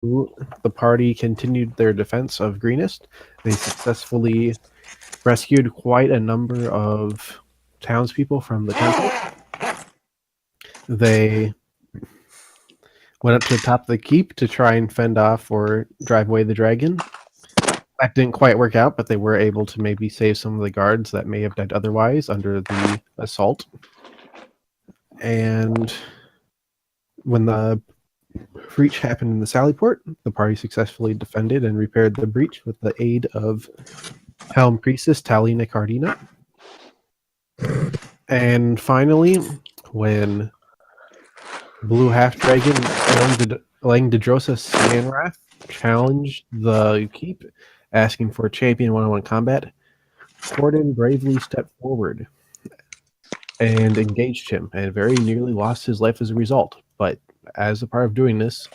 the party continued their defense of Greenest. They successfully rescued quite a number of townspeople from the temple. They went up to the top of the keep to try and fend off or drive away the dragon. That didn't quite work out, but they were able to maybe save some of the guards that may have died otherwise under the assault. And when the breach happened in the Sallyport, the party successfully defended and repaired the breach with the aid of Helm Priestess Talina Cardina. And finally, when Blue Half Dragon Langdedrosa Sandwrath challenged the keep, asking for champion one-on-one combat, Corden bravely stepped forward and engaged him, and very nearly lost his life as a result. But as a part of doing this,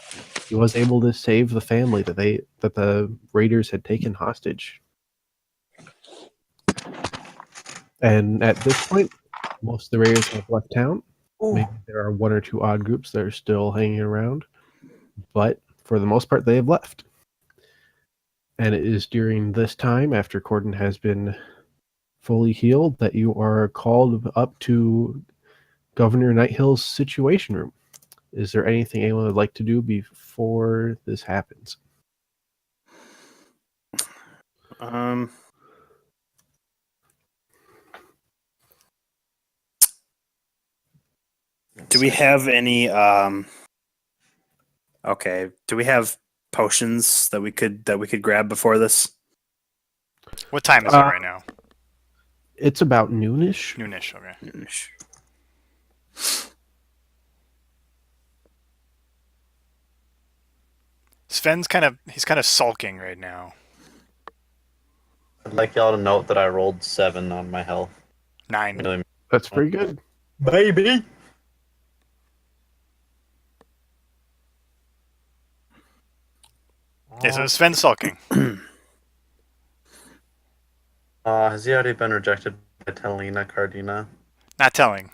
he was able to save the family that the raiders had taken hostage. And at this point, most of the raiders have left town. Maybe there are one or two odd groups that are still hanging around, but for the most part, they have left. And it is during this time, after Corden has been fully healed, that you are called up to Governor Nighthill's situation room. Is there anything anyone would like to do before this happens? Do we have any okay, do we have potions that we could grab before this? What time is it right now? It's about noonish. Noonish, okay. Noonish. Sven's kind of sulking right now. I'd like y'all to note that I rolled 7 on my health. 9. Really, That's pretty good. baby. Yeah, so Sven's sulking. Has he already been rejected by Talina Cardina? Not telling.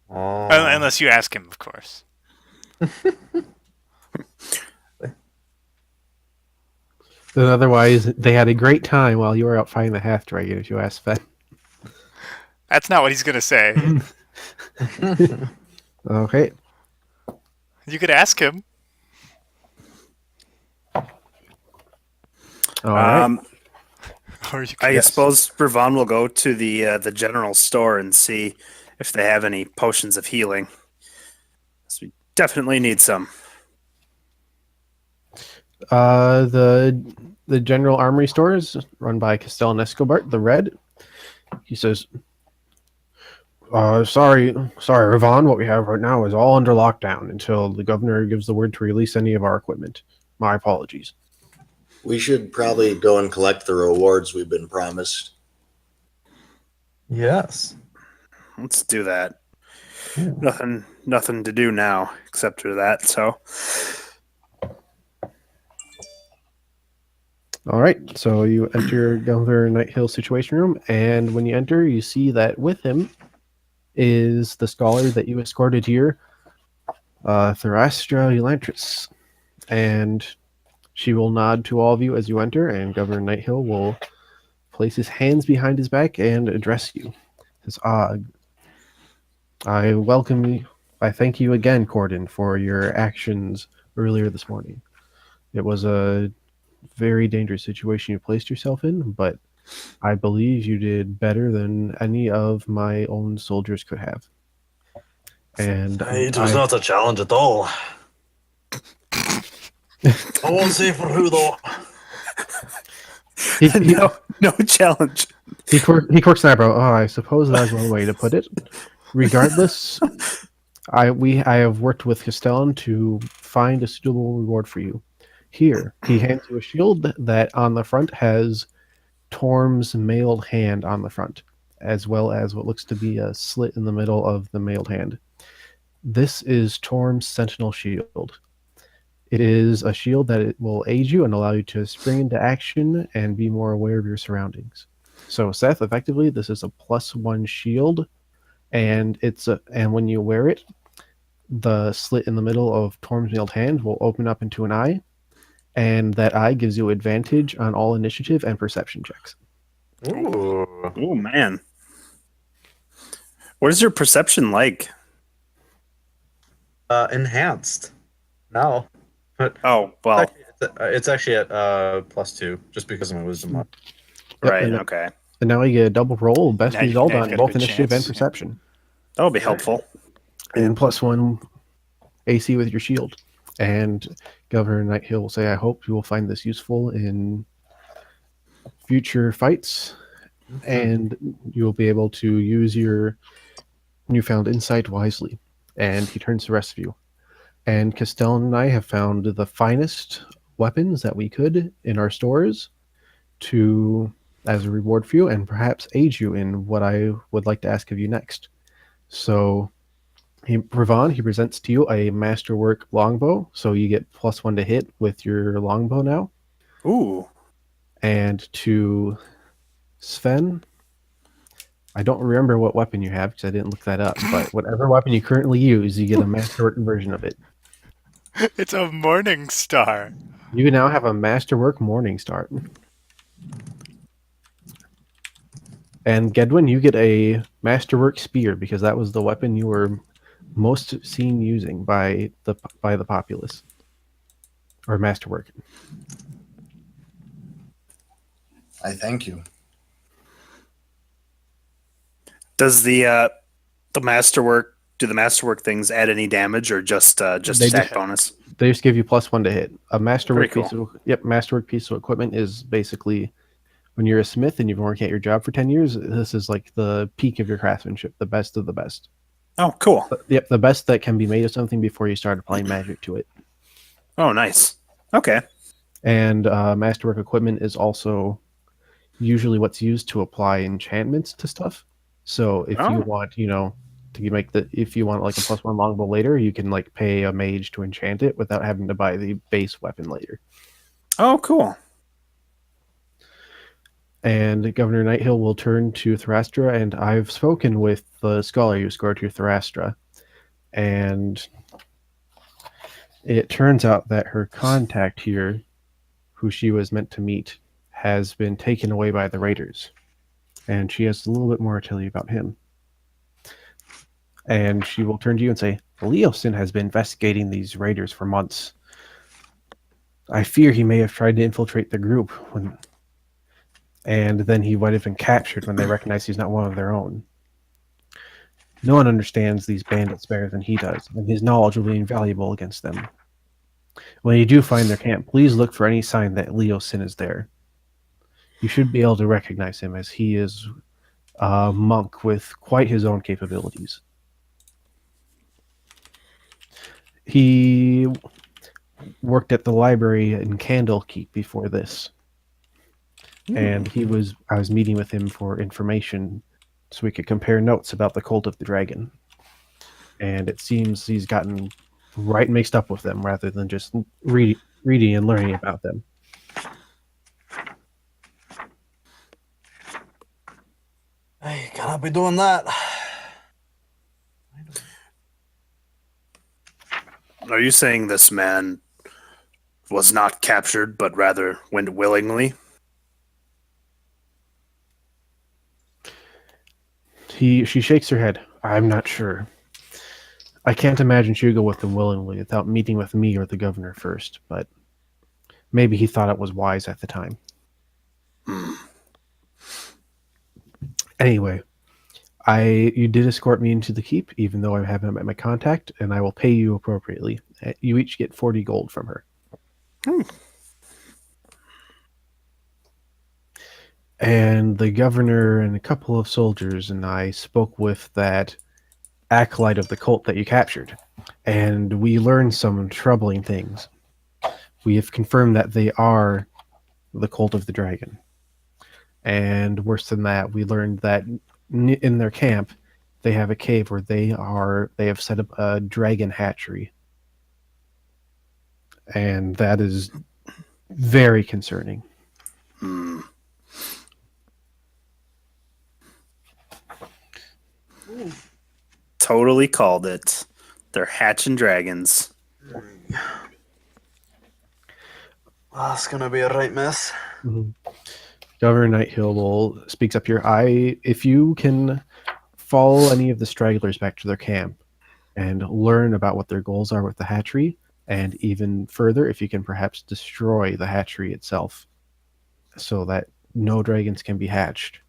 Oh. Unless you ask him, of course. Then otherwise, they had a great time while you were out fighting the half dragon, if you ask Sven. That's not what he's gonna say. Okay. You could ask him. All right. Or you I could, suppose Bravon will go to the general store and see if they have any potions of healing. So we definitely need some. The general armory store is run by Castellan Escobart, the Red. He says, sorry, Ravon, what we have right now is all under lockdown until the governor gives the word to release any of our equipment. My apologies. We should probably go and collect the rewards we've been promised. Yes. Let's do that. Yeah. Nothing to do now except for that. So All right, so you enter Governor Nighthill's situation room, and when you enter, you see that with him is the scholar that you escorted here, Therastra Elantris. And she will nod to all of you as you enter, and Governor Nighthill will place his hands behind his back and address you. He says, I welcome you. I thank you again, Corden, for your actions earlier this morning. It was a very dangerous situation you placed yourself in, but I believe you did better than any of my own soldiers could have. And It was not a challenge at all. I won't say for who, though. no challenge. He quirks an eyebrow. Oh, I suppose that's one way to put it. Regardless, I have worked with Castellan to find a suitable reward for you. Here, he hands you a shield that on the front has Torm's mailed hand on the front, as well as what looks to be a slit in the middle of the mailed hand. This is Torm's Sentinel Shield. It is a shield that it will aid you and allow you to spring into action and be more aware of your surroundings. So, Seth, effectively, this is a +1 shield, and and when you wear it, the slit in the middle of Torm's mailed hand will open up into an eye, and that eye gives you advantage on all initiative and perception checks. Ooh. Oh man. What is your perception like? Enhanced. No. But Oh, well, it's actually at +2, just because of my wisdom up. Yep, right, and, okay. and now you get a double roll, best Now you- result now you've on got a both good initiative and chance. perception, That'll be helpful. and +1 AC with your shield. And Governor Nighthill will say, "I hope you will find this useful in future fights, and you will be able to use your newfound insight wisely." And he turns to the rest of you. And Castellan and I have found the finest weapons that we could in our stores to as a reward for you, and perhaps aid you in what I would like to ask of you next. So, Ravon, he presents to you a masterwork longbow, so you get +1 to hit with your longbow now. Ooh. And to Sven, I don't remember what weapon you have because I didn't look that up, but whatever weapon you currently use, you get a masterwork version of it. It's a morning star. You now have a masterwork Morningstar. And Gedwin, you get a masterwork spear because that was the weapon you were most seen using by the populace, or masterwork. I thank you. Does the masterwork do the masterwork things add any damage or just They attack just- bonus? They just give you +1 to hit. A masterwork Very piece of masterwork piece of equipment is basically when you're a smith and you've been working at your job for 10 years. This is like the peak of your craftsmanship, the best of the best. Oh, cool. Yep, the best that can be made of something before you start applying magic to it. Oh, nice. Okay. And masterwork equipment is also usually what's used to apply enchantments to stuff. So if Oh. you want, if you want like a +1 longbow later, you can like pay a mage to enchant it without having to buy the base weapon later. Oh, cool. And Governor Nighthill will turn to Thrastra, and I've spoken with the scholar you scored to Thrastra, and it turns out that her contact here, who she was meant to meet, has been taken away by the raiders, and she has a little bit more to tell you about him. And she will turn to you and say, "Leosin has been investigating these raiders for months. I fear he may have tried to infiltrate the group and then he might have been captured when they recognize he's not one of their own. No one understands these bandits better than he does, and his knowledge will be invaluable against them. When you do find their camp, please look for any sign that Leosin is there. You should be able to recognize him, as he is a monk with quite his own capabilities. He worked at the library in Candlekeep before this. And I was meeting with him for information so we could compare notes about the Cult of the Dragon. And it seems he's gotten right mixed up with them rather than just reading and learning about them. Hey, cannot be doing that. Are you saying this man was not captured, but rather went willingly? She shakes her head. I'm not sure. I can't imagine she would go with them willingly without meeting with me or the governor first, but maybe he thought it was wise at the time. Anyway, you did escort me into the keep, even though I haven't met my contact, and I will pay you appropriately. You each get 40 gold from her. And the governor and a couple of soldiers and I spoke with that acolyte of the cult that you captured, and we learned some troubling things. We have confirmed that they are the Cult of the Dragon. And worse than that, we learned that in their camp, they have a cave where they have set up a dragon hatchery. And that is very concerning. Totally called it. They're hatching dragons. That's gonna be a right mess. Mhm. Governor Nighthill will speaks up here. If you can follow any of the stragglers back to their camp and learn about what their goals are with the hatchery, and even further, if you can perhaps destroy the hatchery itself, so that no dragons can be hatched.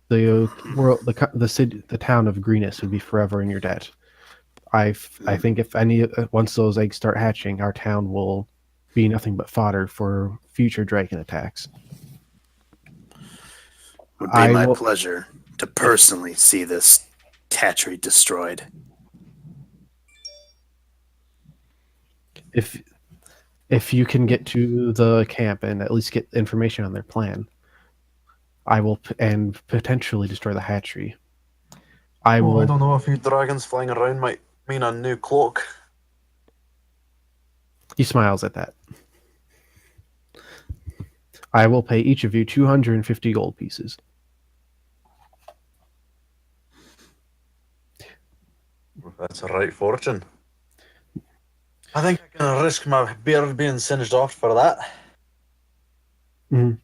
The world, the city, the town of Greenest would be forever in your debt. I think if any once those eggs start hatching, our town will be nothing but fodder for future dragon attacks. Would be my pleasure to personally see this hatchery destroyed. If you can get to the camp and at least get information on their plan, I will and potentially destroy the hatchery. I will. I don't know, a few dragons flying around might mean a new cloak. He smiles at that. I will pay each of you 250 gold pieces. That's a right fortune. I think I can risk my beard being singed off for that. Mhm.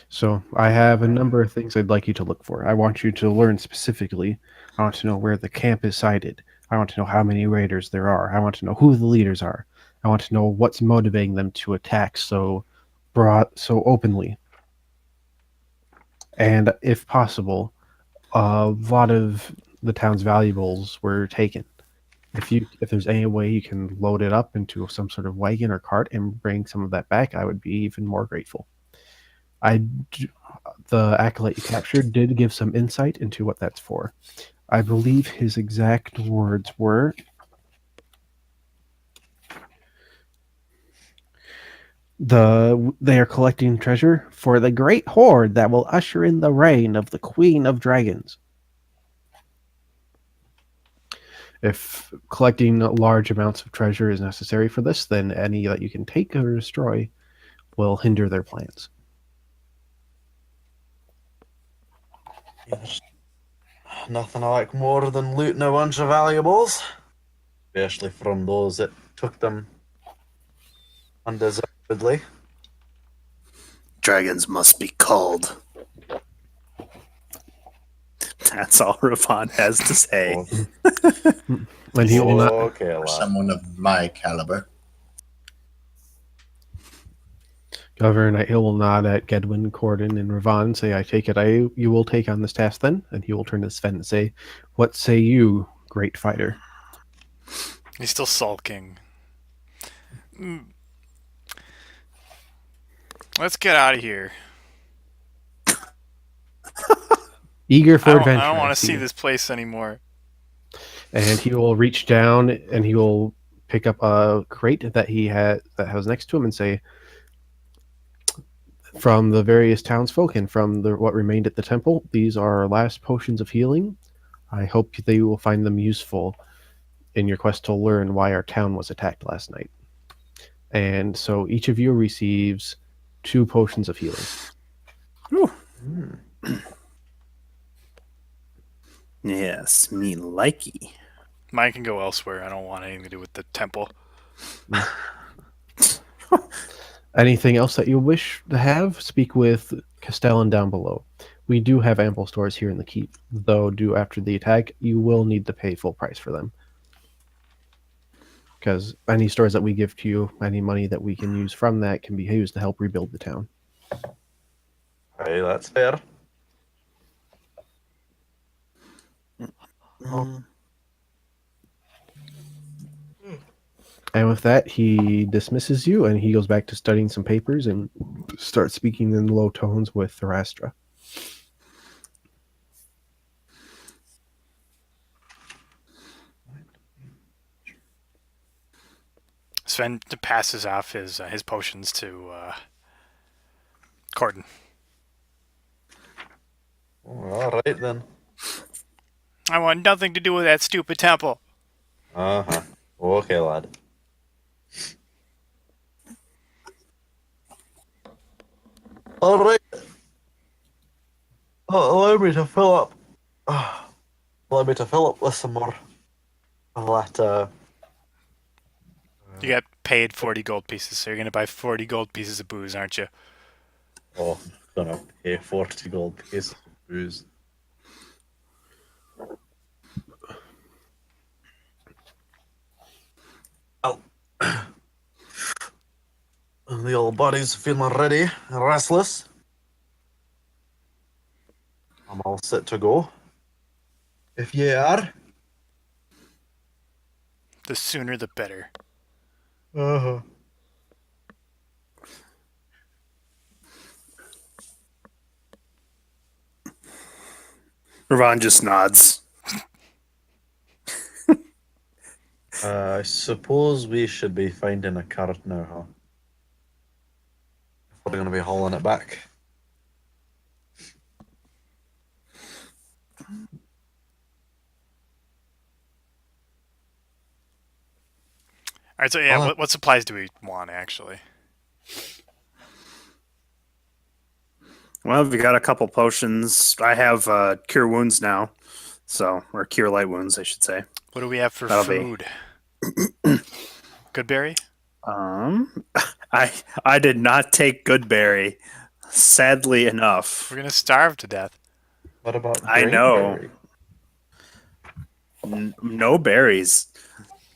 So I have a number of things I'd like you to look for. I want you to learn specifically. I want to know where the camp is sited. I want to know how many raiders there are. I want to know who the leaders are. I want to know what's motivating them to attack so openly. And if possible, a lot of the town's valuables were taken. If there's any way you can load it up into some sort of wagon or cart and bring some of that back, I would be even more grateful. The acolyte you captured did give some insight into what that's for. I believe his exact words were, they are collecting treasure for the great hoard that will usher in the reign of the Queen of Dragons. If collecting large amounts of treasure is necessary for this, then any that you can take or destroy will hinder their plans. There's nothing I like more than looting a bunch of valuables, especially from those that took them undeservedly. Dragons must be culled. That's all Ravon has to say. And he will not. Okay, For lad. someone of my caliber. Governor Nighthill will nod at Gedwin, Corden, and Ravon and say, I take it you will take on this task then? And he will turn to Sven and say, what say you, great fighter? He's still sulking. Let's get out of here. Eager for I adventure. don't want I to see see. this place anymore. And he will reach down and he will pick up a crate that was next to him and say, from the various townsfolk and from what remained at the temple, these are our last potions of healing. I hope that you will find them useful in your quest to learn why our town was attacked last night. And so each of you receives 2 potions of healing. Yes, me likey. Mine can go elsewhere. I don't want anything to do with the temple. Anything else that you wish to have, speak with Castellan down below. We do have ample stores here in the keep, though due after the attack, you will need to pay full price for them. Because any stores that we give to you, any money that we can use from that can be used to help rebuild the town. Hey, that's fair. And with that, he dismisses you, and he goes back to studying some papers and starts speaking in low tones with Thrastra. Sven passes off his potions to Corden. All right then. I want nothing to do with that stupid temple. Uh-huh. Okay, lad. All right. Allow me to fill up. Allow me to fill up with some more That You got paid 40 gold pieces, so you're going to buy 40 gold pieces of booze, aren't you? oh, I'm gonna pay 40 gold pieces of booze. Oh. The old body's feeling ready and restless. I'm all set to go. If ye are. The sooner the better. Uh-huh. Ravon just nods. I suppose we should be finding a cart now, huh? If we're going to be hauling it back. All right, so yeah, Well, what supplies do we want, actually? Well, we got a couple potions. I have cure wounds now, or cure light wounds, I should say. What do we have for That'll be- food? Goodberry? I did not take Goodberry, sadly enough. We're going to starve to death. what about I know. Grainberry? No berries.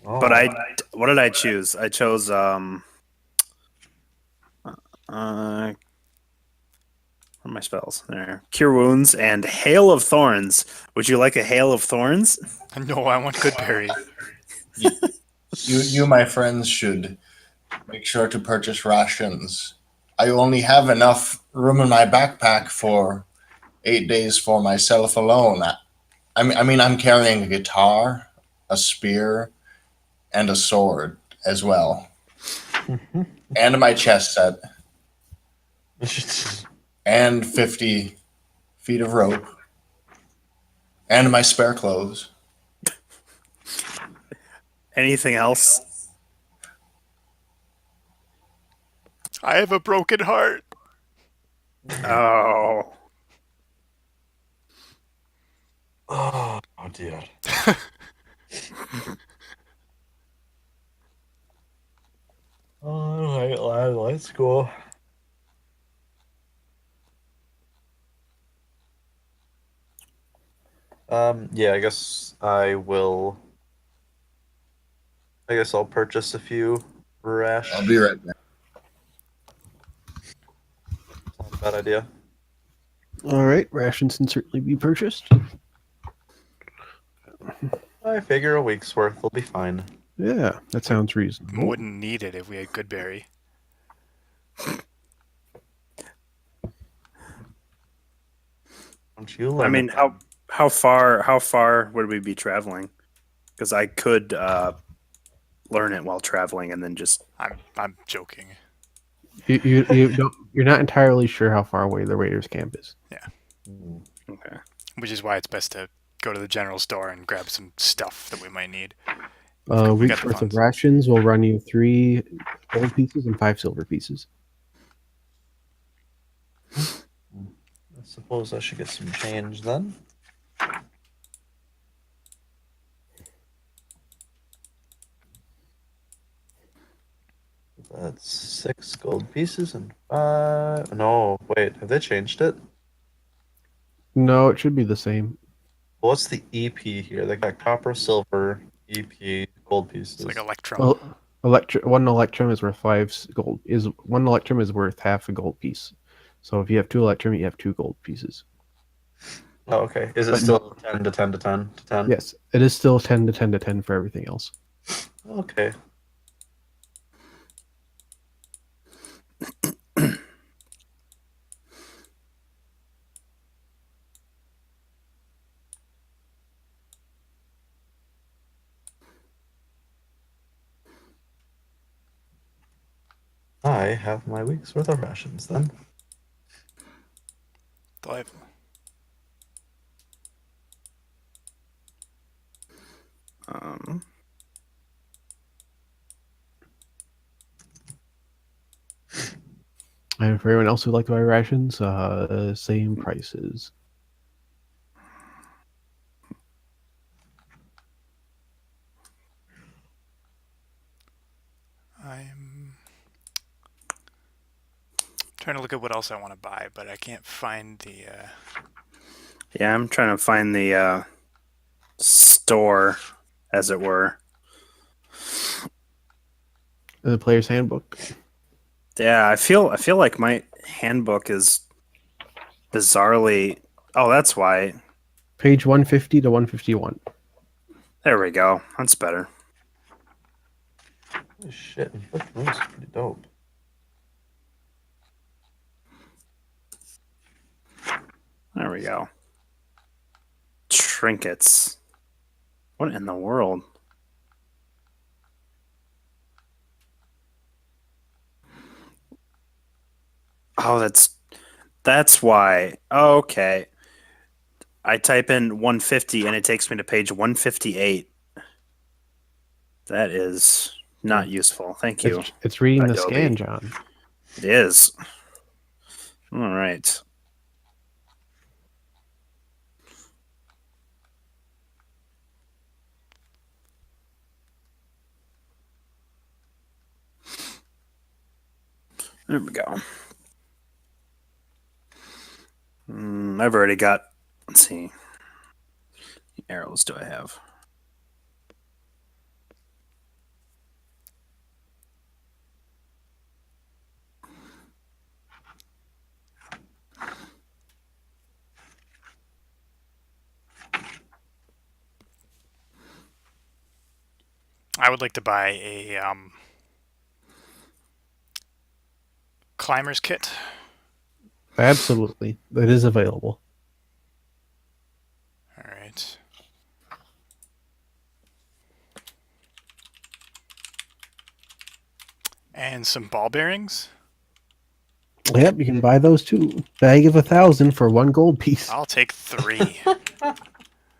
Oh. But what did I choose? I chose what are my spells? There. Cure wounds and hail of thorns. Would you like a hail of thorns? No, I want Goodberry. You, my friends, should make sure to purchase rations. I only have enough room in my backpack for 8 days for myself alone. I mean, I'm carrying a guitar, a spear, and a sword as well, and my chest set, and 50 feet of rope, and my spare clothes. Anything else? I have a broken heart. Oh. Oh dear. All right, lad, let's go. Yeah, I guess I'll purchase a few rash. I'll be right back. Not a bad idea. All right, rations can certainly be purchased. I figure a week's worth will be fine. Yeah, that sounds reasonable. Wouldn't need it if we had Goodberry. Don't you? I learn mean, it? how far would we be traveling? Because I could learn it while traveling and then just I'm joking. You don't, you're not entirely sure how far away the Raiders camp is. Hmm. okay. Which is why it's best to go to the general store and grab some stuff that we might need. We A got week's the worth of funds. rations will run you 3 gold pieces and 5 silver pieces. I suppose I should get some change then. That's 6 gold pieces and 5. No, wait, have they changed it? No, it should be the same. What's the EP here? They got copper, silver, EP, gold pieces. It's like Electrum. Well, one electrum is worth 5 gold. One electrum is worth half a gold piece. So if you have 2 electrum, you have 2 gold pieces. Oh, okay. Is it But still 10 to 10 to 10 to 10? Yes, it is still 10 to 10 to 10 for everything else. Okay. I have my week's worth of rations then. Delightful. And for everyone else who'd like to buy rations, same prices. trying to look at what else I want to buy, but I can't find the. Yeah, I'm trying to find the store, as it were. The player's handbook. Yeah, I feel like my handbook is bizarrely. Oh, that's why. Page 150 to 151. There we go. That's better. Holy shit, Inflict Wounds is pretty dope. There we go. Trinkets. What in the world? Oh, that's why. Okay. I type in 150 and it takes me to page 158. That is not useful. Thank you. It's reading the Adobe. scan, John. It is. All right. There we go. I've already got, let's see. How many arrows do I have? I would like to buy a climber's kit. Absolutely. It is available. All right. And some ball bearings. Yep, you can buy those too. Bag of 1,000 for 1 gold piece. I'll take 3.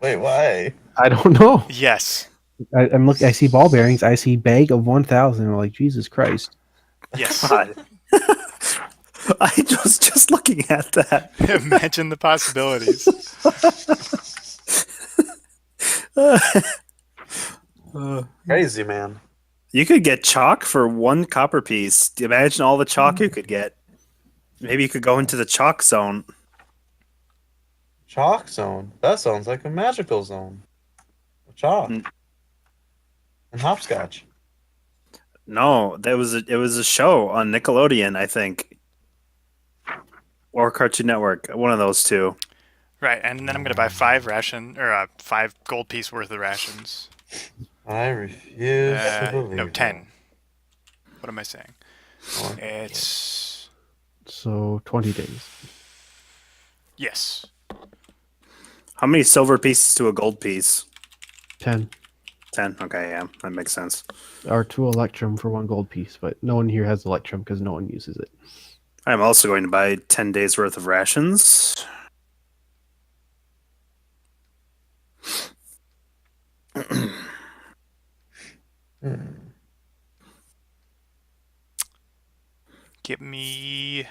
Wait, why? I don't know. Yes. I'm looking. I see ball bearings. I see bag of 1,000. I'm like, Jesus Christ. Yes. God. I was just looking at that. Imagine the possibilities. Crazy, man. You could get chalk for 1 copper piece. Imagine all the chalk you could get. Maybe you could go into the chalk zone. Chalk zone. That sounds like a magical zone. Chalk. Mm. And hopscotch. No, it was a show on Nickelodeon, I think, or Cartoon Network. One of those two. Right, and then I'm going to buy 5 gold piece worth of rations. I refuse to believe No, that. 10. What am I saying? Oh, It's So 20 days. yes. How many silver pieces to a gold piece? 10. 10. Okay, yeah, that makes sense. Or 2 electrum for 1 gold piece, but no one here has electrum because no one uses it. I'm also going to buy 10 days worth of rations. Give me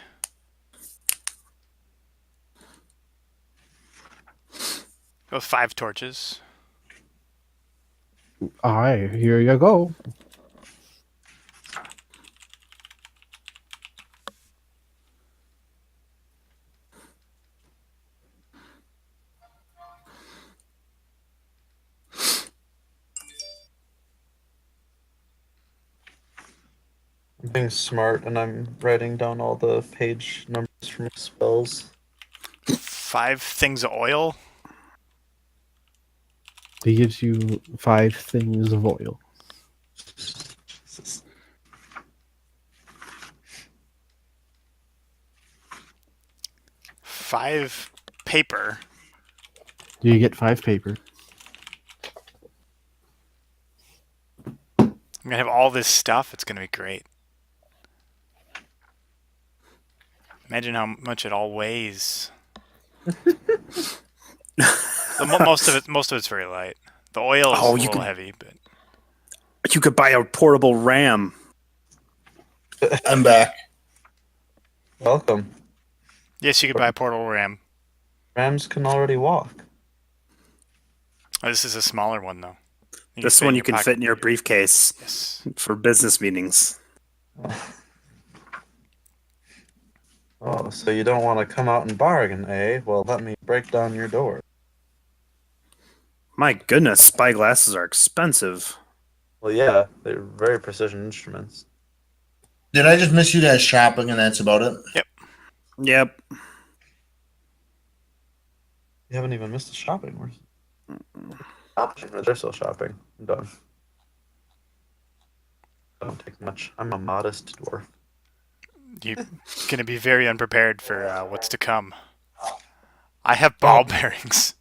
go 5 torches. Aye, here you go. I'm being smart and I'm writing down all the page numbers for my spells. 5 things of oil. He gives you 5 things of oil. Jesus. 5 paper. Do you get 5 paper? I'm going to have all this stuff. It's going to be great. Imagine how much it all weighs. Most of it's very light. The oil is a little heavy, but You could buy a portable ram. I'm back. Welcome. yes, you could buy a portable ram. Rams can already walk. Oh, this is a smaller one though. This fit one in you your can pocket. fit in your briefcase Yes. for business meetings. Oh, so you don't want to come out and bargain, eh? Well, let me break down your door. My goodness, spy glasses are expensive. Well, yeah, they're very precision instruments. Did I just miss you guys shopping and that's about it? Yep. You haven't even missed the shopping. Where's shopping? They're still shopping. I'm done. I don't take much. I'm a modest dwarf. You're going to be very unprepared for what's to come. I have ball bearings.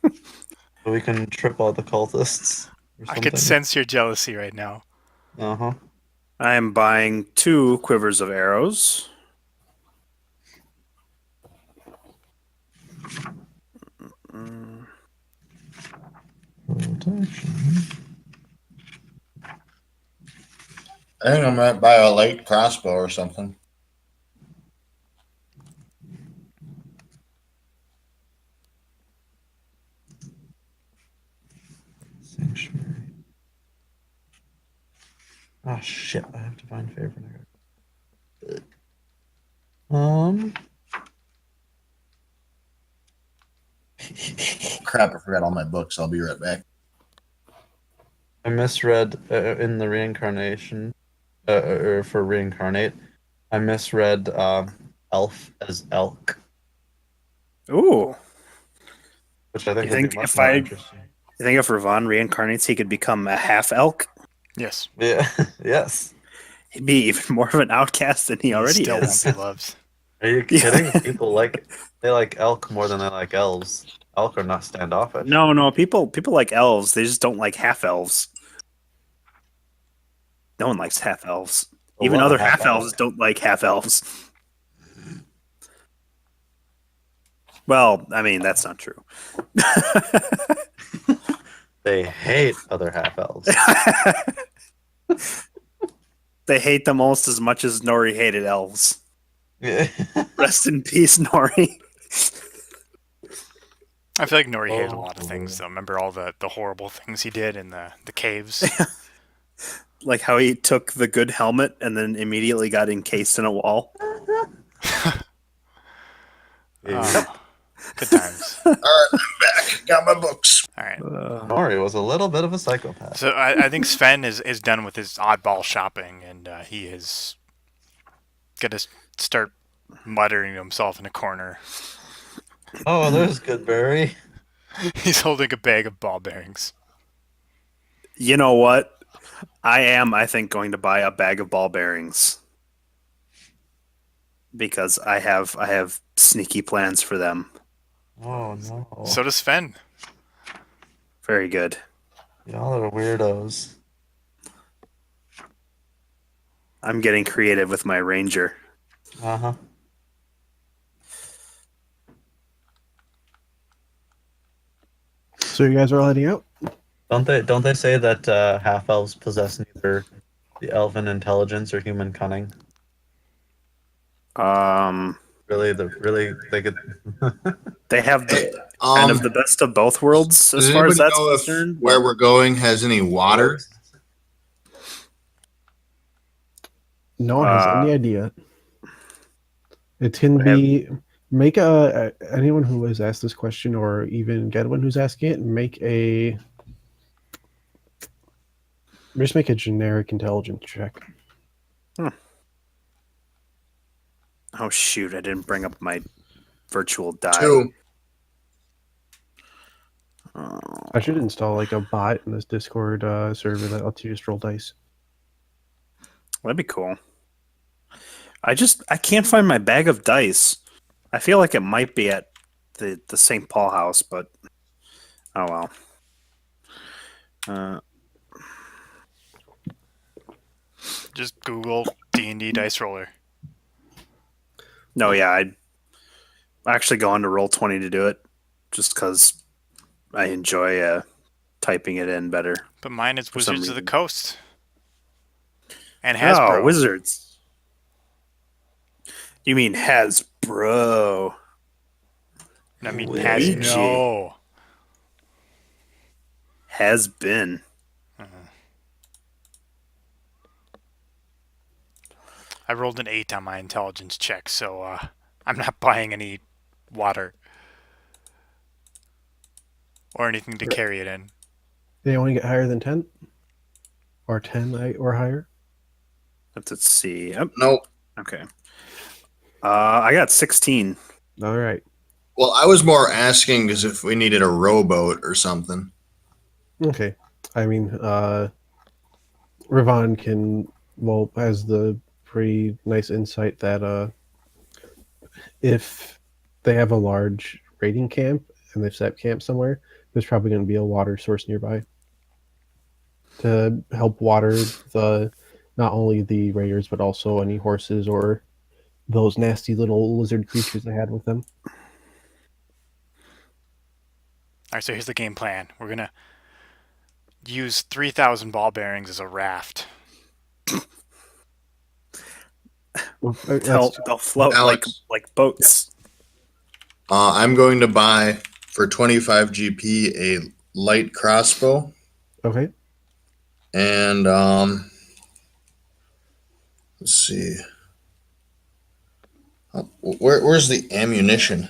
So we can trip all the cultists. I could sense your jealousy right now. Uh-huh. I am buying 2 quivers of arrows. I think I might buy a light crossbow or something. Sanctuary. Ah, shit. I have to find favorite. Crap, I forgot all my books. I'll be right back. I misread in the reincarnation, or for reincarnate, I misread elf as elk, Ooh. which I think You would think be much if more I- interesting. You think if Ravon reincarnates, he could become a half elk? Yes. Yeah, yes. He'd be even more of an outcast than he already still is. won't be loved. Are you kidding? People they like elk more than they like elves. Elk are not standoffish. No, people like elves. They just don't like half elves. No one likes half elves. Well, Even love a other half elves half-elf. don't like half elves. Well, I mean, that's not true. They hate other half elves. They hate them almost as much as Nori hated elves. Yeah. Rest in peace, Nori. I feel like Nori hated a lot of Oh. things, though. Remember all the horrible things he did in the caves? Like how he took the good helmet and then immediately got encased in a wall. Oh, good times. All right, I'm back. Got my books. All right. Nori was a little bit of a psychopath. So I think Sven is done with his oddball shopping, and he is going to start muttering to himself in a corner. Oh, there's Goodberry. He's holding a bag of ball bearings. You know what? I think, going to buy a bag of ball bearings. Because I have sneaky plans for them. Oh no. So does Sven. Very good. Y'all are weirdos. I'm getting creative with my ranger. Uh-huh. So you guys are all heading out? Don't they say that half elves possess neither the elven intelligence or human cunning? Really they could They have the kind of the best of both worlds as Does far as anybody that's know if concerned. where we're going has any water? No one has any idea. It can We have- be make a anyone who has asked this question, or even Gedwin who's asking it, just make a generic intelligence check. Oh shoot! I didn't bring up my virtual die. 2. Oh, I should install like a bot in this Discord server that lets you just roll dice. that'd be cool. I can't find my bag of dice. I feel like it might be at the St. Paul house, but oh well. Just Google D&D dice roller. No, yeah, I'd actually go on to Roll20 to do it, just because I enjoy typing it in better. But mine is For some Wizards of the reason. Coast. And Hasbro. Oh, Wizards. You mean Hasbro? I mean, Luigi. no. Has been. I rolled an 8 on my intelligence check, so I'm not buying any water or anything to carry it in. They only get higher than 10? Or 10 or higher? Let's see. Oh, Nope. okay. I got 16. All right. Well, I was more asking as if we needed a rowboat or something. Okay. I mean, Ravon has the pretty nice insight that if they have a large raiding camp and they've set camp somewhere, there's probably going to be a water source nearby to help water not only the raiders but also any horses or those nasty little lizard creatures they had with them. All right, so here's the game plan. We're gonna use 3,000 ball bearings as a raft. They'll float Alex. like boats. I'm going to buy for 25 GP a light crossbow, Okay. and let's see. Where's the ammunition?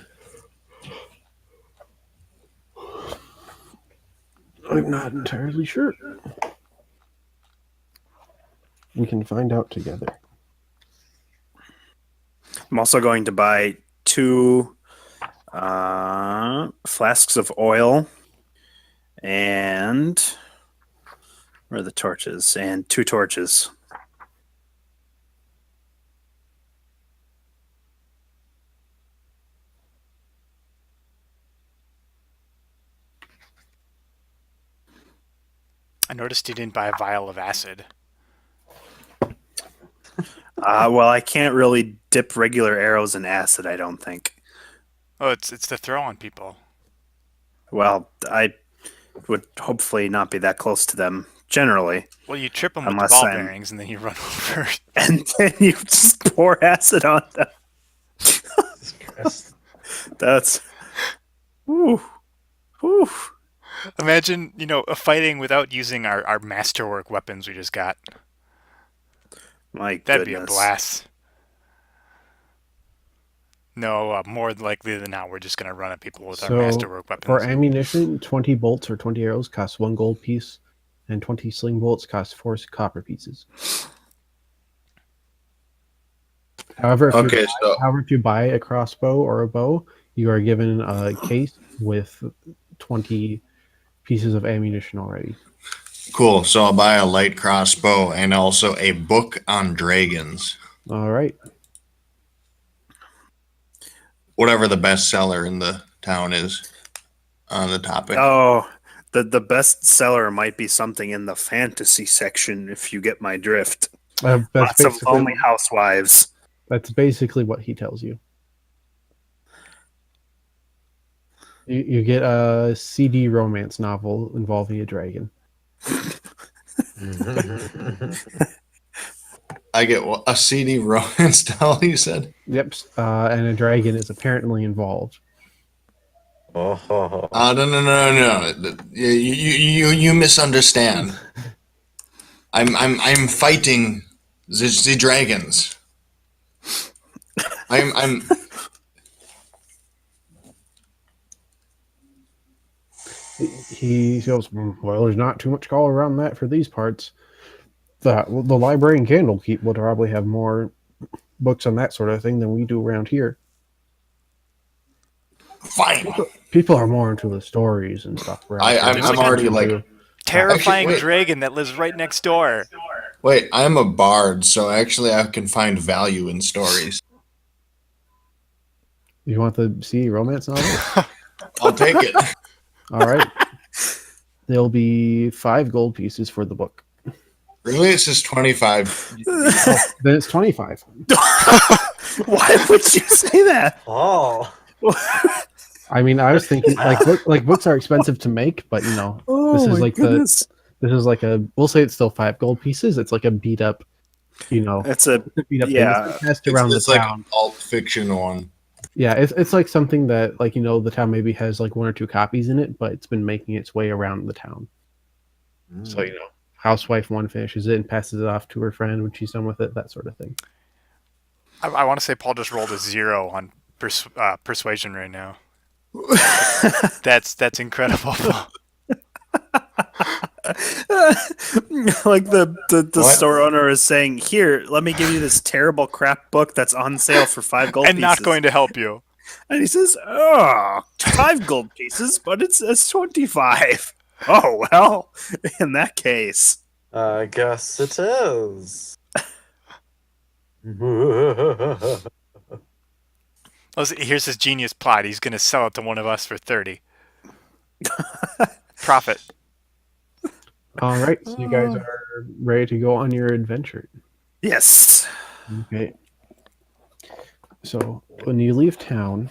I'm not entirely sure. We can find out together. I'm also going to buy 2 flasks of oil and where are the torches? And 2 torches. I noticed you didn't buy a vial of acid. Well, I can't really dip regular arrows in acid, I don't think. Oh, it's to throw on people. Well, I would hopefully not be that close to them, generally. Well, you trip them with the Unless ball I'm- bearings and then you run over. And then you just pour acid on them. Jesus Christ. That's... Whew. Whew. Imagine, fighting without using our masterwork weapons we just got. My That'd be a goodness. blast. No, more likely than not, we're just going to run at people with our So, masterwork weapons. For ammunition, 20 bolts or 20 arrows cost 1 gold piece, and 20 sling bolts cost 4 copper pieces. However, if you buy a crossbow or a bow, you are given a case with 20 pieces of ammunition already. Cool. So I'll buy a light crossbow and also a book on dragons. All right. Whatever the best seller in the town is on the topic. Oh, the best seller might be something in the fantasy section, if you get my drift. Lots of lonely housewives. That's basically what he tells you. You get a CD romance novel involving a dragon. I get a CD romance doll, you said? Yep. And a dragon is apparently involved. Oh, ho, ho. No. You misunderstand. I'm fighting the dragons. I'm He goes, well, there's not too much call around that for these parts. The library and Candlekeep will probably have more books on that sort of thing than we do around here. fine. People are more into the stories and stuff. I'm already like, Terrifying Actually, wait. dragon that lives right next door. wait, I'm a bard, so actually I can find value in stories. You want the CD romance novel? I'll take it. All right. There'll be 5 gold pieces for the book. Really? It's just 25. Then it's 25. Why would you say that? Oh. I mean, I was thinking books are expensive to make, but Oh, This is my like goodness. this is like we'll say it's still 5 gold pieces. It's like a beat up, It's a beat up Yeah. thing. It's passed around It's the like town. an alt fiction one. Yeah, it's like something that the town maybe has like 1 or 2 copies in it, but it's been making its way around the town. So housewife 1 finishes it and passes it off to her friend when she's done with it, that sort of thing. I want to say Paul just rolled a 0 on persuasion right now. That's incredible. Paul. Like the What? store owner is saying, "Here, let me give you this terrible crap book that's on sale for 5 gold And pieces." not going to help you. And he says, "Oh, 5 gold pieces, but it's 25." Oh well, in that case, I guess it is. Here's his genius plot. He's going to sell it to one of us for 30. Profit. All right, so you guys are ready to go on your adventure. yes. Okay. So when you leave town,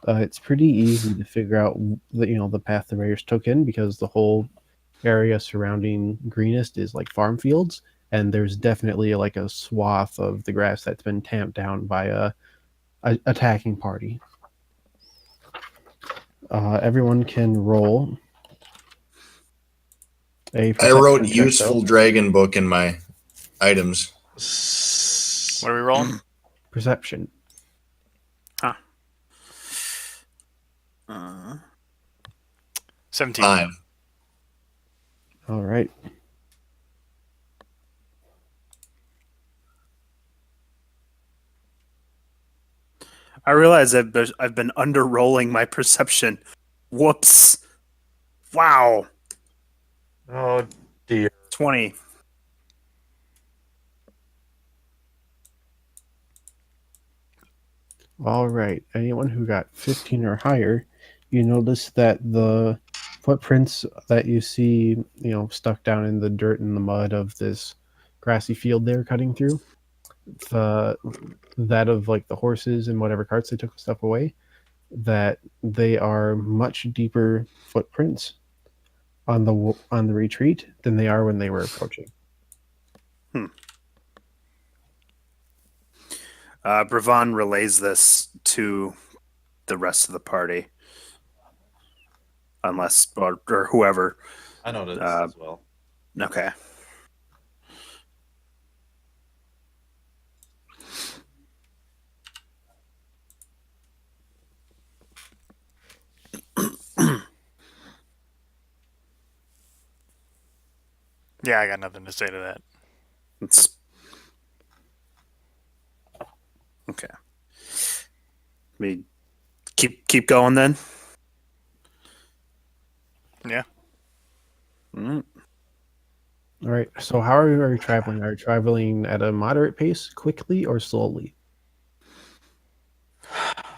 it's pretty easy to figure out the path the raiders took in because the whole area surrounding Greenest is like farm fields, and there's definitely like a swath of the grass that's been tamped down by a attacking party. Everyone can roll. I perception wrote check, useful though. dragon book in my items. What are we rolling? Perception. Uh, 17. 5. All right. I realize I've been under rolling my perception. Whoops! Wow, Oh dear. 20. All right. Anyone who got 15 or higher, you notice that the footprints that you see, stuck down in the dirt and the mud of this grassy field they're cutting through, that of like the horses and whatever carts they took stuff away, that they are much deeper footprints on the retreat than they are when they were approaching. Bravon relays this to the rest of the party, unless or whoever. I noticed Uh, as well. Okay. Yeah, I got nothing to say to that. It's okay. We keep going then. Yeah. Mm. All right. So how are you traveling? Are you traveling at a moderate pace, quickly, or slowly?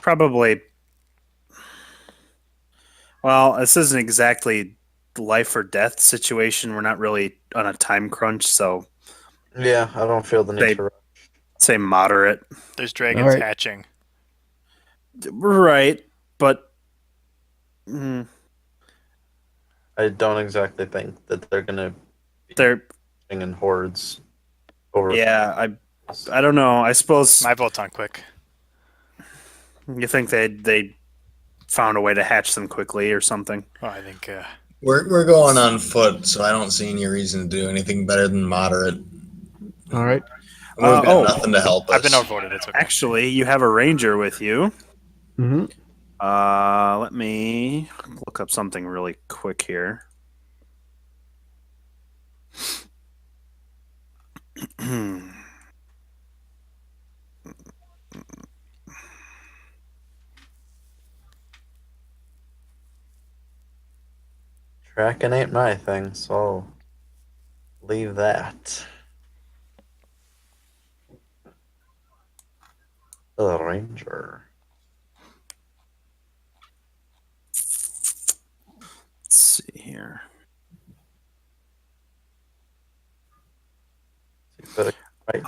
Probably. Well, this isn't exactly life or death situation. We're not really on a time crunch, so Yeah, I don't feel the need They- to. say moderate. There's dragons All right. hatching. Right, but I don't exactly think that they're gonna they're be in hordes over. yeah. I don't know. I suppose My vote's on quick. you think they found a way to hatch them quickly or something. Well, I think We're going on foot, so I don't see any reason to do anything better than moderate. All right. We've got oh. nothing to help us. I've been outvoted. It's okay. Actually, you have a ranger with you. Mm-hmm. Let me look up something really quick here. Tracking ain't my thing, so leave that. The ranger. Let's see here. But right.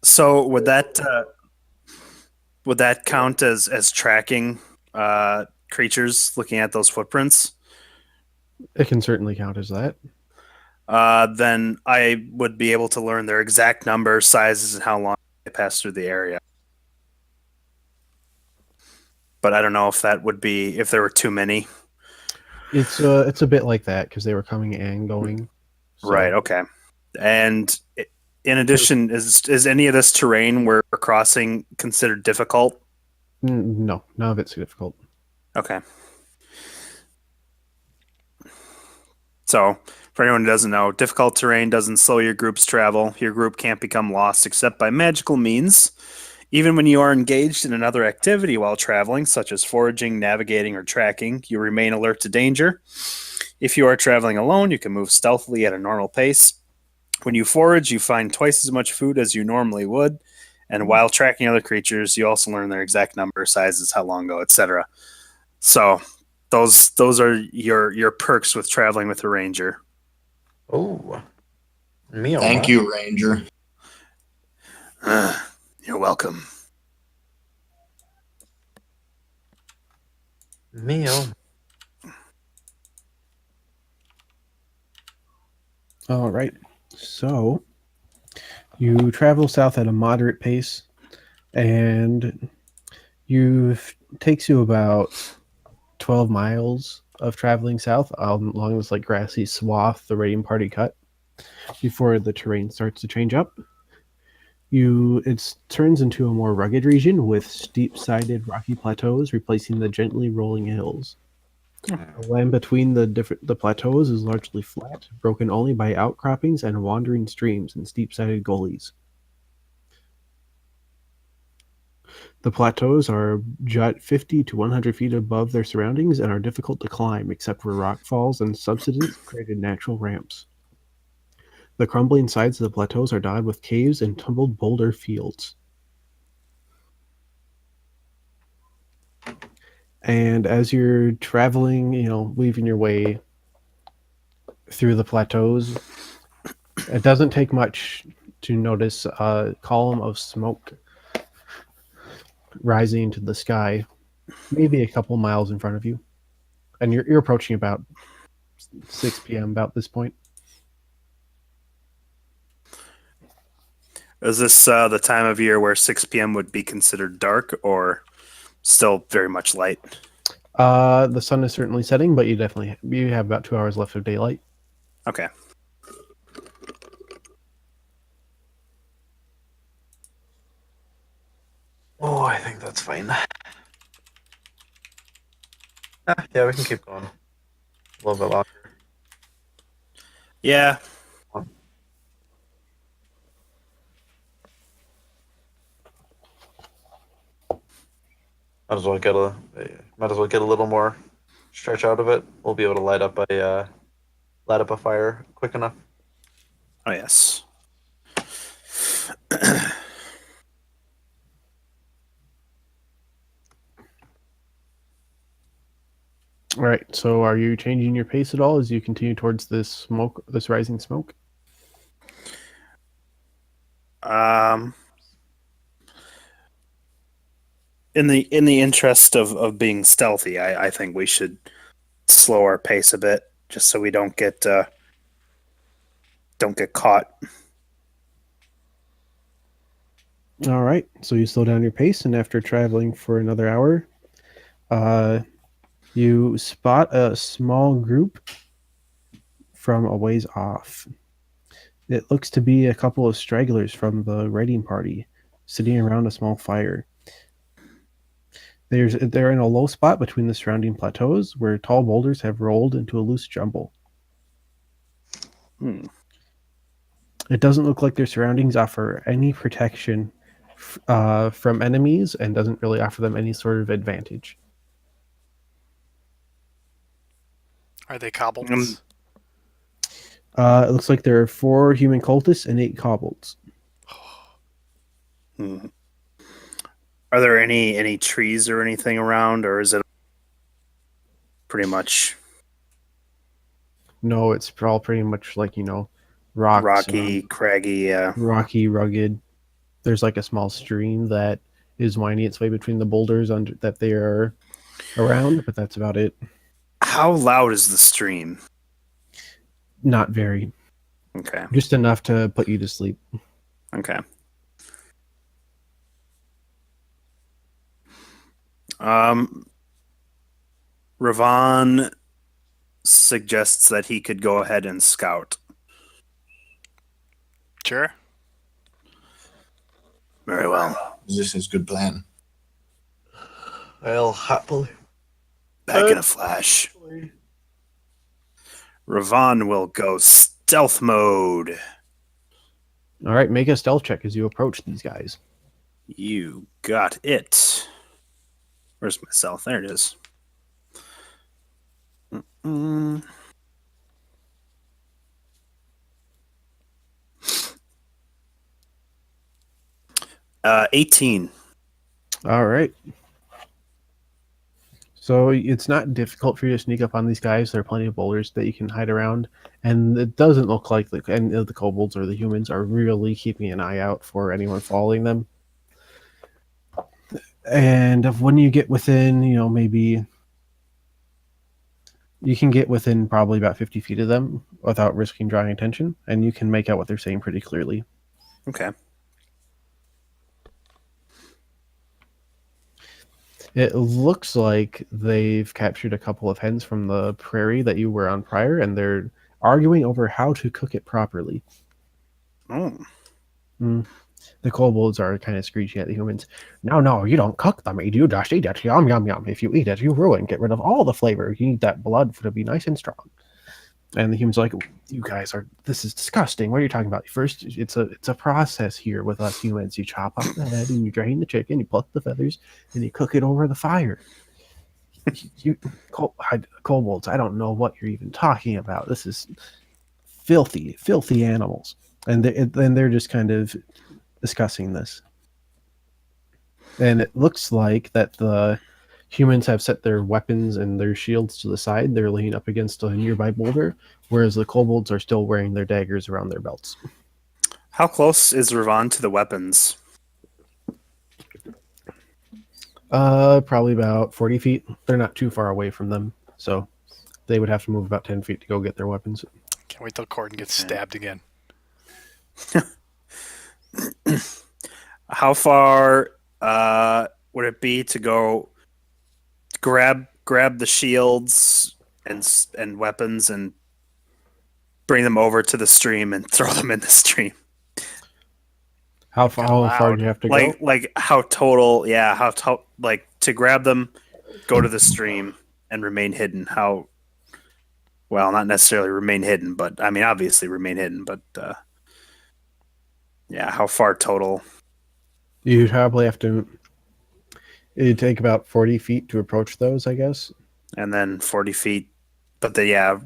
So would that count as tracking creatures looking at those footprints? It can certainly count as that. Then I would be able to learn their exact number, sizes, and how long they pass through the area. But I don't know if that would be if there were too many. It's a bit like that because they were coming and going. So, Right. Okay. And in addition, is any of this terrain we're crossing considered difficult? No, none of it's difficult. Okay. So, for anyone who doesn't know, difficult terrain doesn't slow your group's travel. Your group can't become lost except by magical means. Even when you are engaged in another activity while traveling, such as foraging, navigating, or tracking, you remain alert to danger. If you are traveling alone, you can move stealthily at a normal pace. When you forage, you find twice as much food as you normally would. And while tracking other creatures, you also learn their exact number, sizes, how long ago, etc. So those are your perks with traveling with a ranger. Oh, me oh Thank my. you, Ranger. You're welcome. Me oh. All right. So you travel south at a moderate pace, and takes you about 12 miles of traveling south along this like grassy swath the raiding party cut before the terrain starts to change up. It turns into a more rugged region with steep-sided rocky plateaus replacing the gently rolling hills. The land between the plateaus is largely flat, broken only by outcroppings and wandering streams and steep-sided gullies. The plateaus are jut 50 to 100 feet above their surroundings and are difficult to climb except for rock falls and subsidence-created natural ramps. The crumbling sides of the plateaus are dotted with caves and tumbled boulder fields. And as you're traveling, weaving your way through the plateaus, it doesn't take much to notice a column of smoke rising into the sky, maybe a couple miles in front of you. And you're approaching about 6 p.m. about this point. Is this the time of year where 6 p.m. would be considered dark or still very much light? The sun is certainly setting, but you have about 2 hours left of daylight. Okay. Oh, I think that's fine. Yeah, we can keep going. A little bit longer. Yeah. Might as well get a little more stretch out of it. We'll be able to light up a fire quick enough. Oh, yes. All right. So, are you changing your pace at all as you continue towards this rising smoke? In the interest of being stealthy, I think we should slow our pace a bit just so we don't get caught. All right. So you slow down your pace, and after traveling for another hour, you spot a small group from a ways off. It looks to be a couple of stragglers from the raiding party sitting around a small fire. They're in a low spot between the surrounding plateaus where tall boulders have rolled into a loose jumble. It doesn't look like their surroundings offer any protection from enemies and doesn't really offer them any sort of advantage. Are they kobolds? It looks like there are 4 human cultists and 8 kobolds. Are there any trees or anything around, or is it pretty much No, it's all pretty much like, rocks, rocky, craggy? rocky, rugged. There's like a small stream that is winding its way between the boulders that they are around, but that's about it. How loud is the stream? Not very. Okay. Just enough to put you to sleep. Okay. Ravon suggests that he could go ahead and scout. Sure. Very well. This is good plan. I'll happily. Back in a flash. Ravon will go stealth mode. All right, make a stealth check as you approach these guys. You got it. Where's my stealth? There it is. 18. All right. So it's not difficult for you to sneak up on these guys. There are plenty of boulders that you can hide around, and it doesn't look like any of the kobolds or the humans are really keeping an eye out for anyone following them. And when you get within, maybe you can get within probably about 50 feet of them without risking drawing attention, and you can make out what they're saying pretty clearly. Okay. It looks like they've captured a couple of hens from the prairie that you were on prior, and they're arguing over how to cook it properly. Oh. The kobolds are kind of screeching at the humans. No, you don't cook the meat. You just eat it. Yum, yum, yum. If you eat it, you ruin. Get rid of all the flavor. You need that blood to be nice and strong. And the humans are like, you guys this is disgusting. What are you talking about? First, it's a process here with us humans. You chop off the head and you drain the chicken, you pluck the feathers, and you cook it over the fire. Kobolds, I don't know what you're even talking about. This is filthy animals. And they're just kind of discussing this. And it looks like that the humans have set their weapons and their shields to the side. They're leaning up against a nearby boulder, whereas the kobolds are still wearing their daggers around their belts. How close is Ravon to the weapons? Probably about 40 feet. They're not too far away from them, so they would have to move about 10 feet to go get their weapons. Can't wait till Corden gets stabbed again. How far would it be to go grab the shields and weapons and bring them over to the stream and throw them in the stream? How far do you have to go? Like how total? Yeah, like to grab them, go to the stream and remain hidden. How? Well, not necessarily remain hidden, but I mean obviously remain hidden. But yeah, how far total? You'd probably have to. It'd take about 40 feet to approach those, I guess. And then 40 feet. But yeah.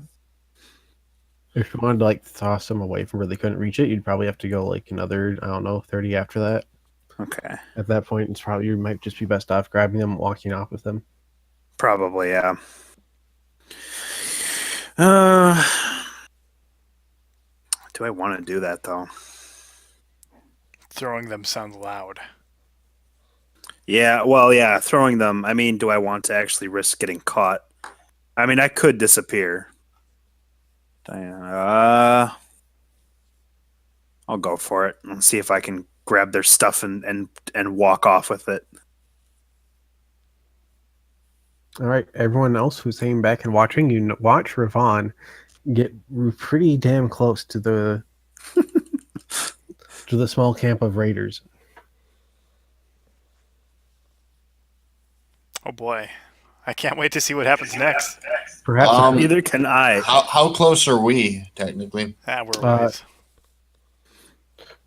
If you wanted to toss them away from where they couldn't reach it, you'd probably have to go another, 30 after that. Okay. At that point, it's probably you might just be best off grabbing them, and walking off with them. Probably, yeah. Do I want to do that though? Throwing them sounds loud. Yeah, well, yeah, throwing them. I mean, do I want to actually risk getting caught? I mean, I could disappear. I'll go for it and see if I can grab their stuff and walk off with it. All right, everyone else who's hanging back and watching, watch Ravon get pretty damn close to the to the small camp of raiders. Oh boy. I can't wait to see what happens next. Perhaps Neither can I. How close are we, technically? We're wise.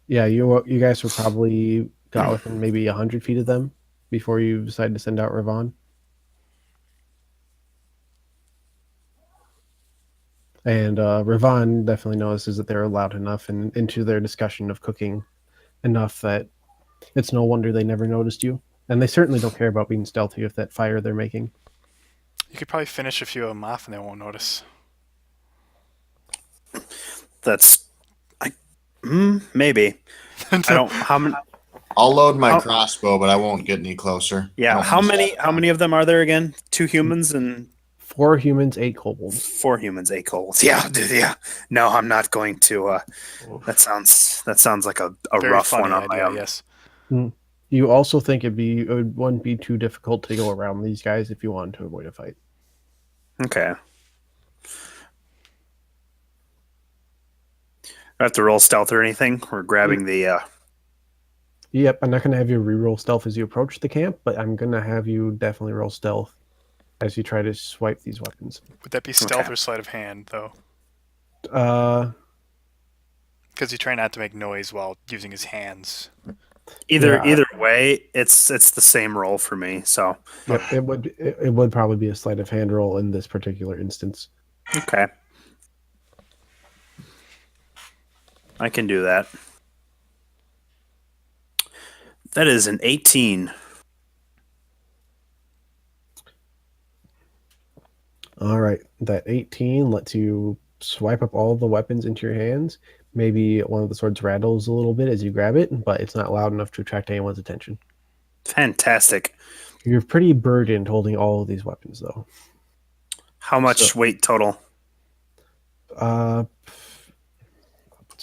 yeah, you guys were probably got within maybe 100 feet of them before you decided to send out Ravon. And Ravon definitely notices that they're loud enough and into their discussion of cooking enough that it's no wonder they never noticed you. And they certainly don't care about being stealthy with that fire they're making. You could probably finish a few of them off and they won't notice. Maybe. I don't. How many? I'll load my crossbow, but I won't get any closer. Yeah. How many of them are there again? 2 humans and 4 humans, 8 kobolds. 4 humans, 8 kobolds. Yeah, dude. Yeah. No, I'm not going to. That sounds like a Very rough funny one on my idea, own. yes. You also think it wouldn't be too difficult to go around these guys if you wanted to avoid a fight. Okay. I have to roll stealth or anything. We're grabbing the. Yep, I'm not going to have you reroll stealth as you approach the camp, but I'm going to have you definitely roll stealth as you try to swipe these weapons. Would that be stealth Okay. or sleight of hand, though? Uh, Because you try not to make noise while using his hands. Either Yeah. way, it's the same roll for me. So yep, it would probably be a sleight of hand roll in this particular instance. okay, I can do that. That is an 18. All right, that 18 lets you swipe up all the weapons into your hands. Maybe one of the swords rattles a little bit as you grab it, but it's not loud enough to attract anyone's attention. Fantastic. You're pretty burdened holding all of these weapons, though. How much So- weight total? Let's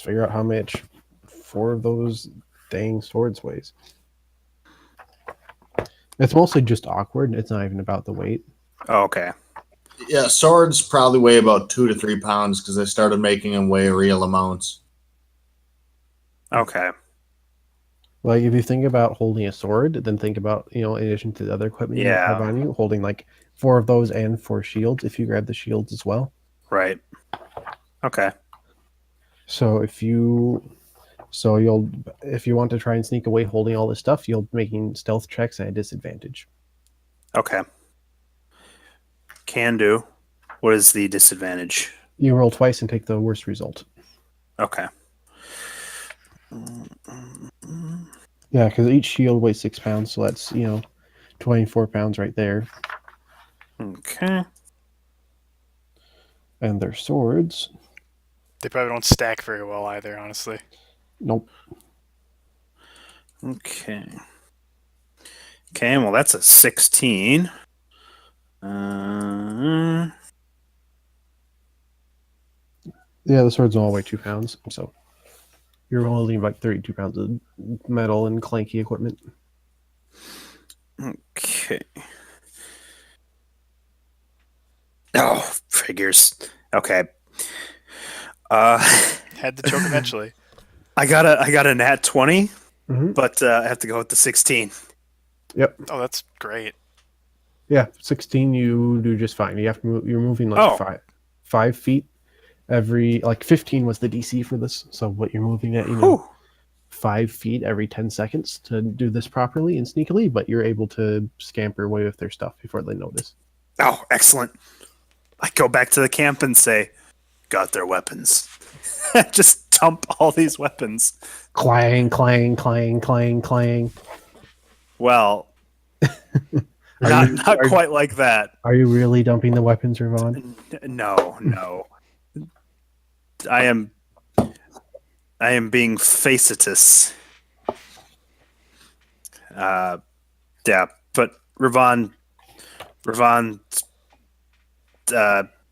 figure out how much 4 of those dang swords weighs. It's mostly just awkward. It's not even about the weight. Oh, okay. Yeah, swords probably weigh about 2 to 3 pounds because they started making them weigh real amounts. Okay. Like, if you think about holding a sword, then think about, in addition to the other equipment you Yeah. have on you, holding like 4 of those and 4 shields if you grab the shields as well. Right. Okay. So if you want to try and sneak away holding all this stuff, you'll be making stealth checks at a disadvantage. Okay. Can do. What is the disadvantage? You roll twice and take the worst result. Okay. Yeah, because each shield weighs 6 pounds, so that's 24 pounds right there. Okay. And their swords. They probably don't stack very well either, honestly. Nope. Okay. Okay, well that's a 16. Yeah, the swords all weigh 2 pounds, so you're holding like 32 pounds of metal and clanky equipment. Okay. Oh, figures. Okay. Had to choke eventually. I got a nat 20, Mm-hmm. but I have to go with the 16. Oh, that's great. Yeah, 16 you do just fine. You have to move, you're moving like Oh. 5 feet every, like 15 was the DC for this, so what you're moving at, Whew. 5 feet every 10 seconds to do this properly and sneakily, but you're able to scamper away with their stuff before they notice. Oh, excellent. I go back to the camp and say, got their weapons. Just dump all these weapons. Clang, clang, clang, clang, clang. Well, Are not you- quite like that. Are you really dumping the weapons, Ravon? No. I am being facetious. Yeah, but Ravon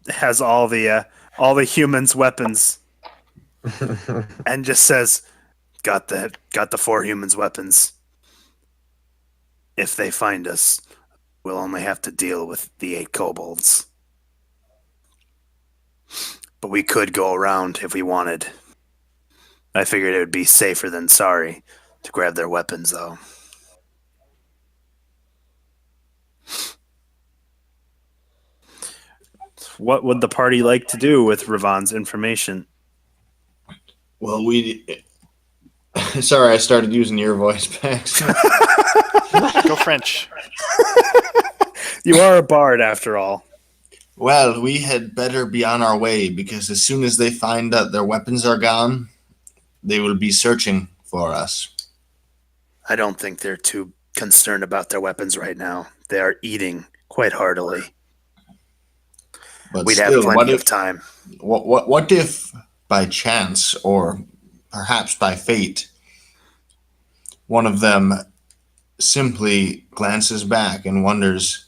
has all the humans' weapons, and just says, "Got the 4 humans' weapons. If they find us, we'll only have to deal with the 8 kobolds. But we could go around if we wanted. I figured it would be safer than sorry to grab their weapons, though." What would the party like to do with Ravon's information? Well, sorry, I started using your voice packs. Go French. You are a bard, after all. Well, we had better be on our way because as soon as they find that their weapons are gone, they will be searching for us. I don't think they're too concerned about their weapons right now. They are eating quite heartily. But We'd still, have what plenty if of time. what if by chance or perhaps by fate one of them simply glances back and wonders,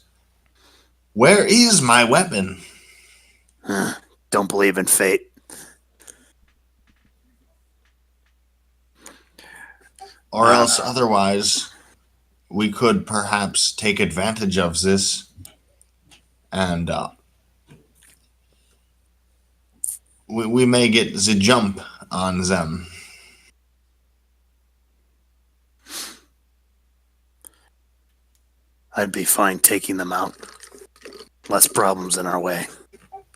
where is my weapon? Don't believe in fate. Or else otherwise we could perhaps take advantage of this and we may get the jump on them. I'd be fine taking them out. Less problems in our way.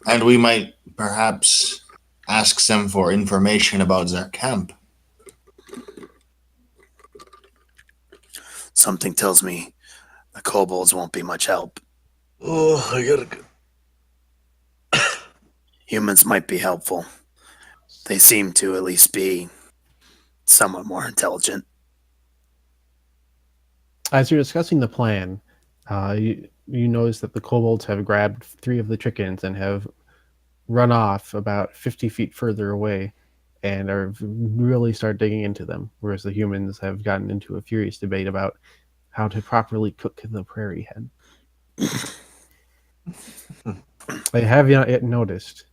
And we might perhaps ask them for information about their camp. Something tells me the kobolds won't be much help. Oh, I gotta go. Humans might be helpful. They seem to at least be somewhat more intelligent. As you're discussing the plan, you notice that the kobolds have grabbed 3 of the chickens and have run off about 50 feet further away and are really start digging into them, whereas the humans have gotten into a furious debate about how to properly cook the prairie hen. I have not yet noticed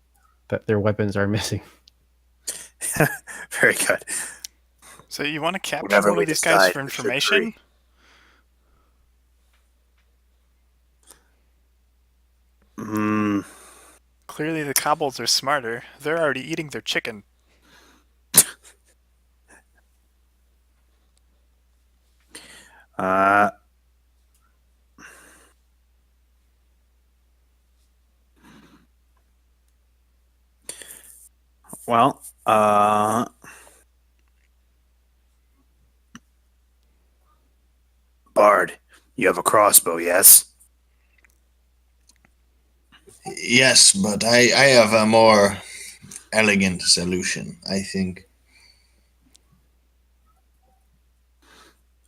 that their weapons are missing. Very good. So you want to capture Whatever one we of these guys decide, for we should information? agree. Mm, Clearly the kobolds are smarter. They're already eating their chicken. uh, well, Bard, you have a crossbow, yes? Yes, but I have a more elegant solution, I think.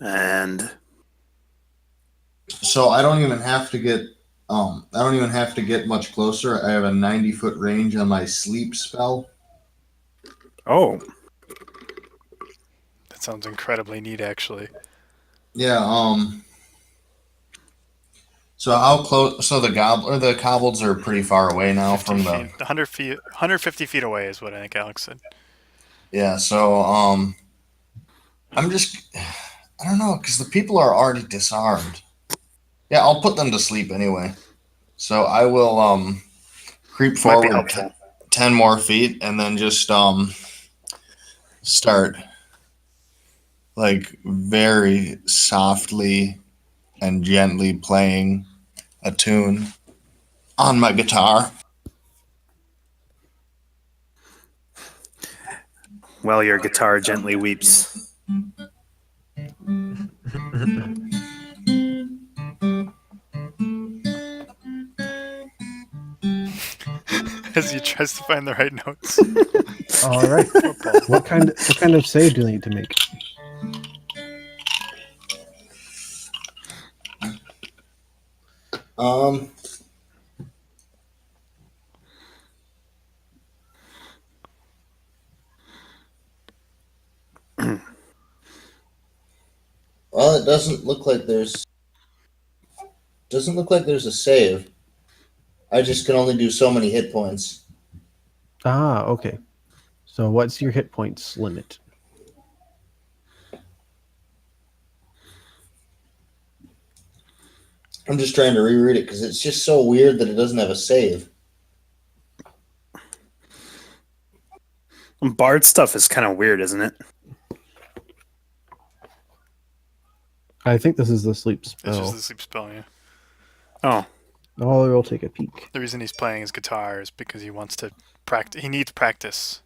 And So I don't even have to get much closer. I have a 90-foot range on my sleep spell. oh, That sounds incredibly neat, actually. Yeah, so how close so the kobolds are pretty far away now 50 from the feet, 100 feet, 150 feet away is what I think Alex said. Yeah, so I'm just I don't know cuz the people are already disarmed. Yeah, I'll put them to sleep anyway. So I will creep might be forward helpful. 10 more feet and then just start like very softly and gently playing a tune on my guitar. Well, your guitar gently weeps. As he tries to find the right notes. All right. What kind of save do they need to make? Um Well, it doesn't look like there's a save. I just can only do so many hit points. Ah, okay. So what's your hit points limit? I'm just trying to reread it because it's just so weird that it doesn't have a save. Bard stuff is kind of weird, isn't it? I think this is the sleep It's spell. just the sleep spell, yeah. Oh, I'll take a peek. The reason he's playing his guitar is because he wants to practice. He needs practice.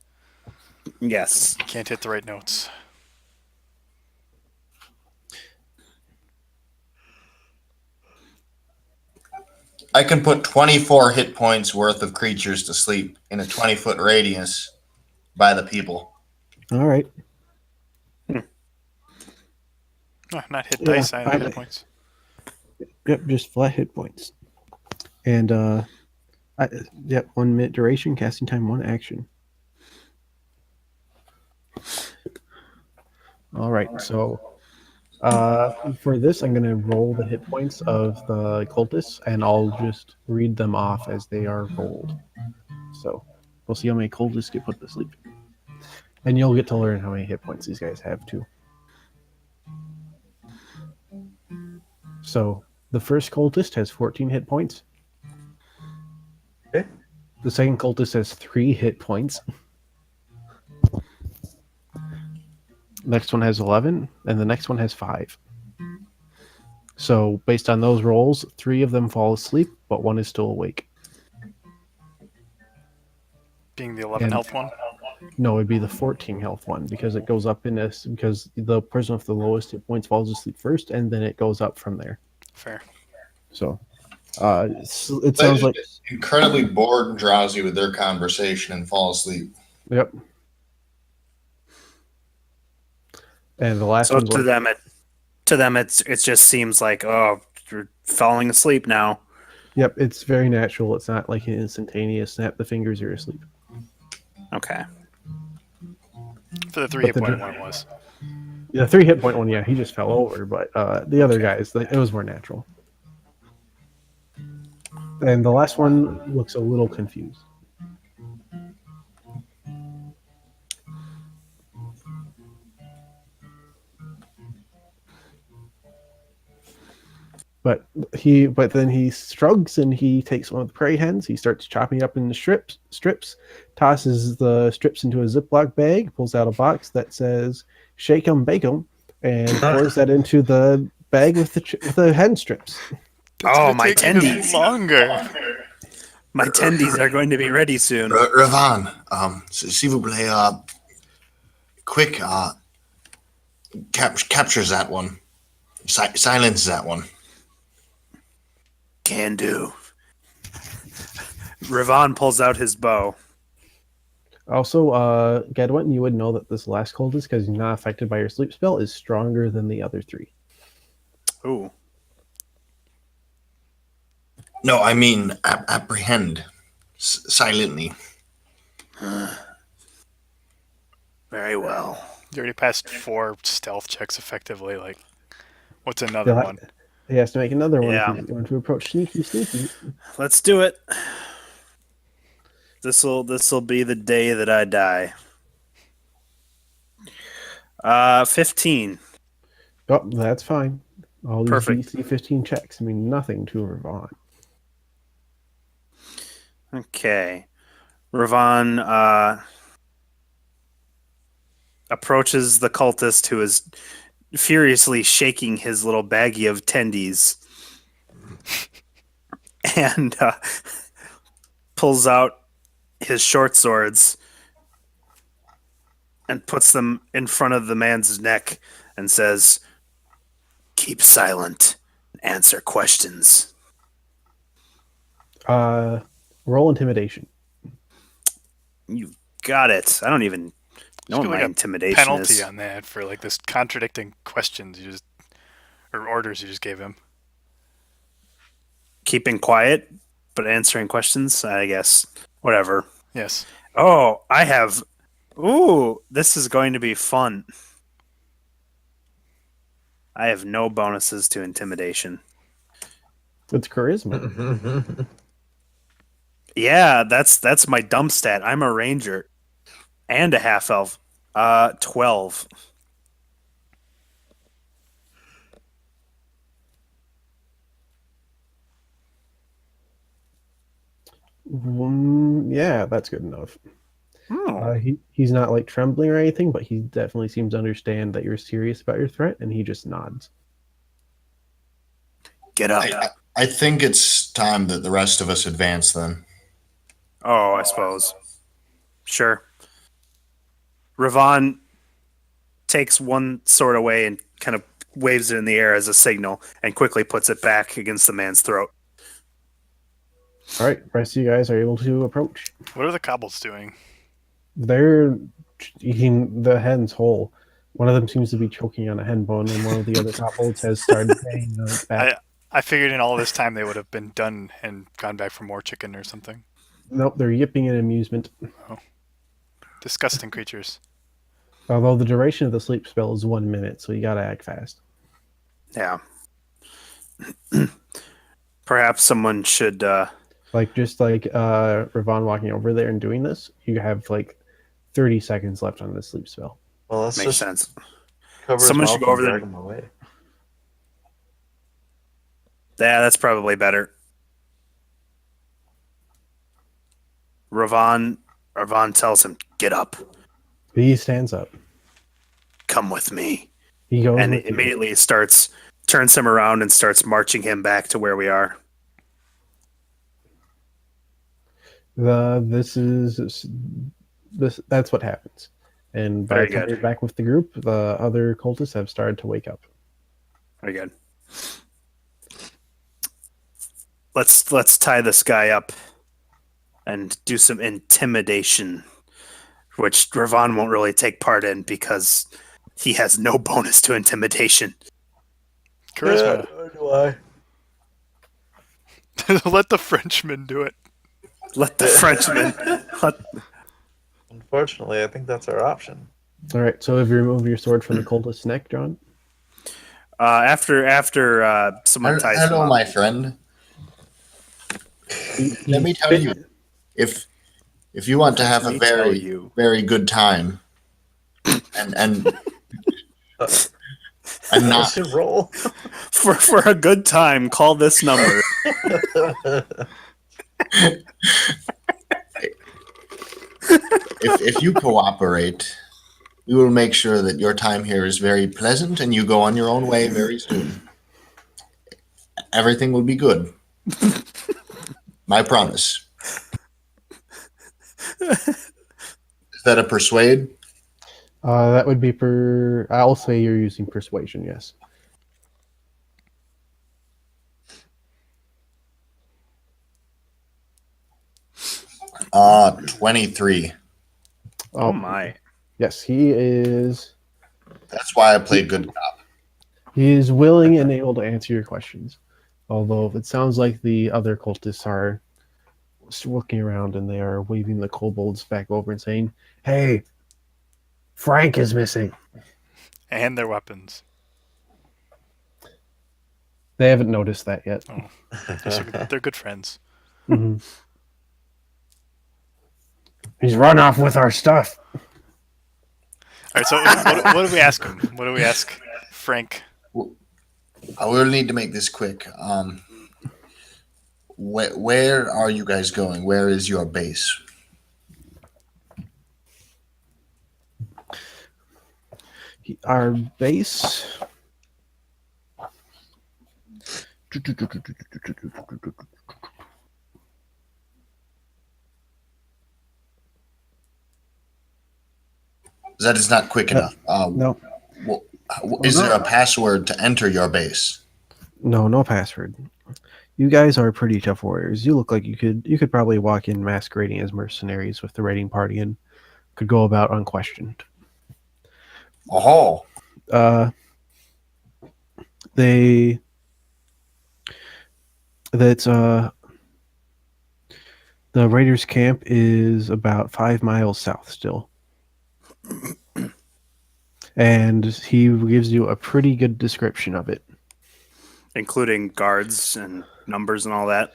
yes. He can't hit the right notes. I can put 24 hit points worth of creatures to sleep in a 20-foot radius by the people. All right. Oh, not hit Yeah, dice, either I- hit points. Yep, just flat hit points. And yep, 1 minute duration, casting time, 1 action. All right, so for this, I'm going to roll the hit points of the cultists, and I'll just read them off as they are rolled. So we'll see how many cultists get put to sleep. And you'll get to learn how many hit points these guys have, too. So the first cultist has 14 hit points. Okay. The second cultist has 3 hit points. Next one has 11, and the next one has 5. So, based on those rolls, 3 of them fall asleep, but 1 is still awake. Being the 11 And- health one. No, it'd be the 14 health one because it goes up in this because the person with the lowest hit points falls asleep first, and then it goes up from there. Fair. So, it sounds like incredibly bored and drowsy with their conversation and fall asleep. yep. And the last So one's to them, it just seems like, oh, you're falling asleep now. yep. It's very natural. It's not like an instantaneous snap the fingers, you're asleep. Okay. For the 3 hit the point dr- one was. The 3 hit point one, yeah, he just fell over, but the other guys, it was more natural. And the last one looks a little confused. But then he shrugs and he takes one of the prairie hens. He starts chopping up into strips, tosses the strips into a Ziploc bag, pulls out a box that says "Shake 'em, bake 'em," and pours that into the bag with the hen strips. Oh, my Take even tendies. longer. My tendies are going to be ready soon. Ravan, s'il vous plaît, quick, captures that one. Silence that one. Can do. Ravon pulls out his bow. Also, Gedwin, you would know that this last cultist, because he's not affected by your sleep spell, is stronger than the other 3. Ooh. No, I mean apprehend silently. Very well. You already passed 4 stealth checks effectively. Like, what's another He'll one? He has to make another one Yeah. if he's going to approach sneaky. Let's do it. This'll be the day that I die. 15. Oh, that's fine. All these Perfect. DC 15 checks mean nothing to Ravon. Okay. Ravon approaches the cultist who is furiously shaking his little baggie of tendies and pulls out his short swords and puts them in front of the man's neck and says, "Keep silent and answer questions." Roll intimidation. You got it. I don't even know what Just my like a intimidation penalty is. on that for like this contradicting questions you just or orders you just gave him. Keeping quiet, but answering questions, I guess. Whatever. Yes. Oh, I have. Ooh, this is going to be fun. I have no bonuses to intimidation. It's charisma. Yeah, that's my dumb stat. I'm a ranger and a half elf. 12. Yeah, that's good enough. Oh, He's not like trembling or anything, but he definitely seems to understand that you're serious about your threat, and he just nods. get up. I think it's time that the rest of us advance then. Oh, I suppose. Sure. Ravon takes one sword away and kind of waves it in the air as a signal and quickly puts it back against the man's throat. All right, rest of you guys are able to approach. What are the cobbles doing? They're eating the hen's whole. One of them seems to be choking on a hen bone, and one of the other kobolds has started paying back. I figured in all this time they would have been done and gone back for more chicken or something. Nope, they're yipping in amusement. Disgusting creatures. Although the duration of the sleep spell is 1 minute, so you gotta act fast. Yeah. Perhaps someone should. Just like Ravon walking over there and doing this, you have like 30 seconds left on the sleep spell. Well, let's Makes just sense. cover his Someone should mouth go and over there. drag him away. Yeah, that's probably better. Ravon tells him, "Get up, He stands up. come with me," He goes and with you. immediately turns him around and starts marching him back to where we are. This that's what happens. And by Very the time good. you're back with the group, the other cultists have started to wake up. Very good. Let's tie this guy up and do some intimidation, which Ravon won't really take part in because he has no bonus to intimidation. Charisma. Or do I? Let the Frenchman do it. Let the Frenchman. Unfortunately, I think that's our option. All right. So have you removed your sword from the cultist's neck, John? After someone ties him Hello, up. my friend. Let me tell you, if you want to have Let a me tell very you. very good time, and not What's your roll? For a good time, call this number. if you cooperate, we will make sure that your time here is very pleasant and you go on your own way very soon. Everything will be good. My promise. Is that a persuade? That would be I'll say you're using persuasion. Yes. 23. Oh my. Yes, he is. That's why I played good cop. He is willing and able to answer your questions. Although it sounds like the other cultists are looking around and they are waving the kobolds back over and saying, "Hey, Frank is missing." And their weapons. They haven't noticed that yet. They're good friends. Mhm. He's run off with our stuff. All right, so what do we ask him? What do we ask Frank? I will need to make this quick. Where are you guys going? Where is your base? Our base. That is not quick enough. No, Is there a password to enter your base? no password. You guys are pretty tough warriors. You look like you could probably walk in masquerading as mercenaries with the raiding party and could go about unquestioned. Oh, They that's the raiders camp is about 5 miles south still. And he gives you a pretty good description of it. Including guards and numbers and all that.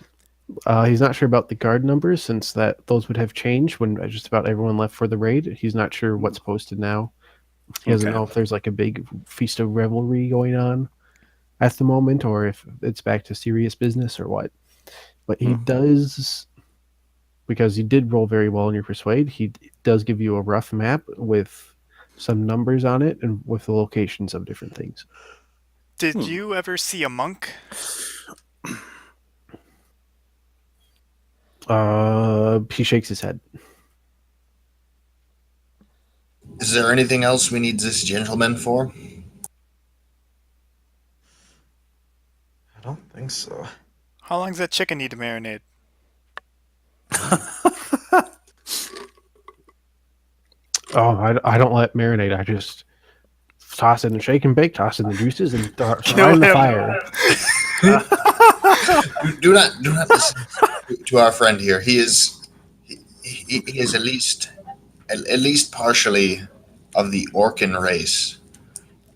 He's not sure about the guard numbers since those would have changed when just about everyone left for the raid. He's not sure what's posted now. He doesn't Okay. know if there's like a big feast of revelry going on at the moment or if it's back to serious business or what. But he does, because he did roll very well in your persuade, he does give you a rough map with some numbers on it and with the locations of different things. Did you ever see a monk? He shakes his head. is there anything else we need this gentleman for? I don't think so. How long does that chicken need to marinate? Oh, I don't let marinate. I just toss it in shake and bake, toss in the juices, and throw it Kill in the him. fire. Do not listen to our friend here. He is at least partially of the Orcan race,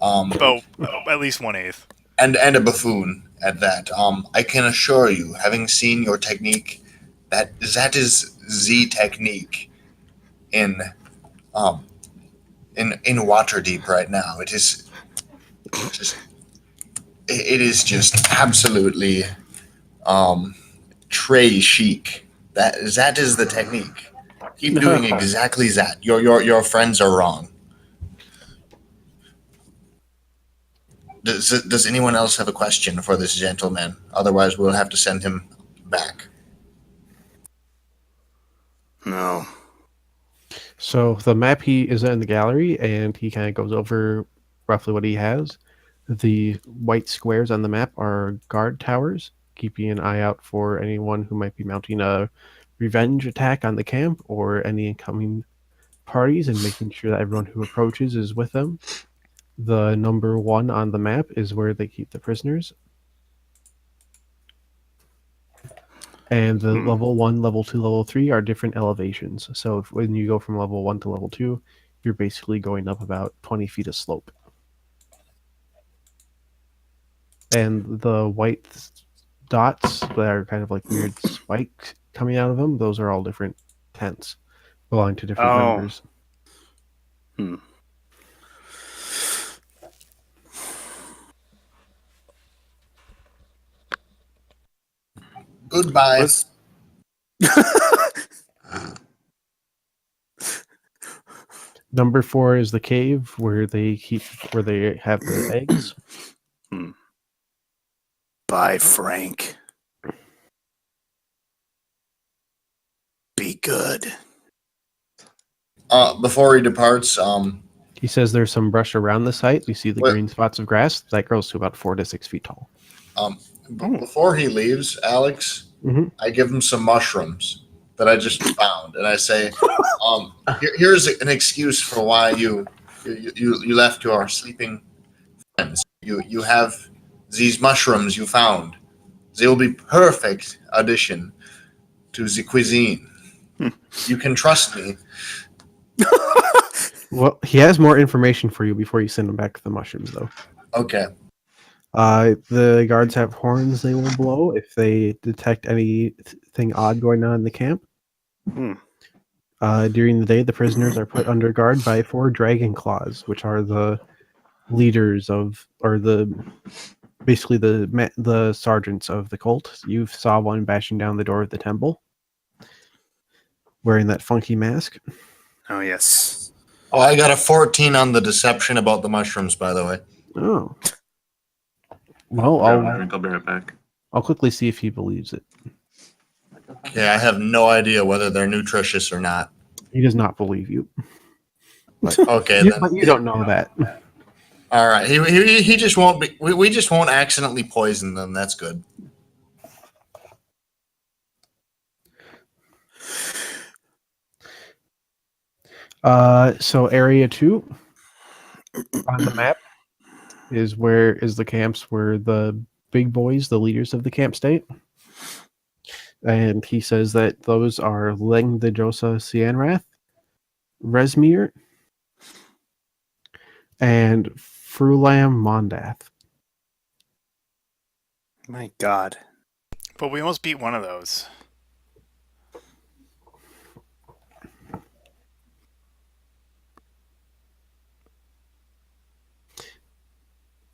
Oh, at least 1/8. and a buffoon at that. I can assure you, having seen your technique, that is the technique in Waterdeep right now. It is just absolutely tray chic. That is the technique. Keep doing exactly that. Your friends are wrong. Does anyone else have a question for this gentleman? Otherwise, we'll have to send him back. No. So the map he is in the gallery, and he kind of goes over roughly what he has. The white squares on the map are guard towers, keeping an eye out for anyone who might be mounting a revenge attack on the camp or any incoming parties, and making sure that everyone who approaches is with them. The number 1 on the map is where they keep the prisoners. And the level 1, level 2, level 3 are different elevations. So when you go from level 1 to level 2, you're basically going up about 20 feet of slope. And the white dots that are kind of like weird spikes coming out of them, those are all different tents belonging to different Oh. members. Goodbye. Was- Number 4 is the cave where they have the eggs. Bye, Frank. Be good. Before he departs, He says there's some brush around the site. You see the What- green spots of grass that grows to about 4 to 6 feet tall. before he leaves, Alex, Mhm. I give him some mushrooms that I just found, and I say, here's an excuse for why you left your sleeping friends. You have these mushrooms you found. They will be perfect addition to the cuisine. You can trust me. Well, he has more information for you before you send him back the mushrooms, though. Okay. The guards have horns they will blow if they detect anything odd going on in the camp. Hmm. During the day, the prisoners are put under guard by 4 dragon claws, which are the leaders of, or basically the sergeants of the cult. You saw one bashing down the door of the temple, wearing that funky mask. Oh, yes. Oh, I got a 14 on the deception about the mushrooms, by the way. Oh. Well, I'll be right back. I'll quickly see if he believes it. Okay, I have no idea whether they're nutritious or not. He does not believe you. Okay, then. But you don't know that. All right. He just won't be. We just won't accidentally poison them. That's good. So area 2 on the map is the camps where the big boys, the leaders of the camp, stay. And he says that those are Leng the Josa Cianrath, Resmir, and Frulam Mondath. My God. But we almost beat one of those.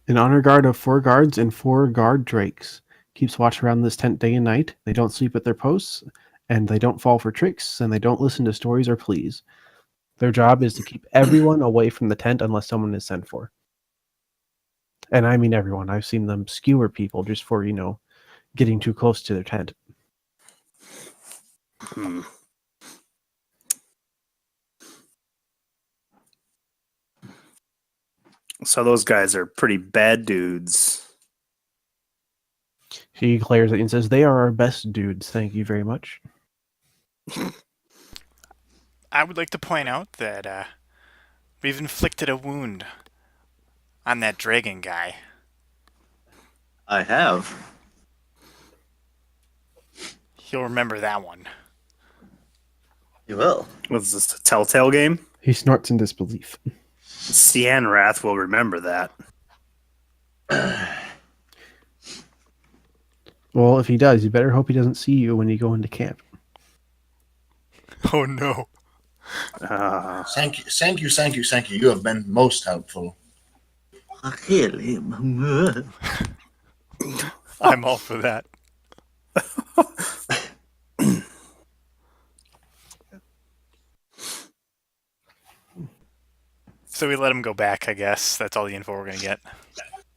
An honor guard of 4 guards and 4 guard drakes keeps watch around this tent day and night. They don't sleep at their posts, and they don't fall for tricks, and they don't listen to stories or pleas. Their job is to keep everyone away from the tent unless someone is sent for. And I mean everyone. I've seen them skewer people just for, getting too close to their tent. Hmm. So those guys are pretty bad dudes. He declares it and says, "They are our best dudes. Thank you very much." I would like to point out that we've inflicted a wound on that dragon guy. I have. He'll remember that one. You will. Was this a Telltale game? He snorts in disbelief. Cianrath will remember that. Well, if he does, you better hope he doesn't see you when you go into camp. Oh no. Thank you. You have been most helpful. I'll kill him. I'm all for that. So we let him go back, I guess. That's all the info we're gonna get.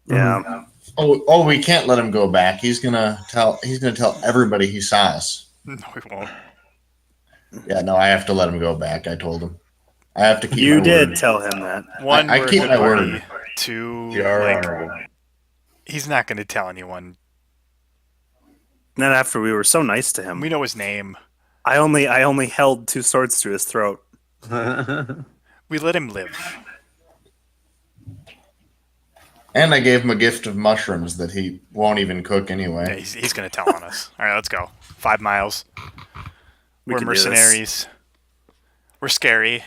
Yeah. Oh, we can't let him go back. He's gonna tell everybody he saw us. No, we won't. Yeah, no, I have to let him go back. I told him. I have to keep You my did word. tell him that. One, I we're a keep good my party. word. Two, You are like, honorable. he's not gonna tell anyone. And then after we were so nice to him, We know his name. I only held 2 swords to his throat. We let him live. And I gave him a gift of mushrooms that he won't even cook Yeah, anyway. he's gonna tell on us. All right, let's go. 5 miles. We We're can do this. mercenaries. We're scary.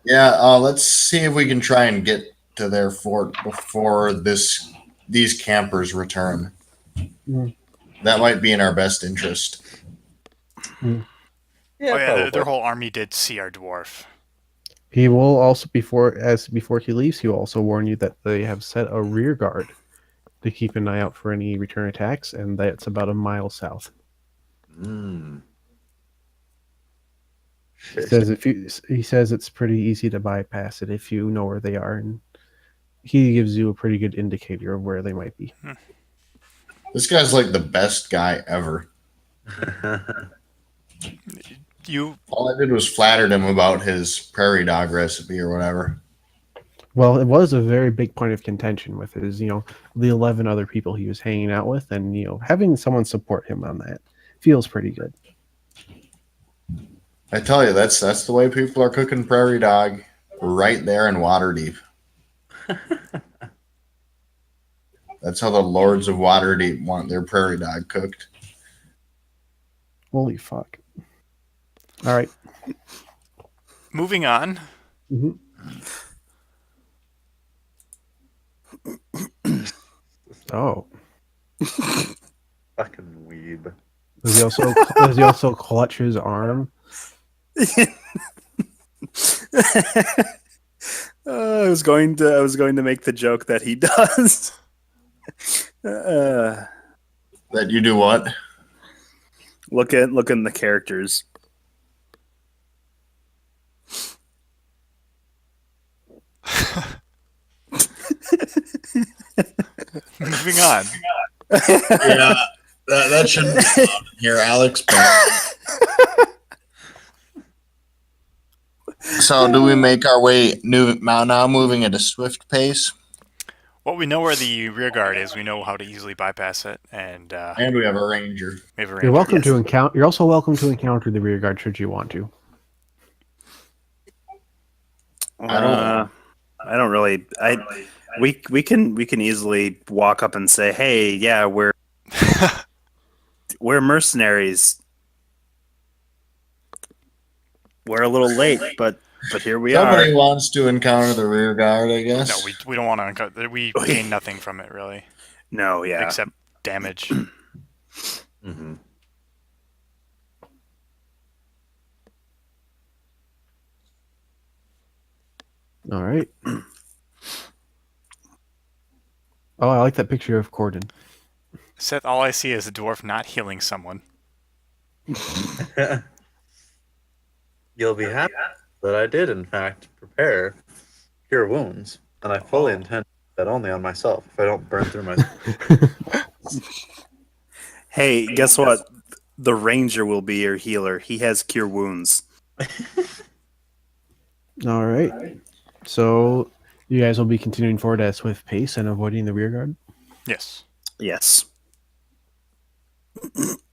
Yeah, let's see if we can try and get to their fort before these campers return. Mm. That might be in our best interest. Oh yeah, their whole army did see our dwarf. He will also before he leaves, he will also warn you that they have set a rear guard to keep an eye out for any return attacks, and that's about a mile south. Mm. He says it's pretty easy to bypass it if you know where they are, and he gives you a pretty good indicator of where they might be. This guy's like the best guy ever. You All I did was flattered him about his prairie dog recipe or whatever. Well, it was a very big point of contention with his, the 11 other people he was hanging out with, and having someone support him on that feels pretty good. I tell you, that's the way people are cooking prairie dog, right there in Waterdeep. That's how the lords of Waterdeep want their prairie dog cooked. Holy fuck! All right. moving on. Mhm. Oh, Fucking weeb. does he also clutch his arm? I was going to make the joke that he does. That you do what? Look in the characters. Moving on. Yeah, that shouldn't be allowed in here, Alex. But... So, do we make our way now moving at a swift pace? Well, we know where the rear guard is. We know how to easily bypass it, and And we have a ranger. we have a You're ranger. welcome Yes. to encounter. You're also welcome to encounter the rear guard should you want to. I don't really. We can easily walk up and say, "Hey, yeah, we're mercenaries. We're a little late, but here we Somebody are." wants to encounter the rear guard, I guess. No, we don't want to uncut. We gain nothing from it really, No, yeah. except damage. Mm-hmm. All right. Oh, I like that picture of Corden. Seth, all I see is a dwarf not healing someone. You'll be happy that I did, in fact, prepare cure wounds, and I fully intend that only on myself if I don't burn through my. Hey, guess what? The ranger will be your healer. He has cure wounds. All right. So you guys will be continuing forward at a swift pace and avoiding the rear guard. Yes. Yes.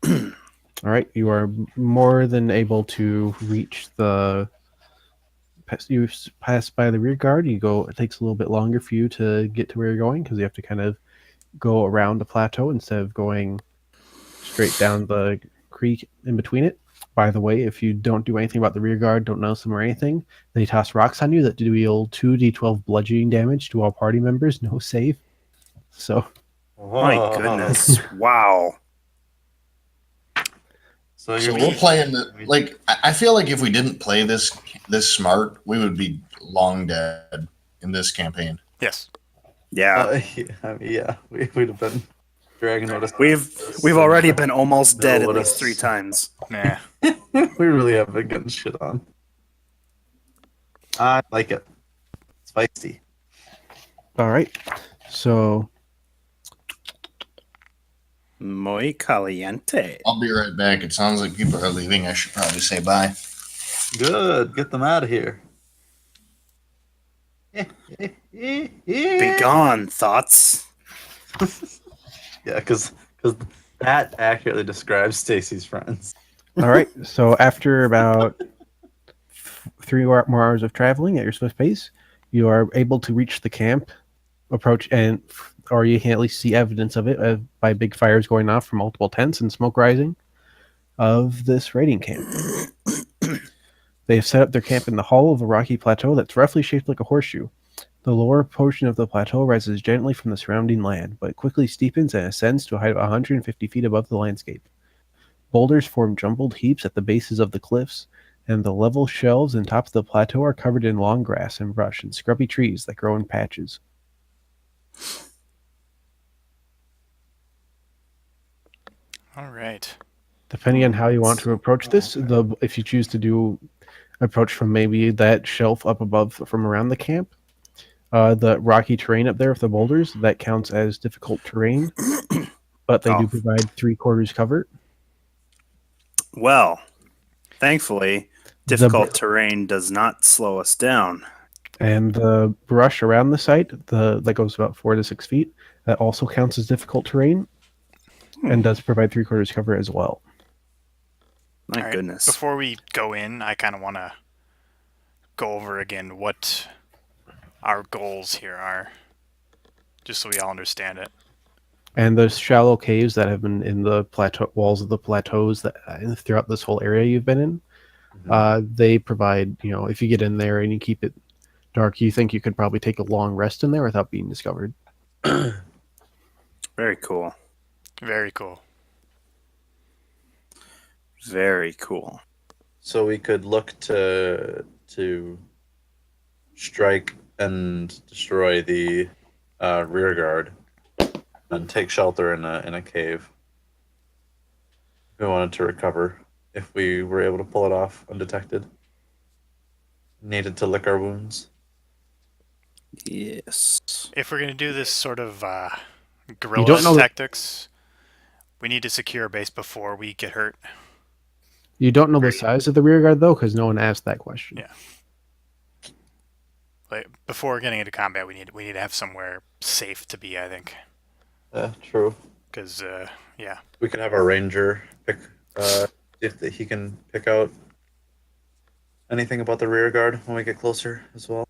All right. You are more than able to reach the. You pass by the rear guard. You go. It takes a little bit longer for you to get to where you're going because you have to kind of go around the plateau instead of going straight down the creek in between it. By the way, if you don't do anything about the rear guard, don't notice them or anything, they toss rocks on you that deal 2d12 bludgeoning damage to all party members. No save. So, My goodness. Wow. So So you're we'll play in the like. I feel like if we didn't play this smart, we would be long dead in this campaign. Yes. Yeah. yeah, we'd have been dragging out. We've already been almost dead at what least a- 3 times. Nah. We really have been getting shit on. I like it. It's spicy. All right. So Muy caliente. I'll be right back. It sounds like people are leaving. I should probably say bye. Good. Get them out of here. Be gone, thoughts. Yeah, because that accurately describes Stacy's friends. all right. So after about 3 more hours of traveling at your swift pace, you are able to reach the camp, approach, or you can at least see evidence of it by big fires going off from multiple tents and smoke rising of this raiding camp. They have set up their camp in the hollow of a rocky plateau that's roughly shaped like a horseshoe. The lower portion of the plateau rises gently from the surrounding land, but quickly steepens and ascends to a height of 150 feet above the landscape. Boulders form jumbled heaps at the bases of the cliffs, and the level shelves and top of the plateau are covered in long grass and brush and scrubby trees that grow in patches. All right. Depending on how you want to approach this, if you choose to do approach from maybe that shelf up above from around the camp, the rocky terrain up there with the boulders, that counts as difficult terrain, but they do provide 3/4 cover. Well, thankfully, difficult terrain does not slow us down. And the brush around the site, that goes about 4 to 6 feet, that also counts as difficult terrain and does provide 3/4 cover as well. My All right, goodness. Before we go in, I kind of want to go over again what our goals here are, just so we all understand it. And those shallow caves that have been in the plateau walls of the plateaus that throughout this whole area you've been in, they provide, if you get in there and you keep it dark, you think you could probably take a long rest in there without being discovered. Very cool. Very cool. Very cool. So we could look to strike and destroy the rear guard and take shelter in a cave. We wanted to recover if we were able to pull it off undetected. Needed to lick our wounds. Yes. If we're going to do this sort of You guerrilla don't know that- tactics, we need to secure a base before we get hurt. You don't know the size of the rear guard, though, because no one asked that question. Yeah. Like before getting into combat, we need to have somewhere safe to be, I think. Yeah, true. Because yeah, We could have our ranger pick if he can pick out anything about the rear guard when we get closer as well.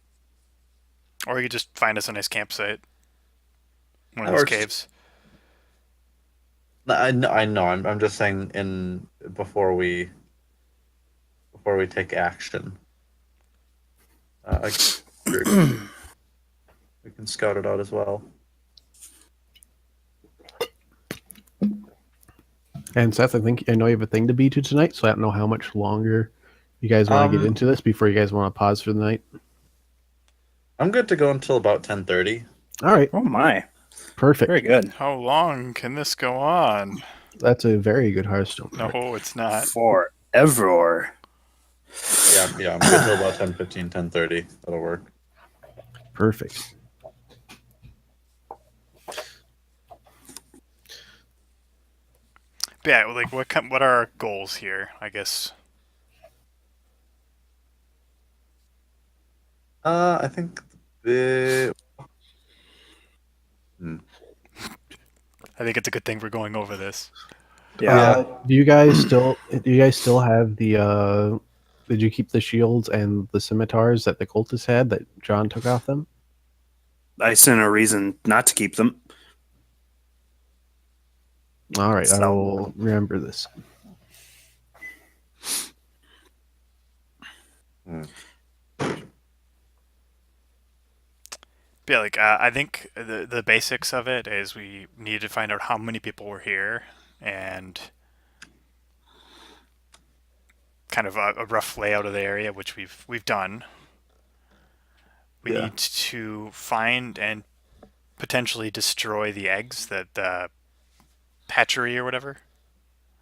or you could just find us a nice campsite, one of That those works. caves. I know. I'm just saying before we take action. We can scout it out as well. And Seth, I know you have a thing to be to tonight, so I don't know how much longer you guys want to get into this before you guys want to pause for the night. I'm good to go until about 10:30. All right, Oh my. perfect. Very good. How long can this go on? That's a very good Hearthstone. No, it's not. Forever. Yeah, I'm good till about 10:15, 10:30. That'll work. Perfect. But yeah, like what are our goals here? I guess. I think I think it's a good thing we're going over this. Yeah. Do you guys still have the did you keep the shields and the scimitars that the cultists had that John took off them? I see no reason not to keep them. All right, I So- will remember this. But yeah, like I think the basics of it is we need to find out how many people were here and kind of a rough layout of the area, which we've done. We Yeah. need to find and potentially destroy the eggs, that the hatchery or whatever,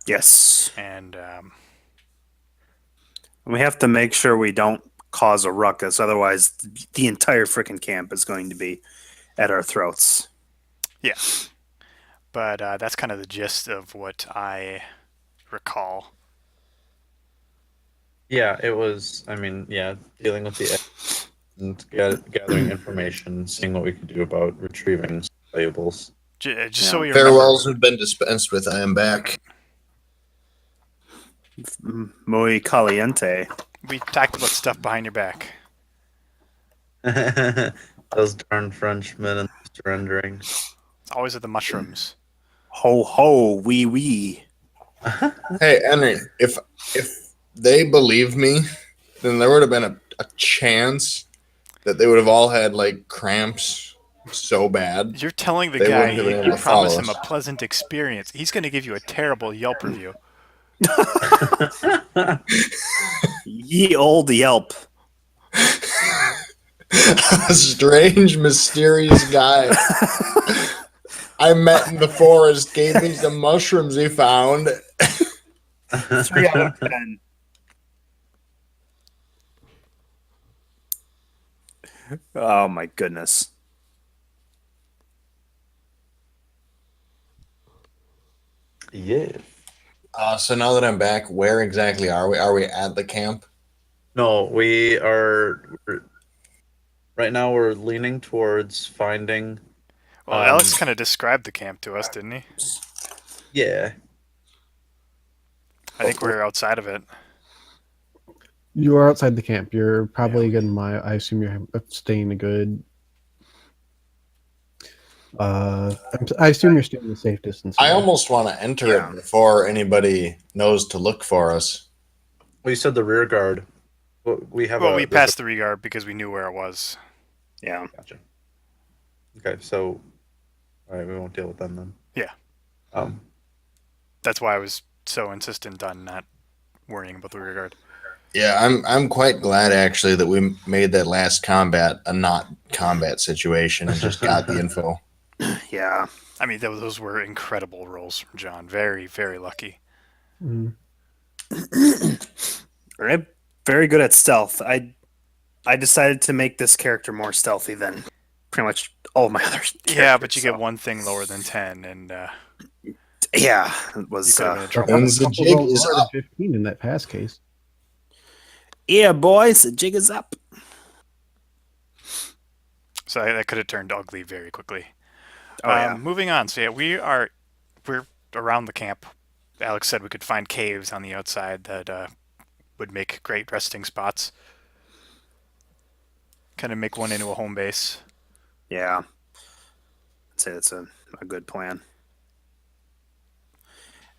Yes. and We have to make sure we don't cause a ruckus. Otherwise, the entire freaking camp is going to be at our throats. Yeah. But that's kind of the gist of what I recall. Yeah, it was. I mean, yeah, dealing with the and gathering information, seeing what we could do about retrieving valuables. Just so we remember. Farewells have been dispensed with. I am back. Muy caliente. We talked about stuff behind your back. Those darn Frenchmen and surrendering. It's always with the mushrooms. Ho ho, wee wee. Hey, Henry, if they believed me, then there would have been a chance that they would have all had like cramps so bad. You're telling the They guy wouldn't have been able you to follow promise him a us. pleasant experience. He's going to give you a terrible Yelp review. Ye old Yelp. A strange, mysterious guy I met in the forest gave me some mushrooms he found. 3 out of 10. Oh my goodness. Yeah. So now that I'm back, where exactly are we? Are we at the camp? No, right now we're leaning towards finding. Well, Alex kind of described the camp to us, didn't he? Yeah. I think we're outside of it. You are outside the camp. You're probably getting I assume you're staying a good. I assume you're staying a safe distance. I almost want to enter Yeah. it before anybody knows to look for us. Well, you said the rear guard. We have. Well, we passed the regard because we knew where it was. Yeah. Gotcha. Okay, so all right, we won't deal with them then. Yeah. That's why I was so insistent on not worrying about the regard. Yeah, I'm quite glad actually that we made that last combat a not combat situation and just got the info. Yeah. I mean, those were incredible rolls from John. Very, very lucky. Mm. All right. Very good at stealth. I decided to make this character more stealthy than pretty much all my other characters. Yeah, but you so- get one thing lower than 10, and Yeah. It you was could have been in A trouble. couple, And the couple jig rolls is lower than up. 15 in that pass case. yeah, boys, the jig is up. So that could have turned ugly very quickly. Oh yeah. Moving on. So yeah, we're around the camp. Alex said we could find caves on the outside that would make great resting spots. Kind of make one into a home base. Yeah. I'd say that's a good plan.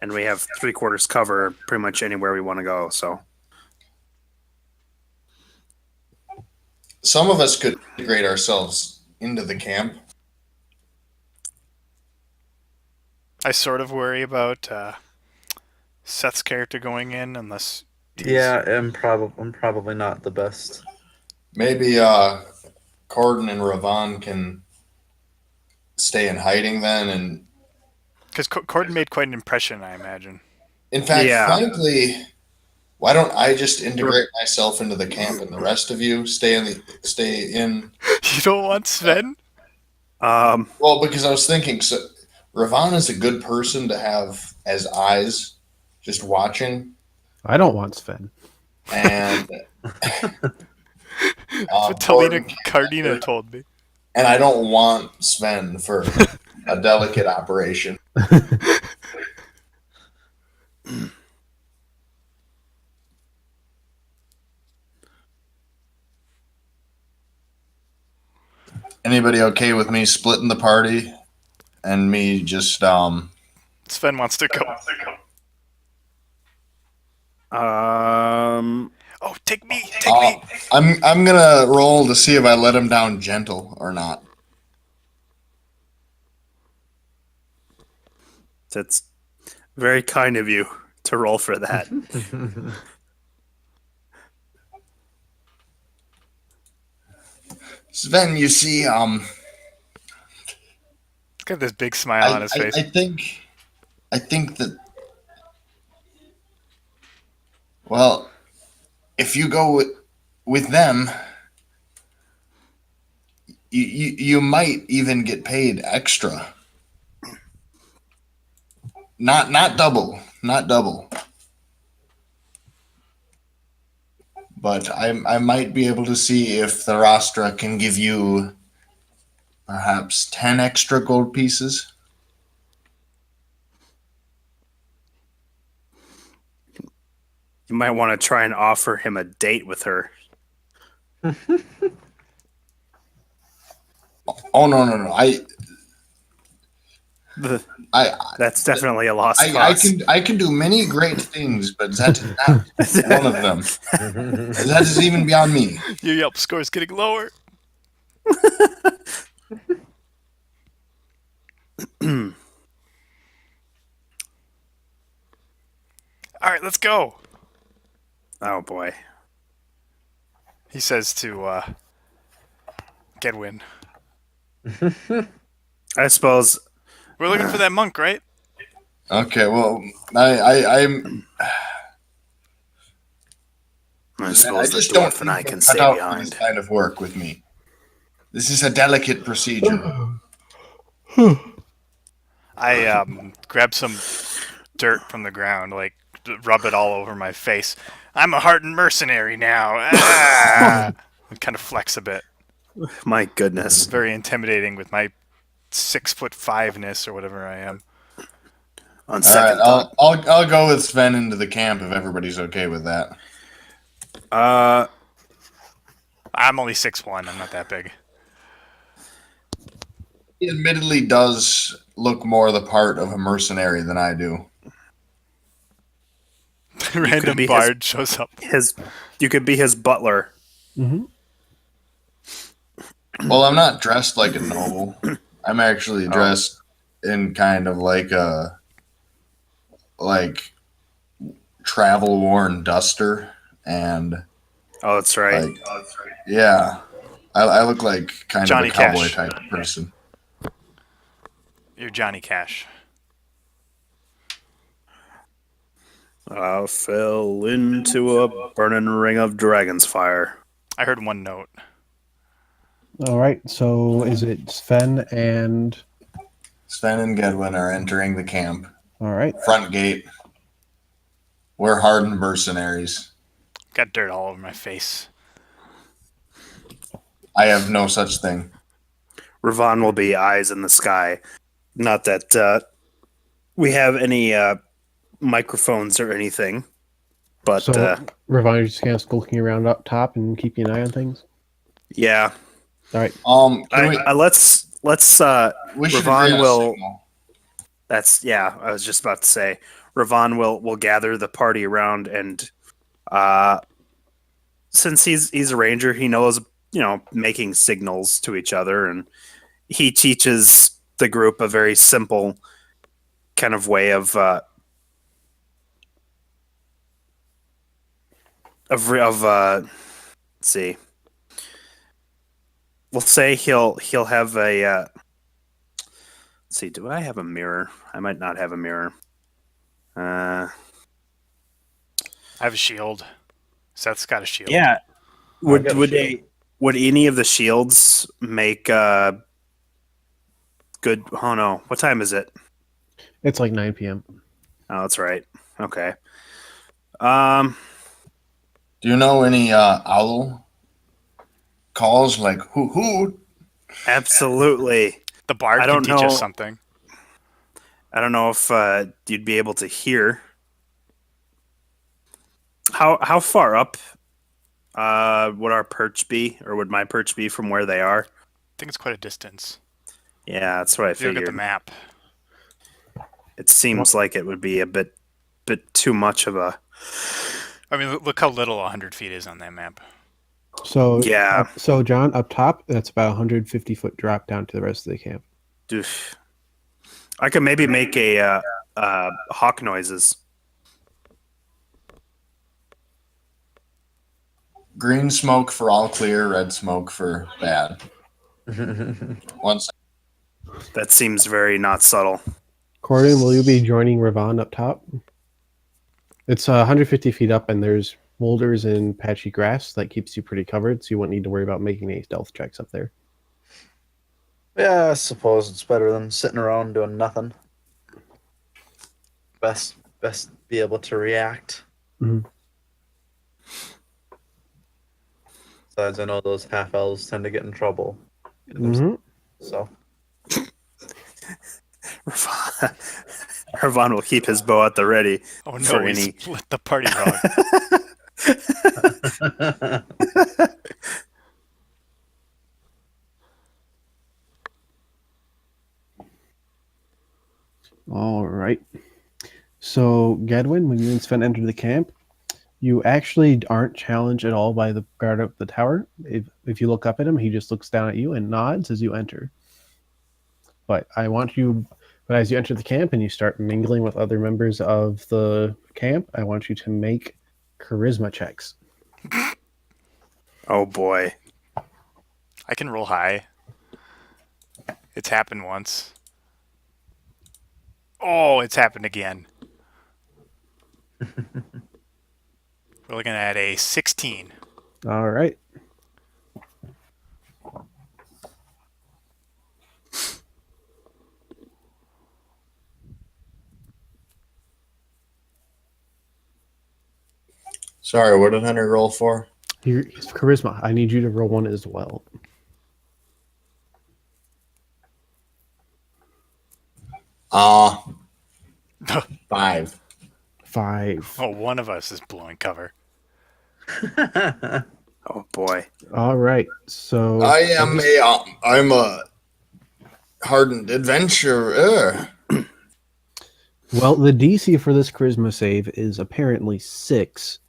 And we have 3/4 cover pretty much anywhere we want to go, so Some of us could integrate ourselves into the camp. I sort of worry about Seth's character going in unless he's- Yeah, I'm probably not the best. Maybe Corden and Ravon can stay in hiding then. And because Corden made quite an impression, I imagine. in fact, Yeah. frankly, why don't I just integrate myself into the camp and the rest of you stay in? You don't want Sven? Well, because I was thinking, so Ravon is a good person to have as eyes, just watching, I don't want Sven. and That's what Talina Cardina told me. and I don't want Sven for a delicate operation. Anybody okay with me splitting the party and me just Sven wants to go. Oh, take me! Take me! I'm gonna roll to see if I let him down gentle or not. That's very kind of you to roll for that. Sven, you see, He's got this big smile on his face. I think that, well, if you go with them, you might even get paid extra. Not double, not double. But I might be able to see if the Rastra can give you perhaps 10 extra gold pieces. You might want to try and offer him a date with her. Oh no! I That's definitely a lost cause. I can do many great things, but that is not one of them. That is even beyond me. Your Yelp score is getting lower. All right, let's go. Oh boy. He says to Gedwin. I suppose. We're looking for that monk, right? Okay, well, I'm. I suppose the just don't dwarf and I think can I'm stay cut out for behind. this kind of work with me. This is a delicate procedure. I grab some dirt from the ground, like rub it all over my face. I'm a hardened mercenary now. Ah! And kind of flex a bit. My goodness. Very intimidating with my 6'5"-ness or whatever I am. On All second right, thought. I'll go with Sven into the camp if everybody's okay with that. Uh, I'm only 6'1". I'm not that big. He admittedly does look more the part of a mercenary than I do. Random be his- bard shows up. you could be his butler. Mm-hmm. Well, I'm not dressed like a noble. I'm actually dressed in kind of like a travel worn duster and Oh, that's right. yeah. I look like kind Johnny of a cowboy Cash. type person. You're Johnny Cash. I fell into a burning ring of dragon's fire. I heard one note. All right. So is it Sven and? Sven and Gedwin are entering the camp. All right. Front gate. We're hardened mercenaries. Got dirt all over my face. I have no such thing. Ravon will be eyes in the sky. Not that we have any microphones or anything, but So Ravon, you're just kind of skulking around up top and keeping an eye on things. yeah. All right. Let's we should Ravon agree on a will- signal. That's yeah. I was just about to say, Ravon will gather the party around, and since he's a ranger, he knows making signals to each other, and he teaches the group a very simple kind of way of let's see. We'll say he'll have a. Let's see. Do I have a mirror? I might not have a mirror. I have a shield. Seth's got a shield. Yeah. Would got a would any of the shields make good? Oh no! What time is it? It's like 9 p.m. Oh, that's right. Okay. Do you know any owl calls like hoo? Absolutely. The bard I can don't teach us know. something. I don't know if you'd be able to hear. How far up would our perch be, or would my perch be from where they are? I think it's quite a distance. Yeah, that's what I If you look at figured. the map. It seems like it would be a bit too much of a. I mean, look how little 100 feet is on that map. So Yeah. So John, up top, that's about 150-foot drop down to the rest of the camp. Oof. I could maybe make a hawk noises. Green smoke for all clear, red smoke for bad. Once That seems very not subtle. Corden, will you be joining Ravon up top? It's 150 feet up, and there's boulders and patchy grass that keeps you pretty covered, so you won't need to worry about making any stealth checks up there. Yeah, I suppose it's better than sitting around doing nothing. Best be able to react. Mhm. Besides, I know those half elves tend to get in trouble. Mhm. So Ravon will keep his bow at the ready. Oh no, For we any- split the party wrong. All right. So, Gadwin, when you and Sven enter the camp, you actually aren't challenged at all by the guard of the tower. If you look up at him, he just looks down at you and nods as you enter. But as you enter the camp and you start mingling with other members of the camp, I want you to make charisma checks. Oh boy. I can roll high. It's happened once. Oh, it's happened again. We're looking at a 16. All right. Sorry, what did Hunter roll for? Here's charisma. I need you to roll one as well. Uh 5. 5. Oh, one of us is blowing cover. Oh boy. All right. So I'm a hardened adventurer. well, the DC for this charisma save is apparently 6.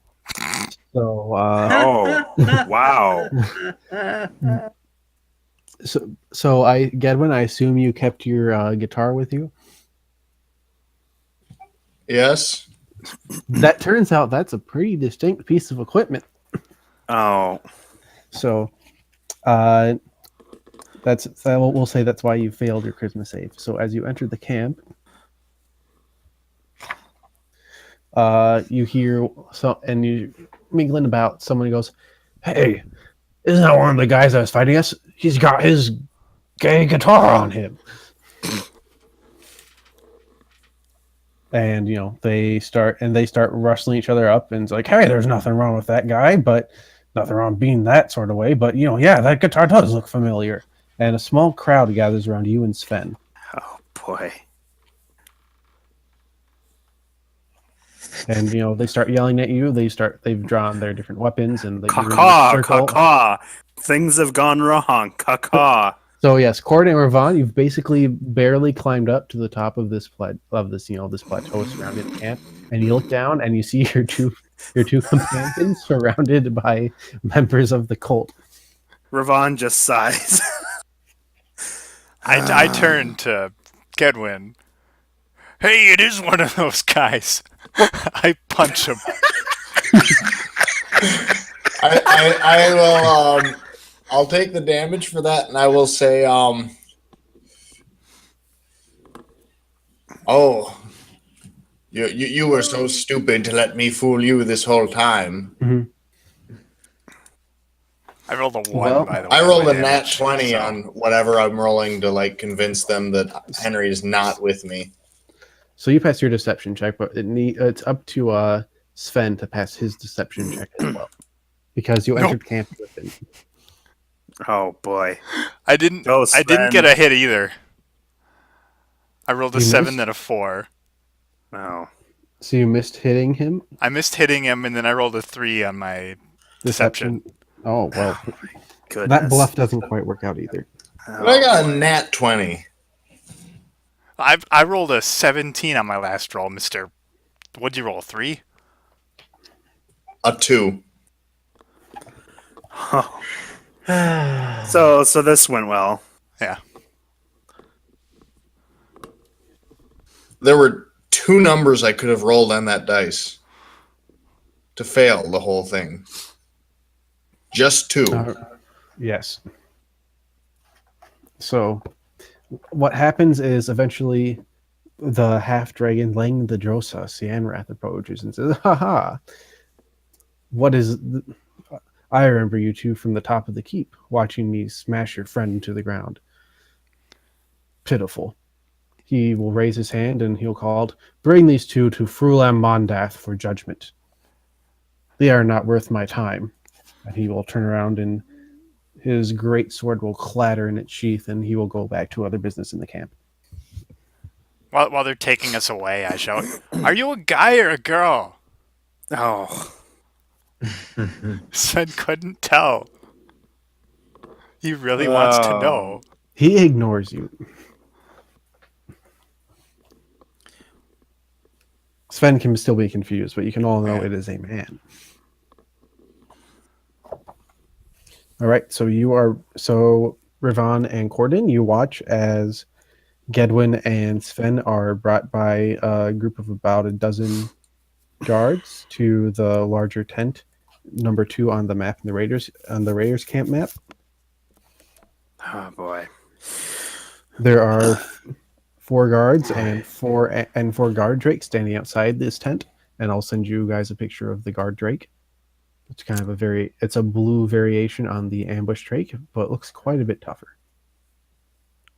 So Oh wow. Gadwin, I assume you kept your guitar with you. Yes. That turns out that's a pretty distinct piece of equipment. Oh. So, we'll say that's why you failed your charisma save. So as you enter the camp, you hear and you mingling about. Someone goes, "Hey, isn't that one of the guys that was fighting us? He's got his gay guitar on him." And they start rustling each other up, and it's like, "Hey, there's nothing wrong with that guy, but nothing wrong being that sort of way. But yeah, that guitar does look familiar." And a small crowd gathers around you and Sven. Oh boy. And they start yelling at you. They've drawn their different weapons and you're in a Caw circle. caw. Things have gone wrong. Caw. So yes, Cord and Ravon, you've basically barely climbed up to the top of this this plateau surrounded camp, and you look down and you see your two companions surrounded by members of the cult. Ravon just sighs. I turn to Gedwin. Hey, it is one of those guys. I punch him. I will I'll take the damage for that, and I will say oh, you were so stupid to let me fool you this whole time. Mm-hmm. I rolled a 1, Well, by the way. I rolled my a nat damage, 20 so- on whatever I'm rolling to convince them that Henry is not with me. So you pass your deception check, but it's up to Sven to pass his deception check as well, because you entered camp with him. Oh boy. I didn't Go, get a hit either. I rolled a You 7 missed? then a 4. Oh. So you missed hitting him. I missed hitting him, and then I rolled a 3 on my deception. Oh well, Goodness. that bluff doesn't quite work out either. But I got a nat 20. I rolled a 17 on my last roll, Mister. What'd you roll? 3? A 2. So this went well. Yeah. There were 2 numbers I could have rolled on that dice to fail the whole thing. Just 2. Yes. So, what happens is eventually the half dragon Lang the Drosa, Sianrath, approaches and says, "Haha, What is? I remember you two from the top of the keep, watching me smash your friend to the ground. Pitiful. He will raise his hand and he'll call out, "Bring these two to Frulam Mondath for judgment. They are not worth my time." And he will turn around and his great sword will clatter in its sheath and he will go back to other business in the camp. While they're taking us away, I shout, "Are you a guy or a girl?" Oh, Sven couldn't tell. He really wants to know. He ignores you. Sven can still be confused, but you can all know it is a man. All right, so Rivan and Corden, you watch as Gedwin and Sven are brought by a group of about a dozen guards to the larger tent, number 2 on the map in the Raiders camp map. oh boy. There are 4 guards and four guard drakes standing outside this tent, and I'll send you guys a picture of the guard drake. It's kind of it's a blue variation on the ambush drake, but it looks quite a bit tougher.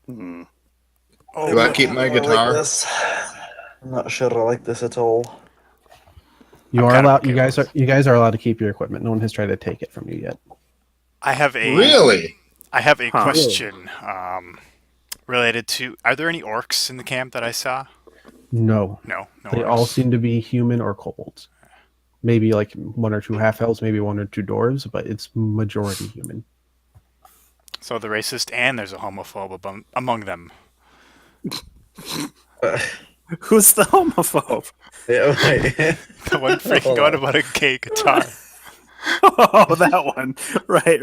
Hmm. Do I keep my guitar? I'm not sure I like this at all. You I'm are kind of allowed. okay You guys with are. You guys are allowed to keep your equipment. No one has tried to take it from you yet. I have a Really? Huh. question related to. Are there any orcs in the camp that I saw? No, No they orcs. all seem to be human or kobolds. Maybe like 1 or 2 half elves, maybe 1 or 2 dwarves, but it's majority human. So the racist and there's a homophobe among them. Who's the homophobe? Yeah, wait. The one freaking out about a gay guitar. Oh, that one. Right.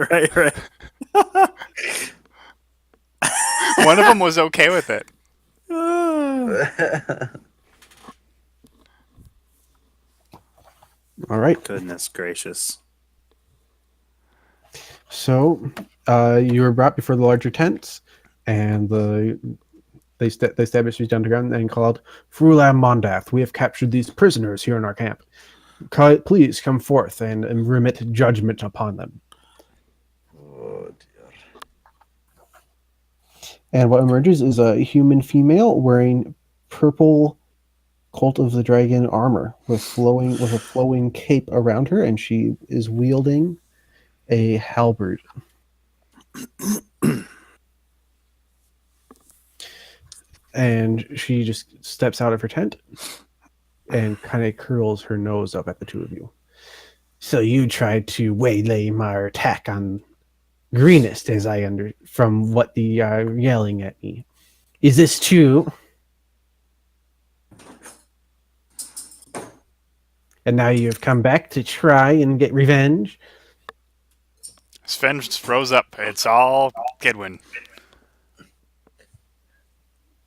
One of them was okay with it. All right. Goodness gracious. So, you were brought before the larger tents, and they established these underground and called Frulam Mondath. We have captured these prisoners here in our camp. Please come forth and remit judgment upon them. Oh dear. And what emerges is a human female wearing purple Cult of the Dragon armor with a flowing cape around her, and she is wielding a halberd. And she just steps out of her tent and kind of curls her nose up at the 2 of you. So you tried to waylay my attack on Greenest, from what the yelling at me. Is this true? And now you have come back to try and get revenge? Sven just rose up. It's all Gedwin.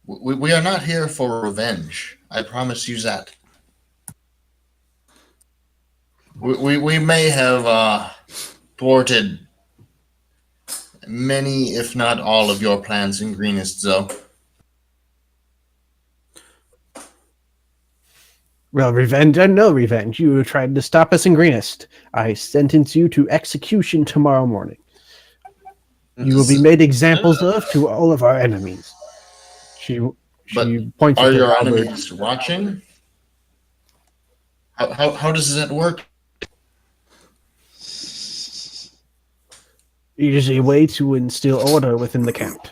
We are not here for revenge. I promise you that. We may have thwarted many, if not all, of your plans in Greenest, though. Well, revenge and no revenge. You tried to stop us in Greenest. I sentence you to execution tomorrow morning. You will be made examples of to all of our enemies. She points Are at your her halberd. enemies watching? How does that work? It is a way to instill order within the camp.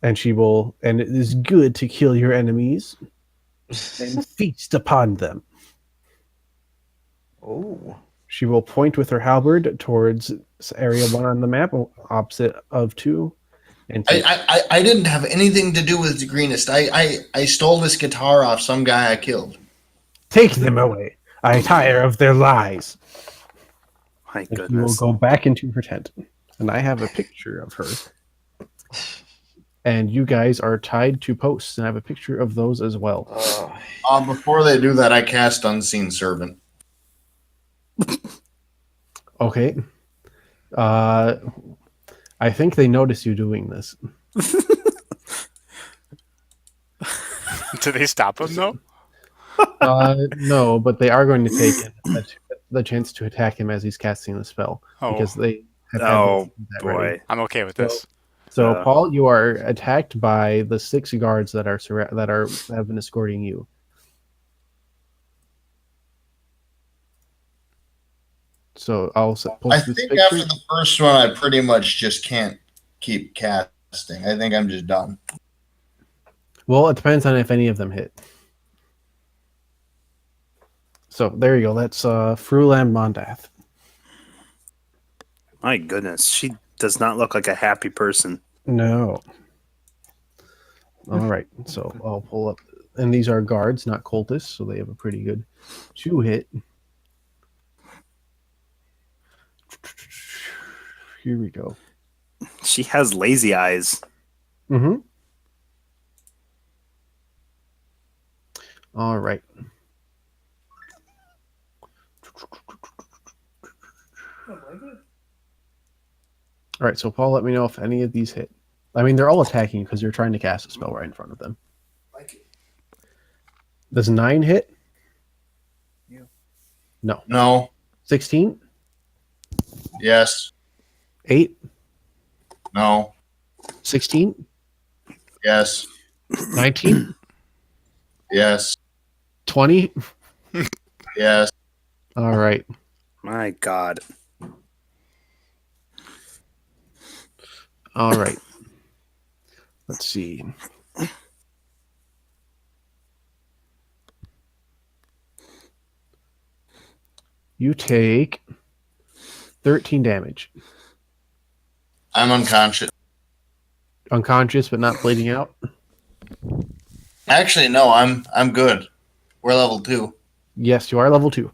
And it is good to kill your enemies and feast upon them. Oh. She will point with her halberd towards area 1 on the map, opposite of 2. And I didn't have anything to do with the Greenest. I stole this guitar off some guy I killed. take them away. I tire of their lies. My And you will goodness. go back into her tent. And I have a picture of her. And you guys are tied to posts, and I have a picture of those as well. Before they do that, I cast Unseen Servant. Okay. I think they notice you doing this. Do they stop him though? No, but they are going to take the chance to attack him as he's casting the spell Oh, because they have had Oh that ready. boy. I'm okay with this. So, Uh. Paul, you are attacked by the 6 guards that have been escorting you. So I'll I post this think picture. after the first one, I pretty much just can't keep casting. I think I'm just done. Well, it depends on if any of them hit. So there you go. That's Fruland Mondath. My goodness, she does not look like a happy person. No. All right. So I'll pull up, and these are guards, not cultists, so they have a pretty good 2 hit. Here we go. She has lazy eyes. Mm-hmm. All right. All right, so Paul, let me know if any of these hit. I mean, they're all attacking because you're trying to cast a spell right in front of them. Does 9 hit? No. No. 16? Yes. 8? No. 16? Yes. 19? Yes. 20? Yes. All right. My God. All right. Let's see. You take 13 damage. I'm unconscious. Unconscious but not bleeding out? Actually, no. I'm good. We're level 2. Yes, you are level 2.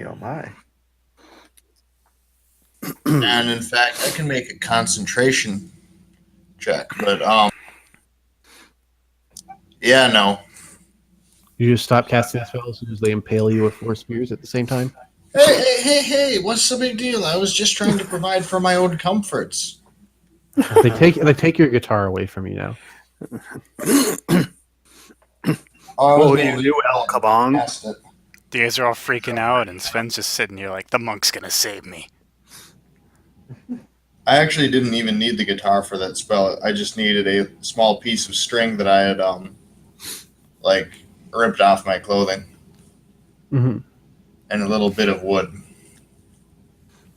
Oh my. And in fact, I can make a concentration check. But yeah, no. You just stop casting the spell as soon as they impale you with 4 spears at the same time? Hey! What's the big deal? I was just trying to provide for my own comforts. They take your guitar away from you now. What will you do, El Kabong? Cast it. The guys are all freaking out, and Sven's just sitting here like, the monk's gonna save me. I actually didn't even need the guitar for that spell. I just needed a small piece of string that I had like ripped off my clothing Mm-hmm. and a little bit of wood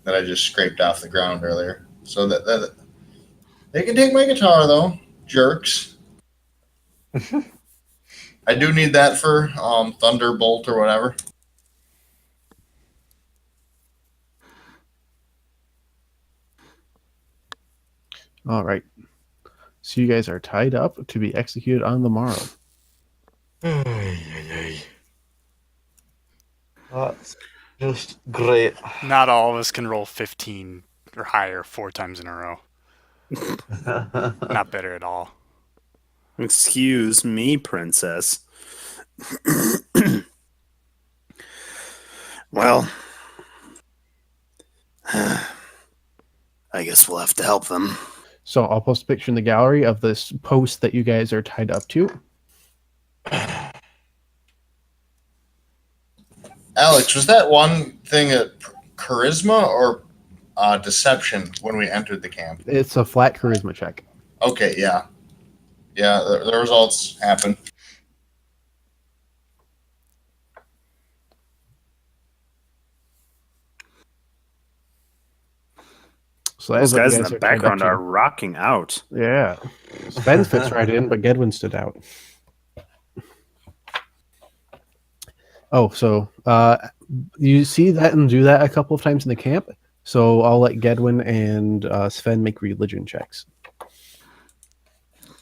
that I just scraped off the ground earlier. So that they can take my guitar though, jerks. I do need that for Thunderbolt or whatever. All right. So you guys are tied up to be executed on the morrow. That's just great. Not all of us can roll 15 or higher 4 times in a row. Not better at all. Excuse me, princess. Well, I guess we'll have to help them. So I'll post a picture in the gallery of this post that you guys are tied up to. Alex, was that one thing a charisma or deception when we entered the camp? It's a flat charisma check. Okay, yeah. Yeah, the results happen. So Those what you guys in guys the are tied up background to. are rocking out. Yeah. Sven fits right in, but Gedwin stood out. Oh, so you see that and do that a couple of times in the camp. So I'll let Gedwin and Sven make religion checks.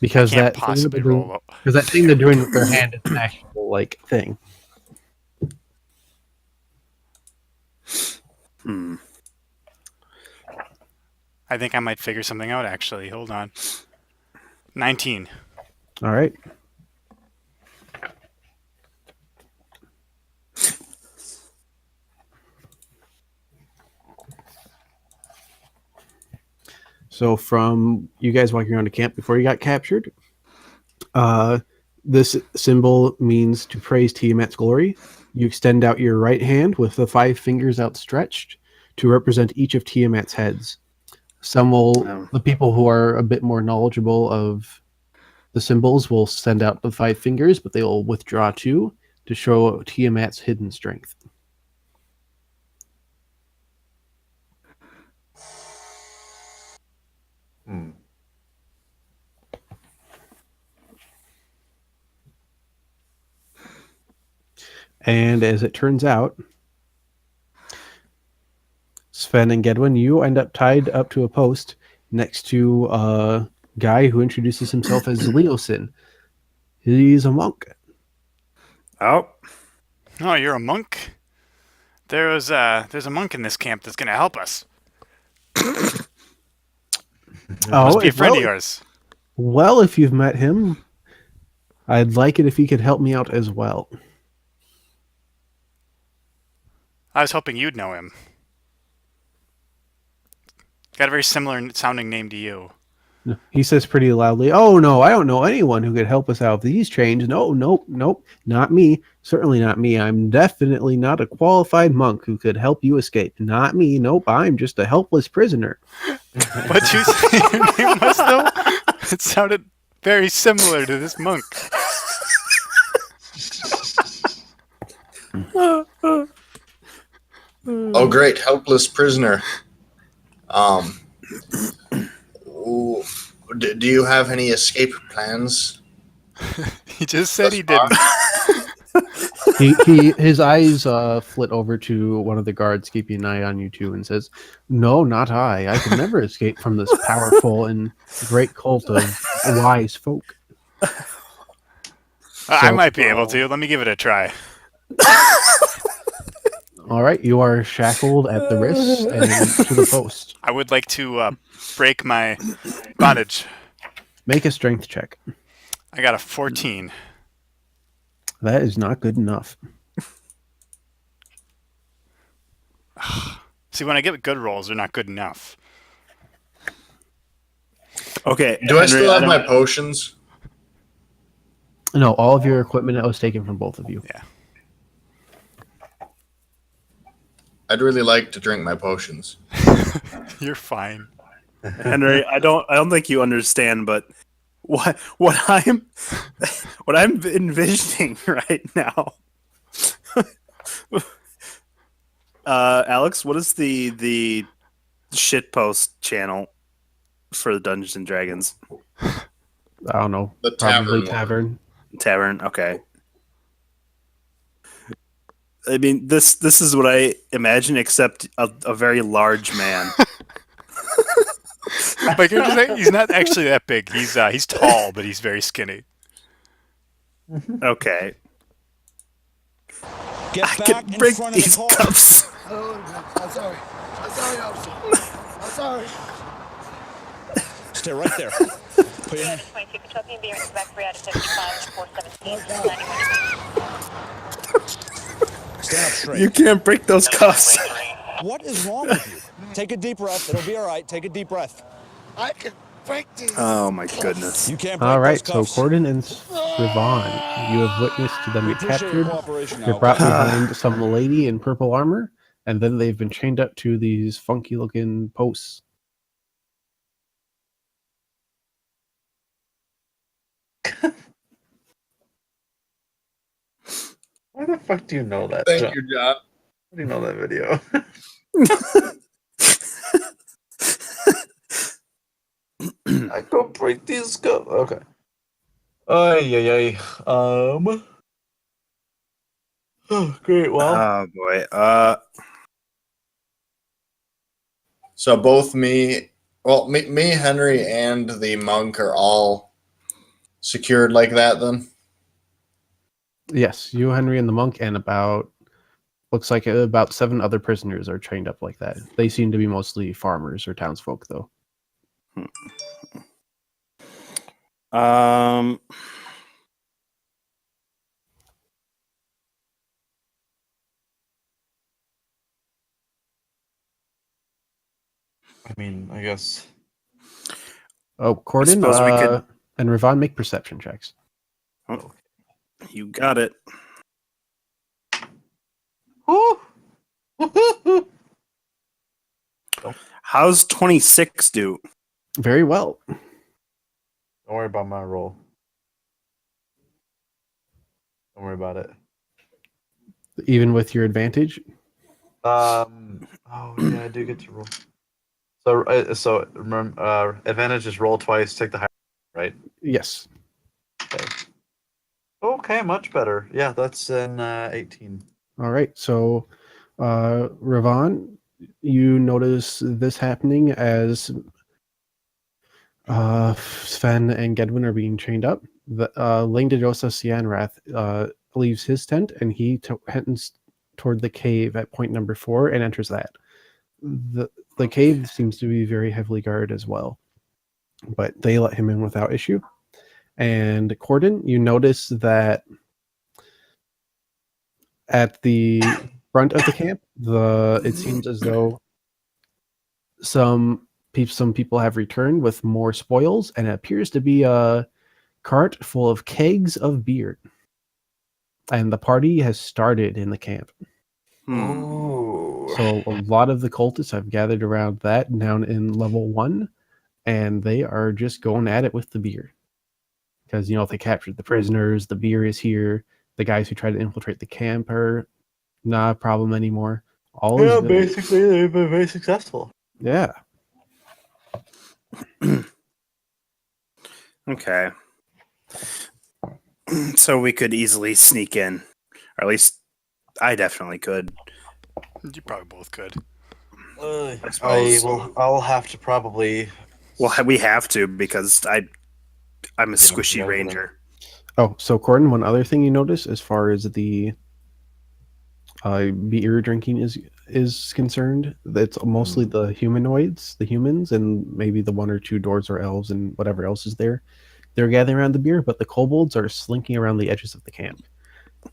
Because Can't that possibly roll up. because that thing they're doing with their hand is an actual like thing. Hmm. I think I might figure something out, actually. Hold on. 19. All right. So from you guys walking around the camp before you got captured, This symbol means to praise Tiamat's glory. You extend out your right hand with the 5 fingers outstretched to represent each of Tiamat's heads. The people who are a bit more knowledgeable of the symbols will send out the 5 fingers, but they will withdraw 2 to show Tiamat's hidden strength. Hmm. And as it turns out, Sven and Gedwin, you end up tied up to a post next to a guy who introduces himself as Leosin. He's a monk. Oh, Oh, you're a monk? There's a monk in this camp that's going to help us. Must be a friend of yours. Well, if you've met him, I'd like it if he could help me out as well. I was hoping you'd know him. Got a very similar sounding name to you. He says pretty loudly, "Oh no, I don't know anyone who could help us out of these chains. No, nope, not me. Certainly not me. I'm definitely not a qualified monk who could help you escape. Not me. Nope, I'm just a helpless prisoner." What'd you say your name was, though? It sounded very similar to this monk. Oh, great, helpless prisoner. Ooh, do you have any escape plans? He just said he didn't. His eyes flit over to one of the guards keeping an eye on you two and says, "No, not I. I could never escape from this powerful and great cult of wise folk." I So- might be able to. Let me give it a try. All right, you are shackled at the wrists and to the post. I would like to break my bondage. Make a strength check. I got a 14. That is not good enough. See, when I get good rolls, they're not good enough. okay. Do I Henry, still have don't- my potions? No, all of your equipment was taken from both of you. I'd really like to drink my potions. You're fine. Henry, I don't think you understand, but what I'm envisioning right now. Alex, what is the shitpost channel for the Dungeons and Dragons I don't know. The Probably tavern. tavern? Okay. I mean, this is what I imagine, except a very large man. My character's like, he's not actually that big. He's tall, but he's very skinny. Okay. Get I back can in break front of these the car. cuffs. I'm sorry. I'm sorry, officer. I'm sorry. Stay right there. Put your hand. 22 Kentucky being evacuated out of 55 and 417. Stand up straight. You can't break those cuffs. What is wrong with you? Take a deep breath. It'll be all right. Take a deep breath. I can break these. Oh my goodness. You can't break All right, those so cuffs. Corden and Srivan, you have witnessed them We get appreciate your captured. cooperation now. They're brought behind some lady in purple armor, and then they've been chained up to these funky-looking posts. Why the fuck do you know that? Thank John? you, John. How do you know that video? I go break these cups. Okay. Ay. Oh, great. Well, Oh boy. So both me, Henry, and the monk are all secured like that. Then Yes, you, Henry, and the monk, and looks like about 7 other prisoners are chained up like that. They seem to be mostly farmers or townsfolk, though. I mean, I guess. Oh, Corden suppose we could- and Rivan make perception checks. Oh, you got it. How's 26 do? Very well. Don't worry about my roll. Don't worry about it. Even with your advantage. Oh yeah, I do get to roll. So remember, advantage is roll twice, take the high, right? Yes. Okay, much better. Yeah, that's an 18. All right. So, Ravon, you notice this happening as Sven and Gedwin are being chained up. The Lane DeJosa Cianrath leaves his tent and he heads toward the cave at point number 4 and enters that. The cave seems to be very heavily guarded as well, but they let him in without issue. And Corden, you notice that at the front of the camp, it seems as though some people have returned with more spoils, and it appears to be a cart full of kegs of beer. And the party has started in the camp. Ooh. So a lot of the cultists have gathered around that down in level 1, and they are just going at it with the beer. Because, you know, if they captured the prisoners, the beer is here. The guys who tried to infiltrate the camp are not a problem anymore. All is good. Basically, they've been very successful. Yeah. Okay. So we could easily sneak in. Or at least I definitely could. You probably both could. I'll have to probably. Well, we have to because I'm a squishy Yeah, ranger. Oh, so Corden, one other thing you notice as far as the beer drinking is concerned, it's mostly the humanoids, the humans, and maybe the 1 or 2 dwarves or elves and whatever else is there. They're gathering around the beer, but the kobolds are slinking around the edges of the camp,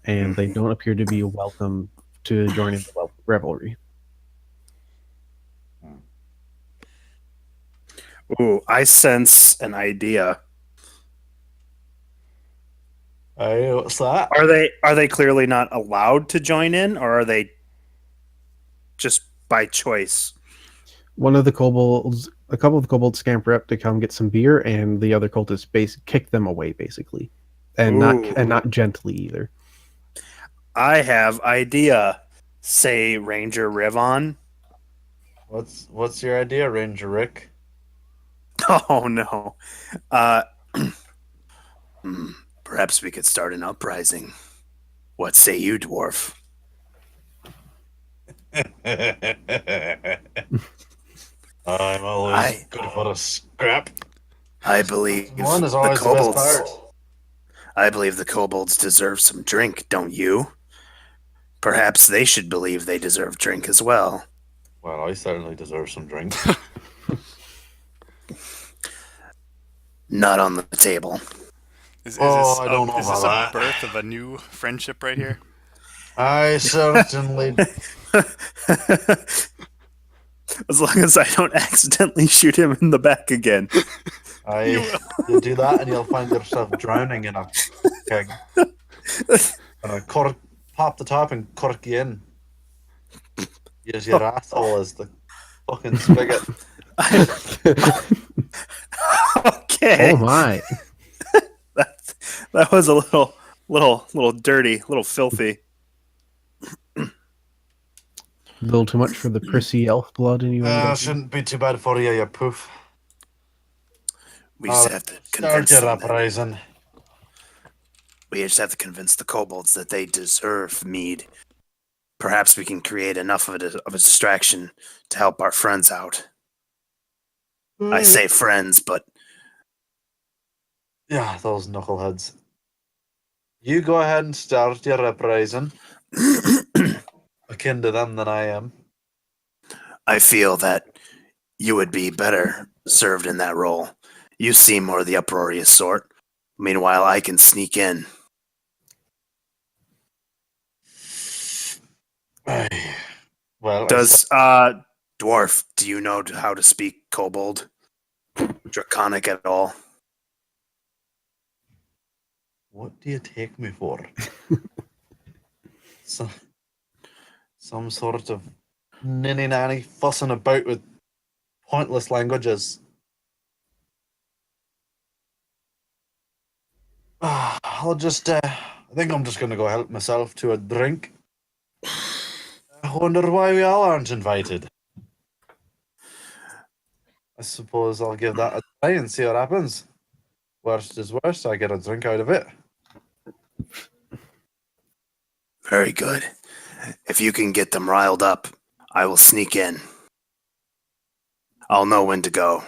and they don't appear to be welcome to join in the revelry. Ooh, I sense an idea. What's that? Are they clearly not allowed to join in, or are they just by choice? A couple of the kobolds scamper up to come get some beer, and the other cultists kick them away, basically, and not gently either. I have idea. Say Ranger Rivon. What's your idea, Ranger Rick? Oh no. Perhaps we could start an uprising. What say you, dwarf? I'm always good for a scrap. I believe One is always the best part. I believe the kobolds deserve some drink, don't you? Perhaps they should believe they deserve drink as well. Well, I certainly deserve some drink. Not on the table. Is I don't know this a about that. birth of a new friendship right here? I certainly. As long as I don't accidentally shoot him in the back again. You do that and you'll find yourself drowning in a keg. And a cork, pop the top and cork you in. Use your asshole as the fucking spigot. Okay. Oh my! That was a little dirty, a little filthy. A little too much for the prissy elf blood in you. Shouldn't be too bad for you, you poof. We just have to Start convince your them that- uprising. We just have to convince the kobolds that they deserve mead. Perhaps we can create enough of a distraction to help our friends out. I say friends, but Yeah, those knuckleheads. You go ahead and start your uprising. Akin to them than I am. I feel that you would be better served in that role. You seem more the uproarious sort. Meanwhile, I can sneak in. Well, Does dwarf? Do you know how to speak kobold? Draconic at all? What do you take me for? So, some sort of ninny nanny fussing about with pointless languages. I'll just, I think I'm just going to go help myself to a drink. I wonder why we all aren't invited. I suppose I'll give that a try and see what happens. Worst is worst, I get a drink out of it. Very good. If you can get them riled up, I will sneak in. I'll know when to go.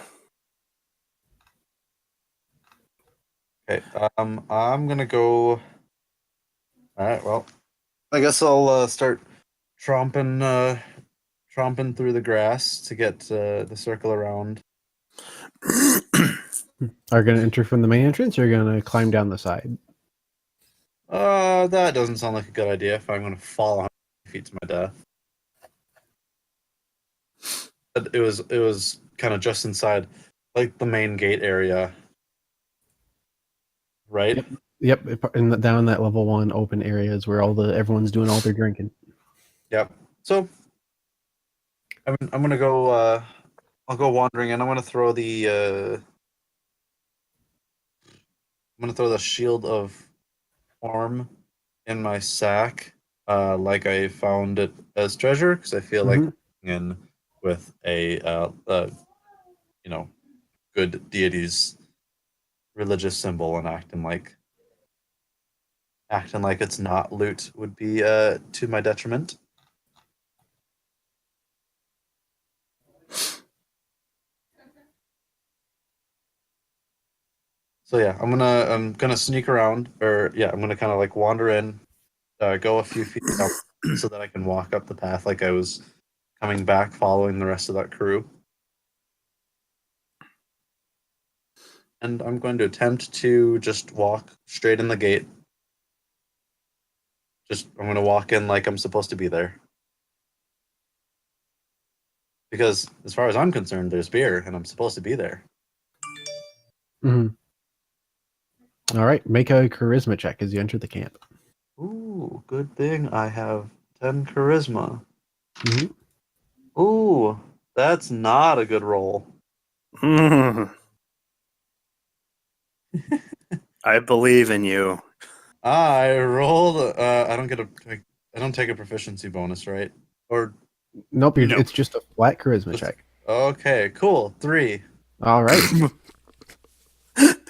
Okay, I'm gonna go. All right, well, I guess I'll start tromping through the grass to get the circle around. Are you going to enter from the main entrance, or are you going to climb down the side? That doesn't sound like a good idea. If I'm gonna fall 100 feet to my death, but it was kind of just inside, like the main gate area, right? Yep, down in that level 1 open areas where everyone's doing all their drinking. Yep. So I'm gonna go. I'll go wandering, and I'm gonna throw the. I'm gonna throw the shield of Orm in my sack, like I found it as treasure, because I feel like in with a good deity's religious symbol and acting like it's not loot would be to my detriment. So yeah, I'm gonna sneak around, I'm gonna kind of like wander in, go a few feet down so that I can walk up the path like I was coming back, following the rest of that crew. And I'm going to attempt to just walk straight in the gate. I'm gonna walk in like I'm supposed to be there. Because as far as I'm concerned, there's beer, and I'm supposed to be there. All right, make a charisma check as you enter the camp. Ooh, good thing I have 10 charisma. Mm-hmm. Ooh, that's not a good roll. I believe in you. I rolled. I don't take a proficiency bonus, right? Or Nope, No. It's just a flat charisma check. okay, cool. 3. All right,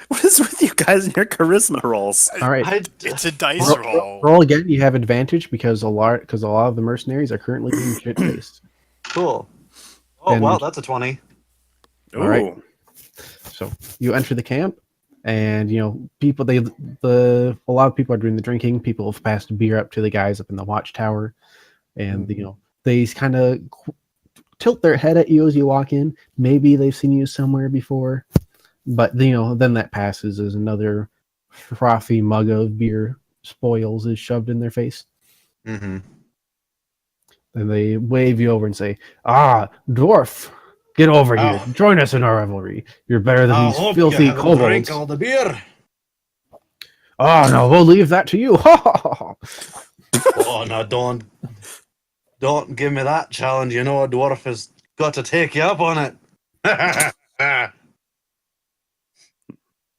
What is with you guys and your charisma rolls? all right. It's a dice roll. Roll again. You have advantage because a lot of the mercenaries are currently being shit faced. Cool. Oh And- wow, that's a 20. All right. Ooh. So you enter the camp, and people. A lot of people are doing the drinking. People have passed beer up to the guys up in the watchtower, and they kind of tilt their head at you as you walk in. Maybe they've seen you somewhere before, but then that passes as another frothy mug of beer spoils is shoved in their face. Mm-hmm. And they wave you over and say, "Ah, dwarf, get over here. Oh. Join us in our revelry. You're better than I these hope filthy you haven't drank kobolds." all the beer. Oh, no, we'll leave that to you. Oh no, don't give me that challenge. You know a dwarf has got to take you up on it.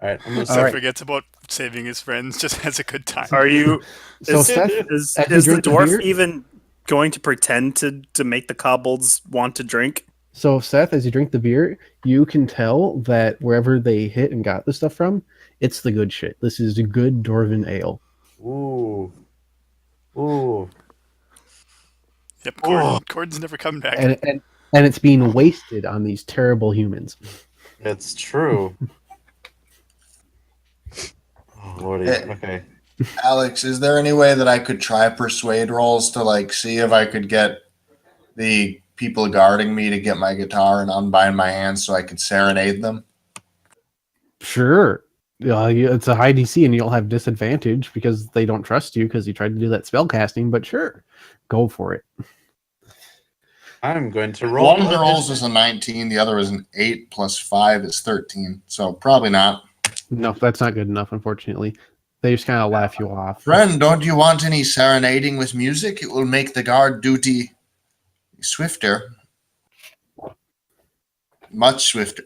All right, I'm gonna Seth right. forgets about saving his friends, just has a good time. Are you? So is Seth, is as you the drink the dwarf beer- even going to pretend to make the kobolds want to drink? So, Seth, as you drink the beer, you can tell that wherever they hit and got the stuff from, it's the good shit. This is a good Dwarven ale. Ooh. Yep, Oh. Gordon's never come back. And it's being wasted on these terrible humans. It's true. Oh lordy. Hey. Okay. Alex, is there any way that I could try persuade rolls to like see if I could get the people guarding me to get my guitar and unbind my hands so I could serenade them? Sure. It's a high DC and you'll have disadvantage because they don't trust you because you tried to do that spell casting, but sure. Go for it. I'm going to roll. One of the rolls is a 19, the other is an 8 plus 5 is 13. So probably not. No, that's not good enough, unfortunately. they just kind of laugh you off. Friend, don't you want any serenading with music? It will make the guard duty swifter. Much swifter.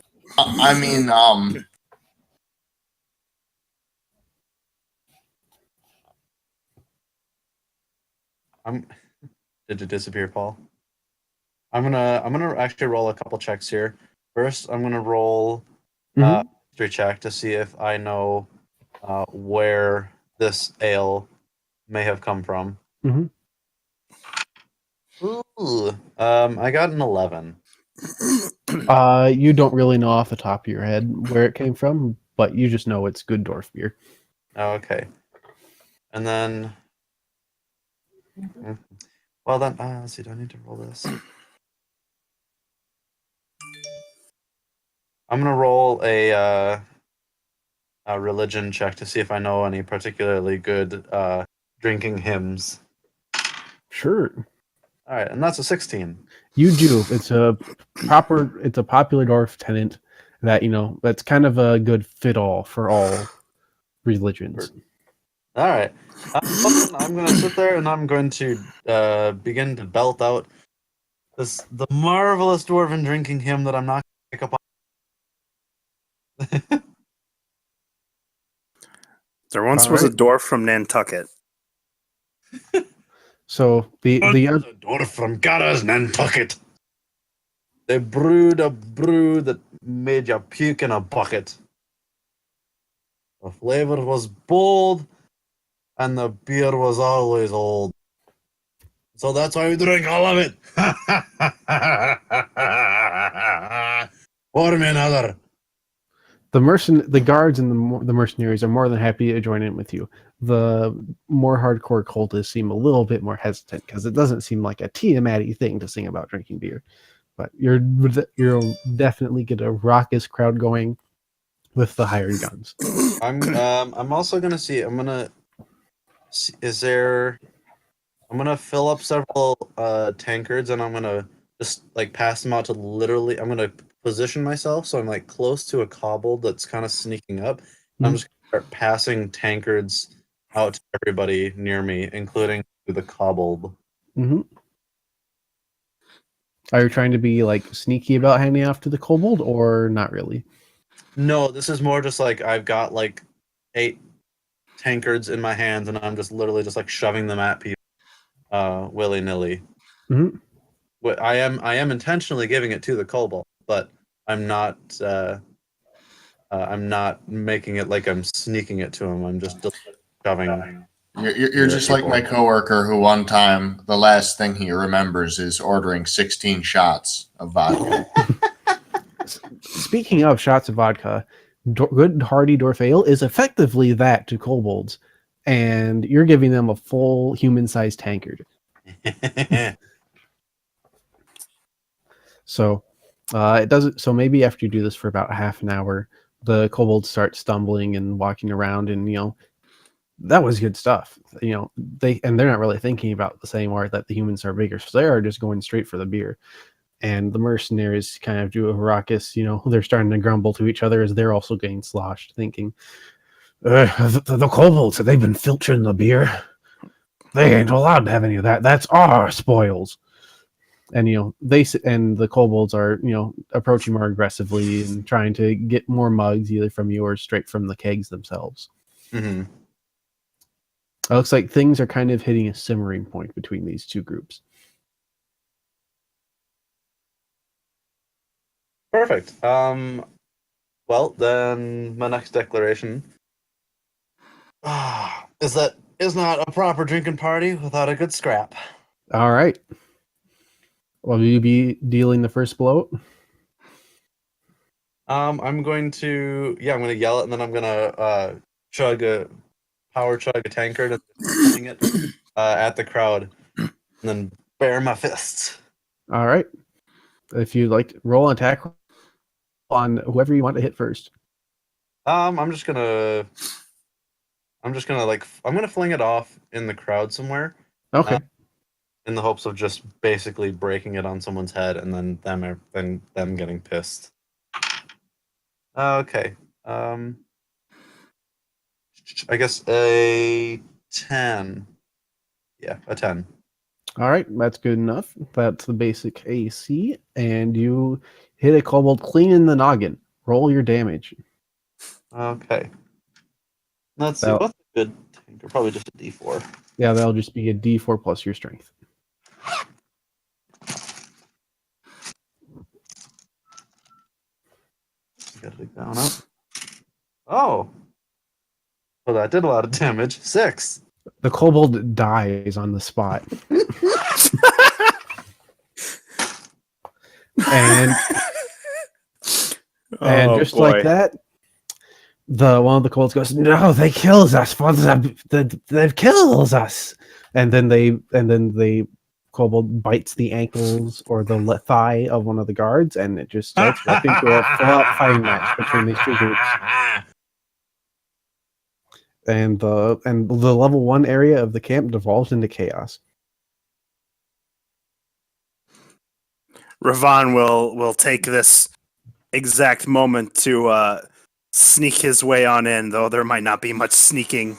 Did it disappear, Paul? I'm gonna actually roll a couple checks here. First, I'm gonna roll history check to see if I know where this ale may have come from. Mhm. Ooh, I got an 11. You don't really know off the top of your head where it came from, but you just know it's good Dorf beer. Okay, and then, well then, let's see. Do I need to roll this? I'm gonna roll a religion check to see if I know any particularly good drinking hymns. Sure. All right, and that's a 16. You do. It's a popular Dorf tenant that, that's kind of a good fit all for all religions. All right. Well, then I'm going to sit there and I'm going to begin to belt out the marvelous dwarven drinking hymn that I'm not going to pick up on. There once was a dwarf from Nantucket. So the other Dwarf from Gara's Nantucket. They brewed a brew that made you puke in a bucket. The flavor was bold, and the beer was always old. So that's why we drink all of it. Pour me another. the guards and the mercenaries are more than happy to join in with you. The more hardcore cultists seem a little bit more hesitant because it doesn't seem like a Tiamat-y thing to sing about drinking beer. But you'll definitely get a raucous crowd going with the hired guns. I'm also gonna see. I'm gonna fill up several tankards and I'm gonna just like pass them out to literally. I'm gonna position myself so I'm like close to a kobold that's kind of sneaking up. I'm just gonna start passing tankards out to everybody near me, including the kobold. Mm-hmm. Are you trying to be like sneaky about handing off to the kobold, or not really? No, this is more just like I've got like 8 tankards in my hands, and I'm just literally just like shoving them at people, willy nilly. Mm-hmm. What I am intentionally giving it to the kobold, but I'm not making it like I'm sneaking it to him. I'm just shoving. You're just like my coworker who one time the last thing he remembers is ordering 16 shots of vodka. Speaking of shots of vodka, good hearty Dorf ale is effectively that to kobolds, and you're giving them a full human-sized tankard. So it doesn't. So maybe after you do this for about half an hour, the kobolds start stumbling and walking around, and that was good stuff. They're not really thinking about the same art that the humans are bigger, so they are just going straight for the beer. And the mercenaries kind of do a raucous, they're starting to grumble to each other as they're also getting sloshed, thinking, the kobolds, they've been filtering the beer. They ain't allowed to have any of that. That's our spoils. And, the kobolds are, approaching more aggressively and trying to get more mugs either from you or straight from the kegs themselves. Mm-hmm. It looks like things are kind of hitting a simmering point between these two groups. Perfect. Well, then my next declaration is that is not a proper drinking party without a good scrap. All right. Will you be dealing the first blow? I'm going to yell it, and then I'm gonna power chug a tankard and sling it at the crowd, and then bare my fists. All right. If you'd like to roll an attack on whoever you want to hit first. I'm gonna fling it off in the crowd somewhere. Okay. In the hopes of just basically breaking it on someone's head and then them getting pissed. Okay. I guess a 10. Yeah, a 10. All right, that's good enough. That's the basic AC, and you hit a kobold clean in the noggin. Roll your damage. Okay. Let's see. Well- What's a good tanker? Probably just a D4. Yeah, that'll just be a D4 plus your strength. Gotta dig down up. Oh. Well, that did a lot of damage. 6. The kobold dies on the spot. and Oh, just boy. like that, one of the kobolds goes, "No, they killed us! They've killed us!" And then the kobold bites the ankles or the thigh of one of the guards, and it just starts up into a full-out fighting match between these two groups. And the level 1 area of the camp devolves into chaos. Ravon will take this exact moment to sneak his way on in, though there might not be much sneaking.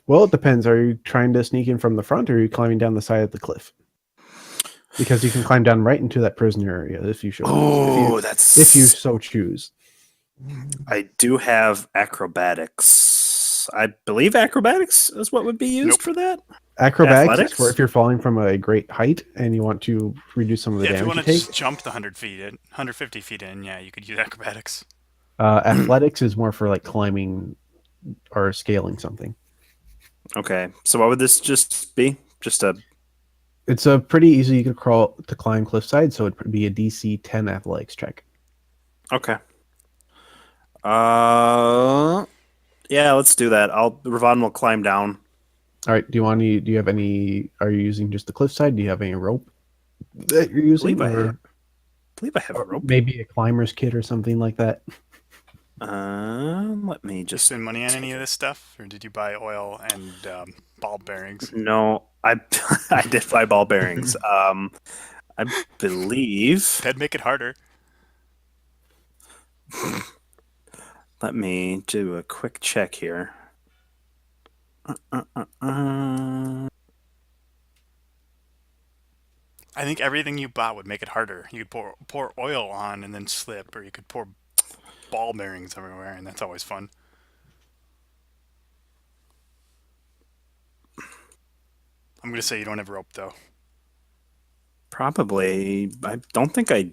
Well, it depends. Are you trying to sneak in from the front, or are you climbing down the side of the cliff? Because you can climb down right into that prisoner area if you if you so choose. I do have acrobatics. I believe acrobatics is what would be used Nope. for that. Acrobatics is Athletics? for if you're falling from a great height and you want to reduce some of the Yeah, if you damage want you to take. just jump the 150 feet in, yeah, you could use acrobatics. Athletics is more for like climbing or scaling something. Okay, so what would this just be? Just a It's a pretty easy you could climb cliffside, so it'd be a DC 10 athletics check. okay. Yeah, let's do that. Ravon will climb down. All right. Do you have any? Are you using just the cliffside? Do you have any rope that you're using? I believe I have a Or rope. maybe a climber's kit or something like that. Let me Did you just spend money on any of this stuff, or did you buy oil and ball bearings? No, I I did buy ball bearings. I believe. That'd make it harder. Let me do a quick check here. I think everything you bought would make it harder. You could pour oil on and then slip, or you could pour ball bearings everywhere, and that's always fun. I'm gonna say you don't have rope though. Probably. I don't think I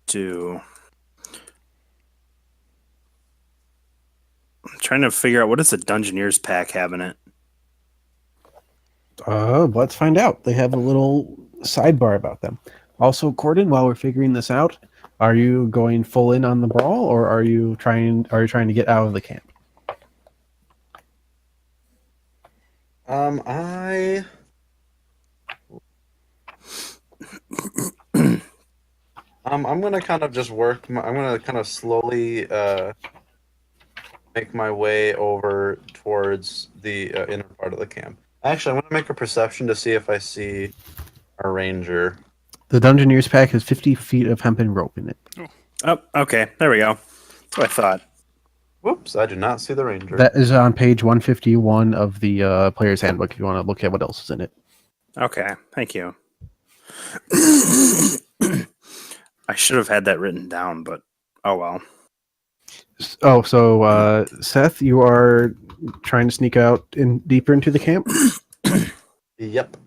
do. I'm trying to figure out what does the Dungeoneers pack have in it. Let's find out. They have a little sidebar about them. Also, Corden, while we're figuring this out, are you going full in on the brawl, or are you trying to get out of the camp? I'm gonna kind of just work. I'm gonna kind of slowly make my way over towards the inner part of the camp. Actually, I'm gonna make a perception to see if I see a ranger. The Dungeoneers pack has 50 feet of hempen rope in it. Oh, okay. There we go. That's what I thought. Whoops! I do not see the ranger. That is on page 151 of the player's handbook if you want to look at what else is in it. Okay, thank you. I should have had that written down, but oh well. Oh, so Seth, you are trying to sneak out deeper into the camp? Yep.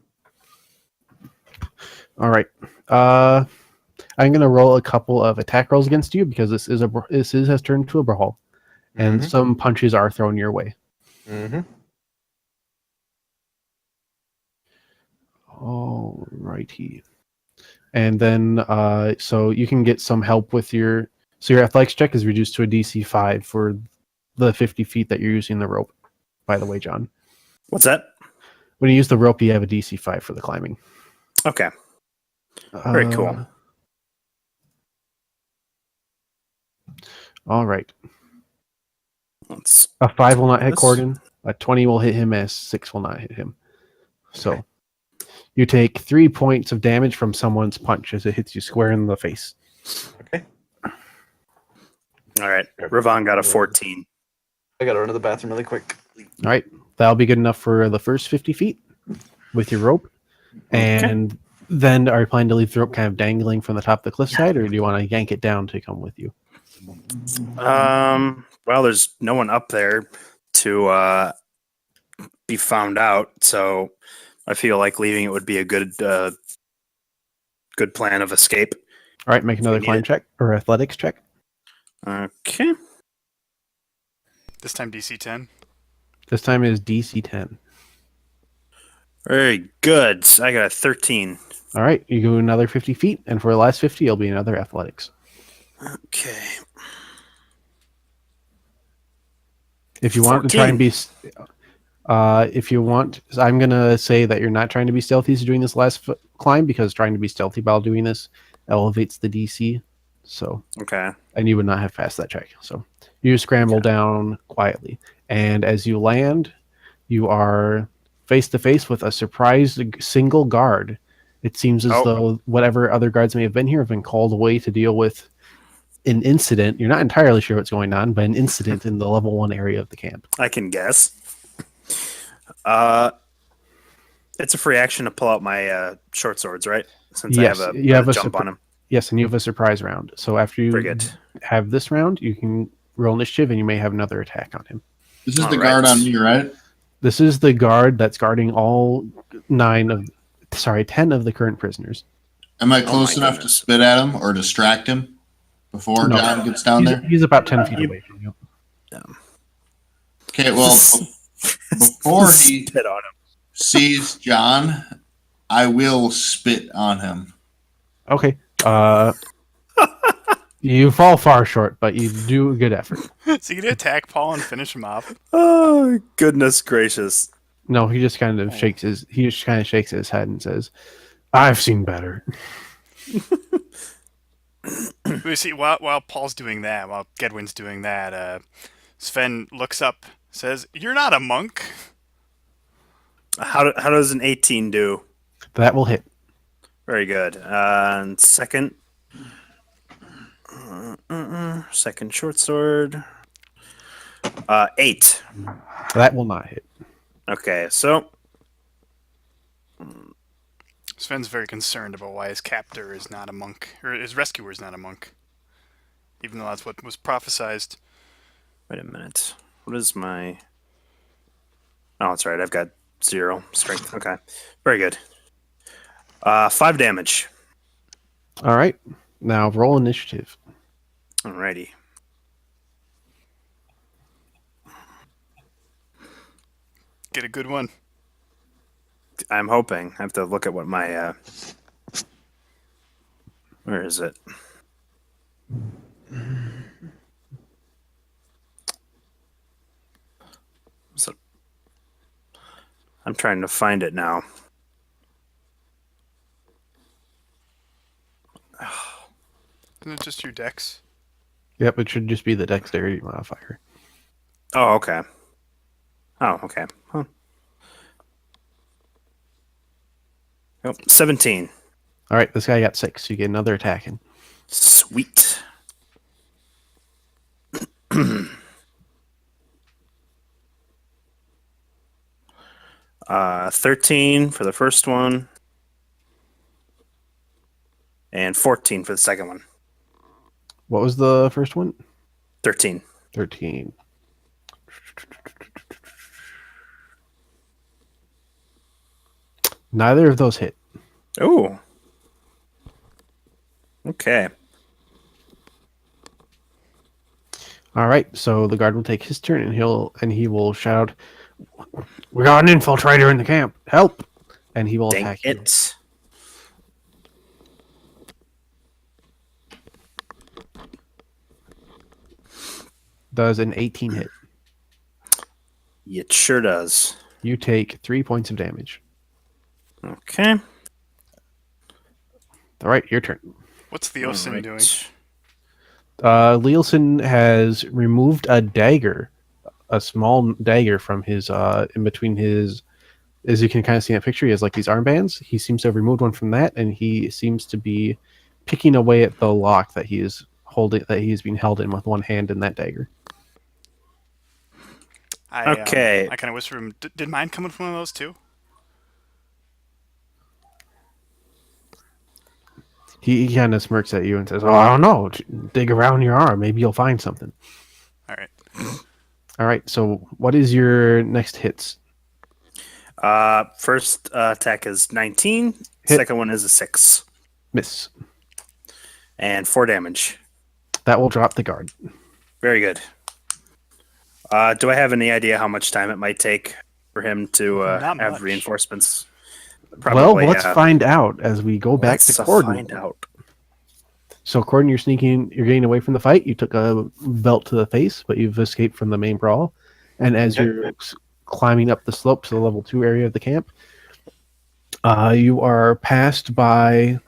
All right. I'm gonna roll a couple of attack rolls against you because this has turned into a brawl, and some punches are thrown your way. Mm-hmm. All righty. And then, so you can get some help with your athletics check is reduced to a DC 5 for the 50 feet that you're using the rope. By the way, John, What's that? when you use the rope, you have a DC 5 for the climbing. Okay. Very cool. All right. Let's A 5 will not hit This- Corden. A 20 will hit him, as 6 will not hit him. So you take 3 points of damage from someone's punch as it hits you square in the face. Okay. All right. Ravon got a 14. I gotta run to the bathroom really quick. All right, that'll be good enough for the first 50 feet with your rope. And then are you planning to leave the rope kind of dangling from the top of the cliffside, or do you want to yank it down to come with you? Well, there's no one up there to be found out, so I feel like leaving it would be a good good plan of escape. All right, make another need climb it. check or athletics check. Okay. This time DC 10. This time is DC 10. Very good. I got a 13. All right, you go another 50 feet, and for the last 50, it'll be another athletics. Okay. If you want to try and be, if you want, I'm gonna say that you're not trying to be stealthy doing this last climb, because trying to be stealthy while doing this elevates the DC. So, Okay. and you would not have passed that check. So you scramble down quietly, and as you land, you are face to face with a surprised single guard. It seems as though whatever other guards may have been here have been called away to deal with an incident. You're not entirely sure what's going on, but an incident in the level 1 area of the camp. I can guess. It's a free action to pull out my short swords, right? Since Yes, I have you have a jump on him. Yes, and you have a surprise round. So after you Very good. have this round, you can roll initiative, and you may have another attack on him. This is All the right. guard on me, right? This is the guard that's guarding all 10 of the current prisoners. Am I close my enough goodness. to spit at him or distract him before No. John gets down there? He's about 10 feet away from you. Okay, well, before he Spit on him. sees John, I will spit on him. Okay. You fall far short, but you do a good effort. Is he gonna attack Paul and finish him off? Oh, goodness gracious. No, he just kind of shakes his head and says, "I've seen better." We see while Paul's doing that, while Gedwin's doing that, Sven looks up, says, "You're not a monk." How does an 18 do? That will hit. Very good. And second short sword. 8. That will not hit. Okay, so Sven's very concerned about why his captor is not a monk, or his rescuer is not a monk, even though that's what was prophesized. wait a minute. What is my? Oh, that's right. I've got 0 strength. Okay, very good. 5 damage. All right. Now roll initiative. Alrighty. Get a good one. I'm hoping. I have to look at what my. Where is it? So, I'm trying to find it now. Isn't it just your dex? Yep, it should just be the dexterity modifier. Oh, okay. Oh, okay. Huh. Oh, 17. All right, this guy got 6. You get another attack in. Sweet. 13 for the first one. And 14 for the second one. What was the first one? 13. 13. Neither of those hit. Oh. Okay. All right, so the guard will take his turn, and he will shout, "We got an infiltrator in the camp! Help!" And he will Dang attack you. it. Does an 18 hit? It sure does. You take 3 points of damage. Okay. All right, your turn. What's Theosin Alright. doing? Leelson has removed a dagger, a small dagger from his in between his. As you can kind of see in that picture, he has like these armbands. He seems to have removed one from that, and he seems to be picking away at the lock that he is he's being held in with one hand in that dagger. Okay. I kind of whisper to him, did mine come with one of those too? He kind of smirks at you and says, "Oh, I don't know. Dig around your arm. Maybe you'll find something." All right. All right. So, what is your next hits? First attack is 19. Hit. Second one is a 6. Miss. And 4 damage. That will drop the guard. Very good. Do I have any idea how much time it might take for him to Not have much. reinforcements? Well, let's find out as we go back Let's to Corden. find out. So, Corden, you're getting away from the fight. You took a belt to the face, but you've escaped from the main brawl. And as you're climbing up the slope to the level 2 area of the camp, you are passed by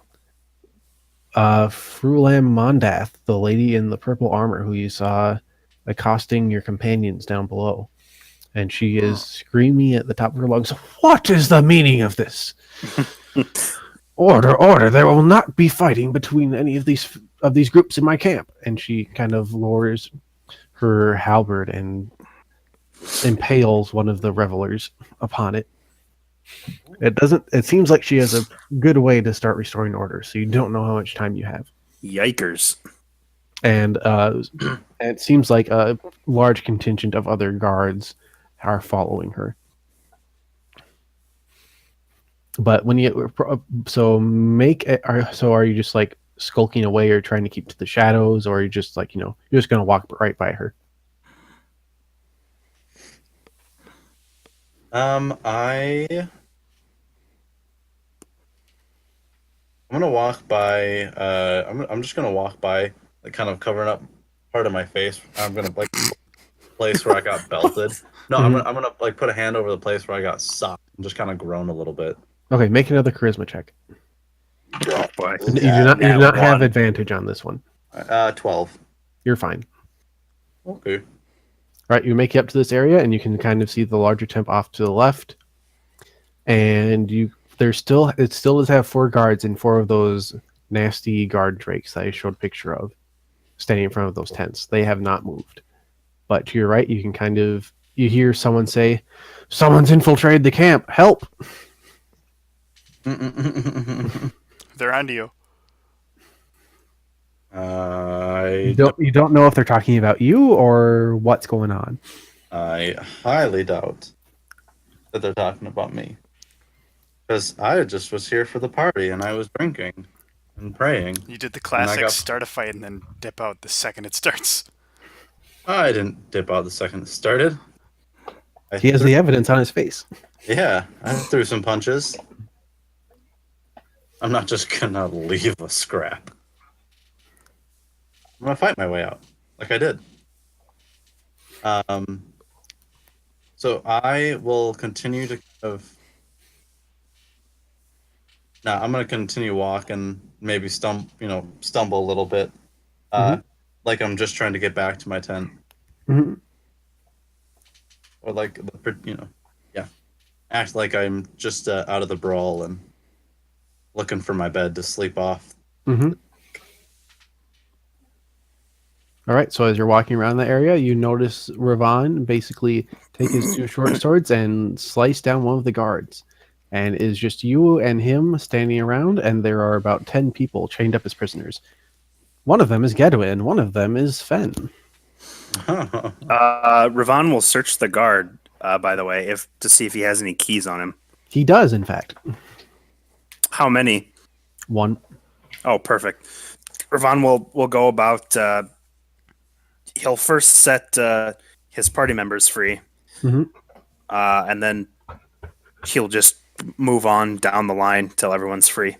Frulam Mondath, the lady in the purple armor who you saw accosting your companions down below. And she is screaming at the top of her lungs, "What is the meaning of this? Order, order! There will not be fighting between any of these groups in my camp." And she kind of lowers her halberd and impales one of the revelers upon it. It seems like she has a good way to start restoring order, so you don't know how much time you have. Yikers. And it seems like a large contingent of other guards are following her. But when you are you just like skulking away or trying to keep to the shadows, or are you just like, you're just going to walk right by her? I'm gonna walk by. I'm just gonna walk by, like, kind of covering up part of my face. I'm gonna like place where I got belted. No, I'm gonna like put a hand over the place where I got socked and just kind of groan a little bit. Okay, make another charisma check. Oh, boy. You do not have advantage on this one. 12. You're fine. Okay. All right, you make it up to this area, and you can kind of see the larger temp off to the left. And it still does have 4 guards and 4 of those nasty guard drakes that I showed a picture of standing in front of those tents. They have not moved. But to your right, you can you hear someone say, "Someone's infiltrated the camp. Help!" They're onto you. You don't know if they're talking about you or what's going on. I highly doubt that they're talking about me. Because I just was here for the party and I was drinking and praying. You did the classic start a fight and then dip out the second it starts. I didn't dip out the second it started. He has the evidence on his face. Yeah, I threw some punches. I'm not just gonna leave a scrap. I'm gonna fight my way out, like I did. So I will continue to I'm gonna continue walking, maybe stumble a little bit, like I'm just trying to get back to my tent, or like act like I'm just out of the brawl and looking for my bed to sleep off. All right, so as you're walking around the area, you notice Ravan basically take his 2 short swords and slice down one of the guards. And it is just you and him standing around, and there are about 10 people chained up as prisoners. One of them is Gedwin, one of them is Fen. Ravan will search the guard, by the way, to see if he has any keys on him. He does, in fact. How many? 1. Oh, perfect. Ravan will go about... he'll first set his party members free, and then he'll just move on down the line till everyone's free.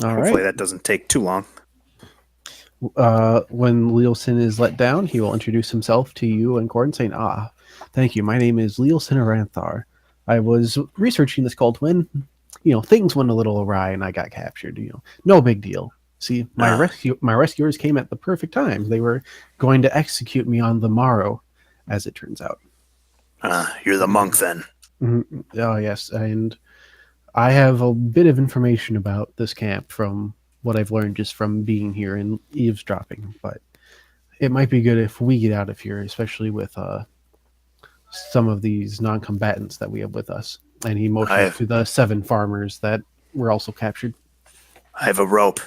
Hopefully that doesn't take too long. When Leelson is let down, he will introduce himself to you and Corden, saying, "Thank you. My name is Leelson Aranthar. I was researching this cult when, things went a little awry and I got captured. No big deal. See, my rescuers came at the perfect time. They were going to execute me on the morrow, as it turns out." You're the monk, then. Oh, yes. And I have a bit of information about this camp from what I've learned just from being here and eavesdropping. But it might be good if we get out of here, especially with some of these non-combatants that we have with us. And he motions to the 7 farmers that were also captured. I have a rope.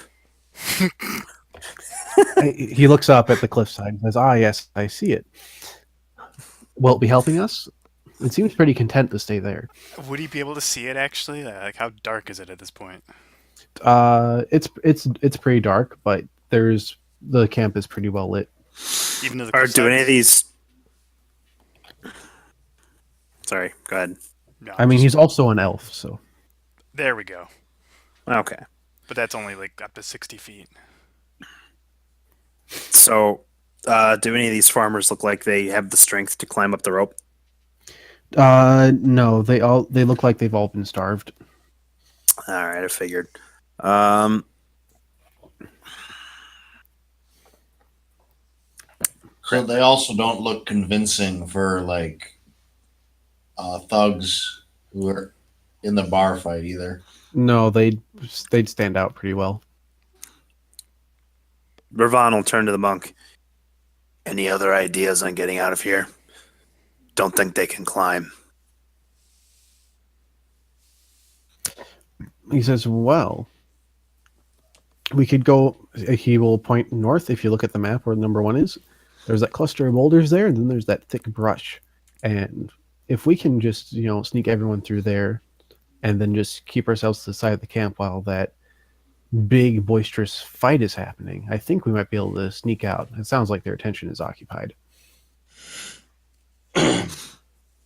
He looks up at the cliffside and says, "Ah, yes, I see it. Will it be helping us?" It seems pretty content to stay there. Would he be able to see it actually? Like, how dark is it at this point? It's pretty dark, but the camp is pretty well lit. Even though the Or do any cliffsides- of these? Sorry, go ahead. No, I mean, just- he's also an elf, so there we go. Okay, But that's only like up to 60 feet. so do any of these farmers look like they have the strength to climb up the rope? no, they look like they've all been starved. All right, I figured. So they also don't look convincing for like thugs who are in the bar fight either. No, they'd stand out pretty well. Ravon will turn to the monk. Any other ideas on getting out of here? Don't think they can climb. He says, "Well, we could go." He will point north. If you look at the map where number 1 is, there's that cluster of boulders there, and then there's that thick brush. And if we can just, sneak everyone through there, and then just keep ourselves to the side of the camp while that big boisterous fight is happening, I think we might be able to sneak out. It sounds like their attention is occupied.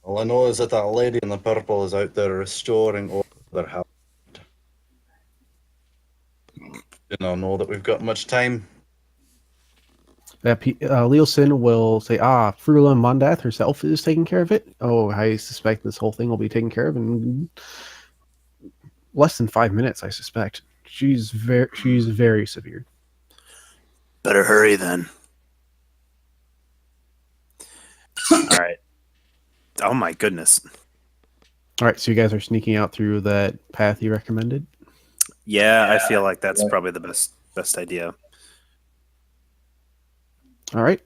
All I know is that that lady in the purple is out there restoring order. Health. Do not know that we've got much time. Leosin will say, Frula Mondath herself is taking care of it. Oh, I suspect this whole thing will be taken care of in less than 5 minutes, I suspect. She's very severe. Better hurry then. All right. Oh my goodness. All right, so you guys are sneaking out through that path you recommended? Yeah, I feel like that's probably the best idea. All right.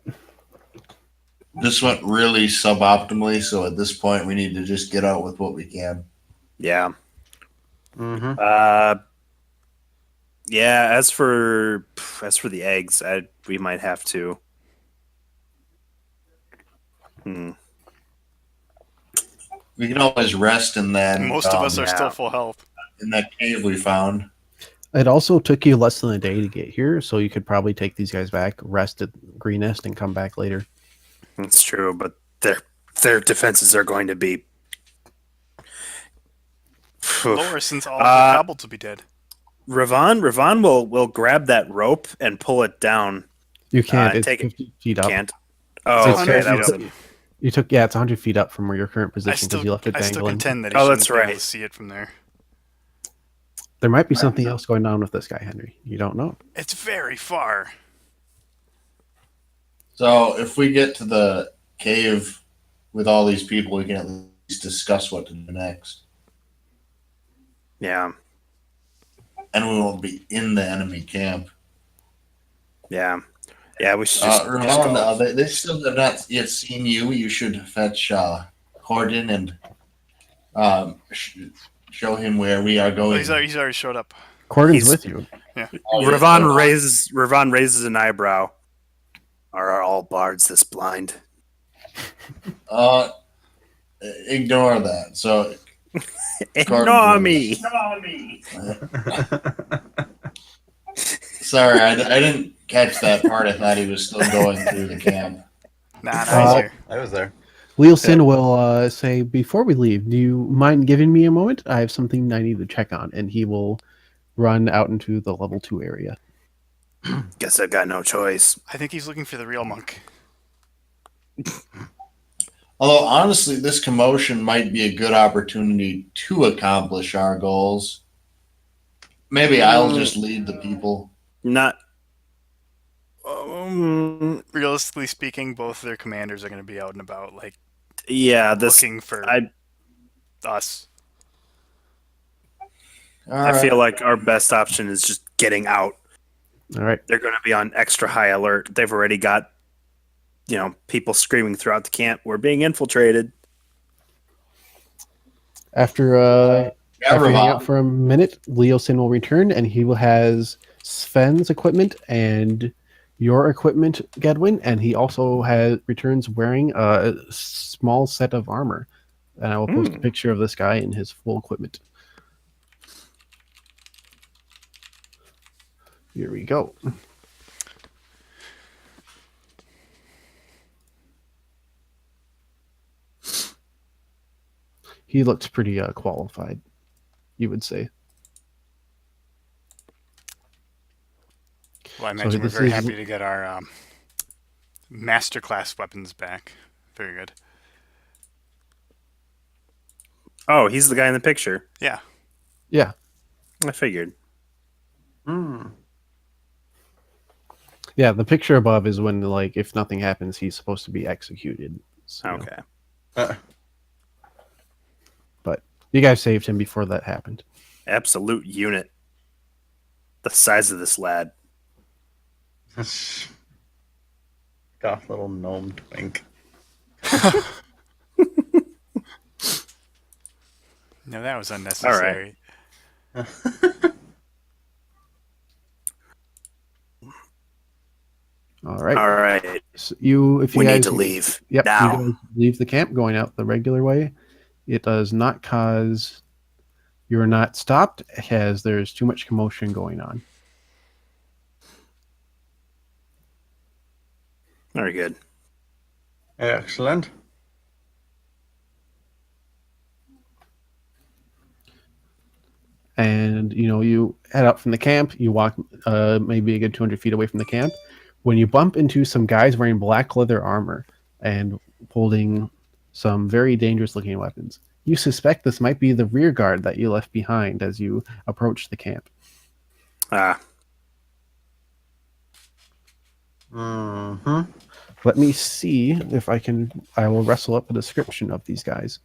This went really suboptimally, so at this point we need to just get out with what we can. Yeah. Mm-hmm. Yeah. As for the eggs, we might have to. We can always rest in that. Most of us are still full health. in that cave we found. It also took you less than a day to get here, so you could probably take these guys back, rest at Green Nest, and come back later. That's true, but their defenses are going to be Lower since all of the cobbled to be dead. Ravon will grab that rope and pull it down. You can't. It's take it. 50 feet up. Can't. Oh, It's okay. 50 That was feet it. up. You took, it's 100 feet up from where your current I position because still, you left it I still dangling. contend that he Oh, shouldn't that's be able right. to see it from there. There might be something else going on with this guy, Henry. You don't know. It's very far. So if we get to the cave with all these people, we can at least discuss what to do next. Yeah. And we won't be in the enemy camp. Yeah. Yeah, we should just Ramon, go. they still have not yet seen you. You should fetch Corden and show him where we are Oh, going. he's already showed up. Cordon's He's- with you. Ravon raises an eyebrow. Are all bards this blind? Ignore that. So Ignore me. sorry, I didn't catch that part. I thought he was still going through the camp. Nah, he's here. I was there. Leosin will say, before we leave, do you mind giving me a moment? I have something I need to check on. And he will run out into the level 2 area. Guess I've got no choice. I think he's looking for the real monk. Although honestly, this commotion might be a good opportunity to accomplish our goals. Maybe I'll just lead the people. Not. Realistically speaking, both their commanders are going to be out and about, like Yeah, this. looking for us. All I right. feel like our best option is just getting out. All right. They're going to be on extra high alert. They've already got, people screaming throughout the camp, "We're being infiltrated." After Yeah, after hanging Ravon. out for a minute, Leosin will return, and he will has Sven's equipment and your equipment, Gedwin, and he also returns wearing a small set of armor. And I will post a picture of this guy in his full equipment. Here we go. He looks pretty qualified, you would say. Well, I imagine we're this very is- happy to get our masterclass weapons back. Very good. Oh, he's the guy in the picture. Yeah. Yeah. I figured. Yeah, the picture above is when, like, if nothing happens, he's supposed to be executed. So, Okay. But you guys saved him before that happened. Absolute unit. The size of this lad. Got a little gnome twink. No, that was unnecessary. All right. All right. So if you We guys need to leave. Yep, Now. you guys leave the camp going out the regular way. It does not cause you're not stopped as there's too much commotion going on. Very good. Excellent. And you head out from the camp. You walk maybe a good 200 feet away from the camp when you bump into some guys wearing black leather armor and holding some very dangerous looking weapons. You suspect this might be the rear guard that you left behind as you approach the camp. Ah, Mm-hmm. Let me see if I will wrestle up a description of these guys.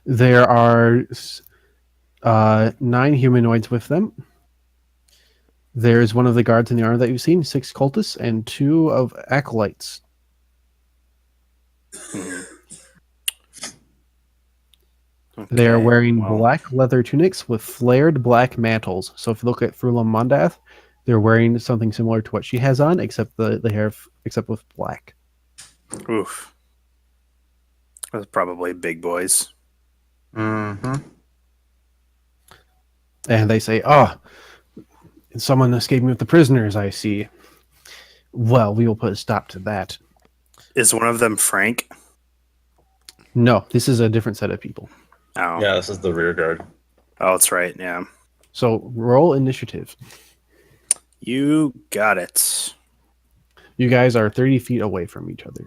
There are 9 humanoids with them. There's one of the guards in the armor that you've seen, 6 cultists, and 2 of acolytes. They are okay. wearing Well, black leather tunics with flared black mantles. So if you look at Frulam Mondath, they're wearing something similar to what she has on, except the hair, except with black. oof. Those are probably big boys. Mm-hmm. And they say, "Oh, someone escaping with the prisoners, I see. Well, we will put a stop to that." Is one of them Frank? No, this is a different set of people. Oh. Yeah, this is the rear guard. Oh, that's right. Yeah. So roll initiative. You got it. You guys are 30 feet away from each other.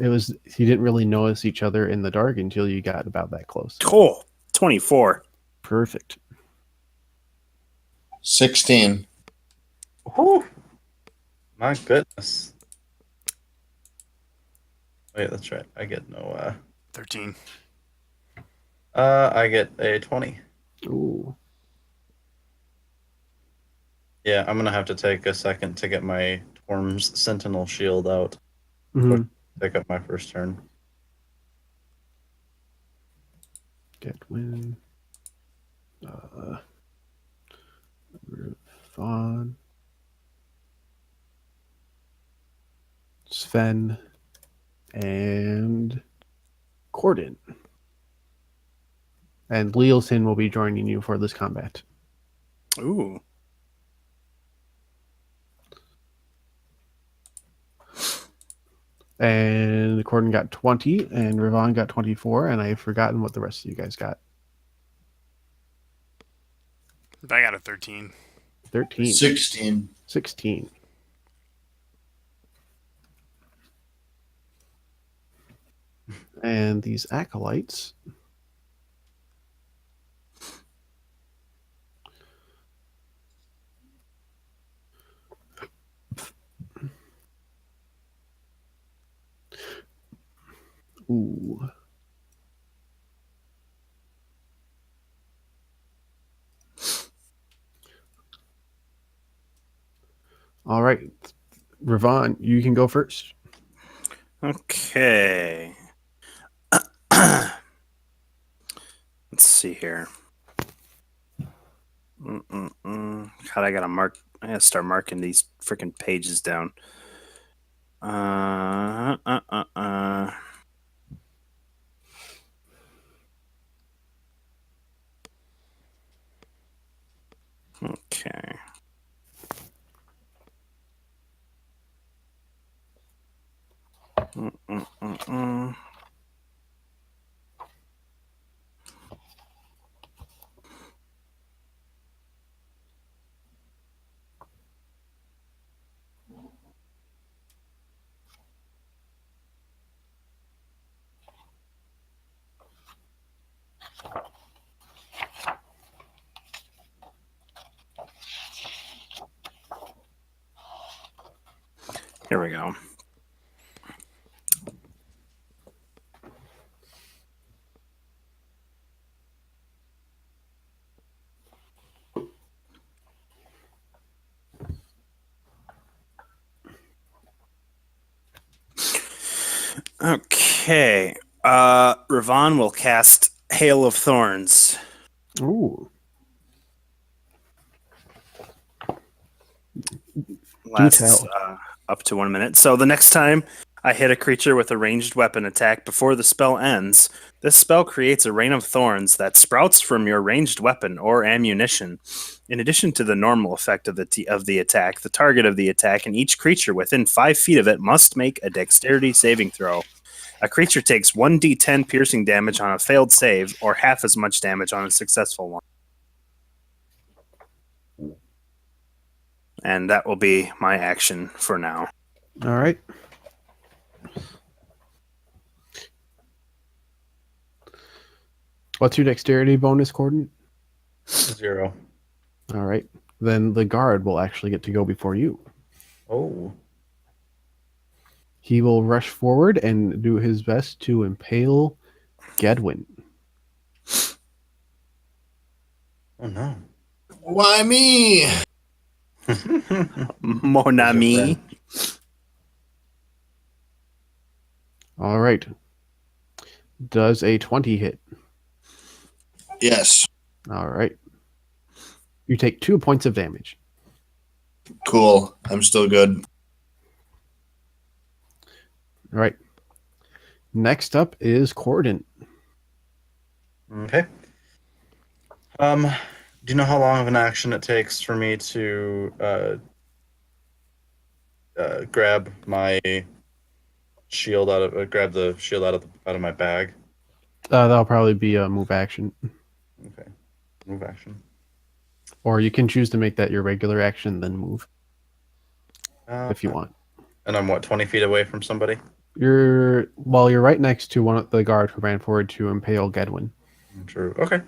You didn't really notice each other in the dark until you got about that close. Cool. 24. Perfect. 16. Whew. My goodness. Wait, that's right. I get no 13. I get a 20. Ooh. Yeah, I'm gonna have to take a second to get my Torm's Sentinel shield out. Mhm. Pick up my first turn. Gedwin. Vaughn. Sven. And Corden. And Leosin will be joining you for this combat. Ooh. And Corden got 20, and Ravon got 24, and I've forgotten what the rest of you guys got. I got a 13. 13. 16. 16. And these acolytes. Ooh. Ravon, you can go first. Okay. Let's see here. God, I gotta start marking these freaking pages down. Okay. Here we go. Okay. Ravon will cast Hail of Thorns. Ooh. Lasts tell. up to 1 minute. So the next time I hit a creature with a ranged weapon attack before the spell ends, this spell creates a rain of thorns that sprouts from your ranged weapon or ammunition. In addition to the normal effect of the attack, the target of the attack and each creature within 5 feet of it must make a dexterity saving throw. A creature takes 1d10 piercing damage on a failed save, or half as much damage on a successful one. And that will be my action for now. All right. What's your dexterity bonus, Corden? 0. All right. Then the guard will actually get to go before you. Oh. He will rush forward and do his best to impale Gedwin. Oh no. Why me? Mon ami. All right. Does a 20 hit? Yes. All right. You take 2 points of damage. Cool. I'm still good. All right. Next up is Corden. Okay. Do you know how long of an action it takes for me to grab my shield grab the shield out of my bag? That'll probably be a move action. Okay. Move action. Or you can choose to make that your regular action, then move if you want. And I'm 20 feet away from somebody? You're right next to one of the guard who ran forward to impale Gedwin. True. Okay.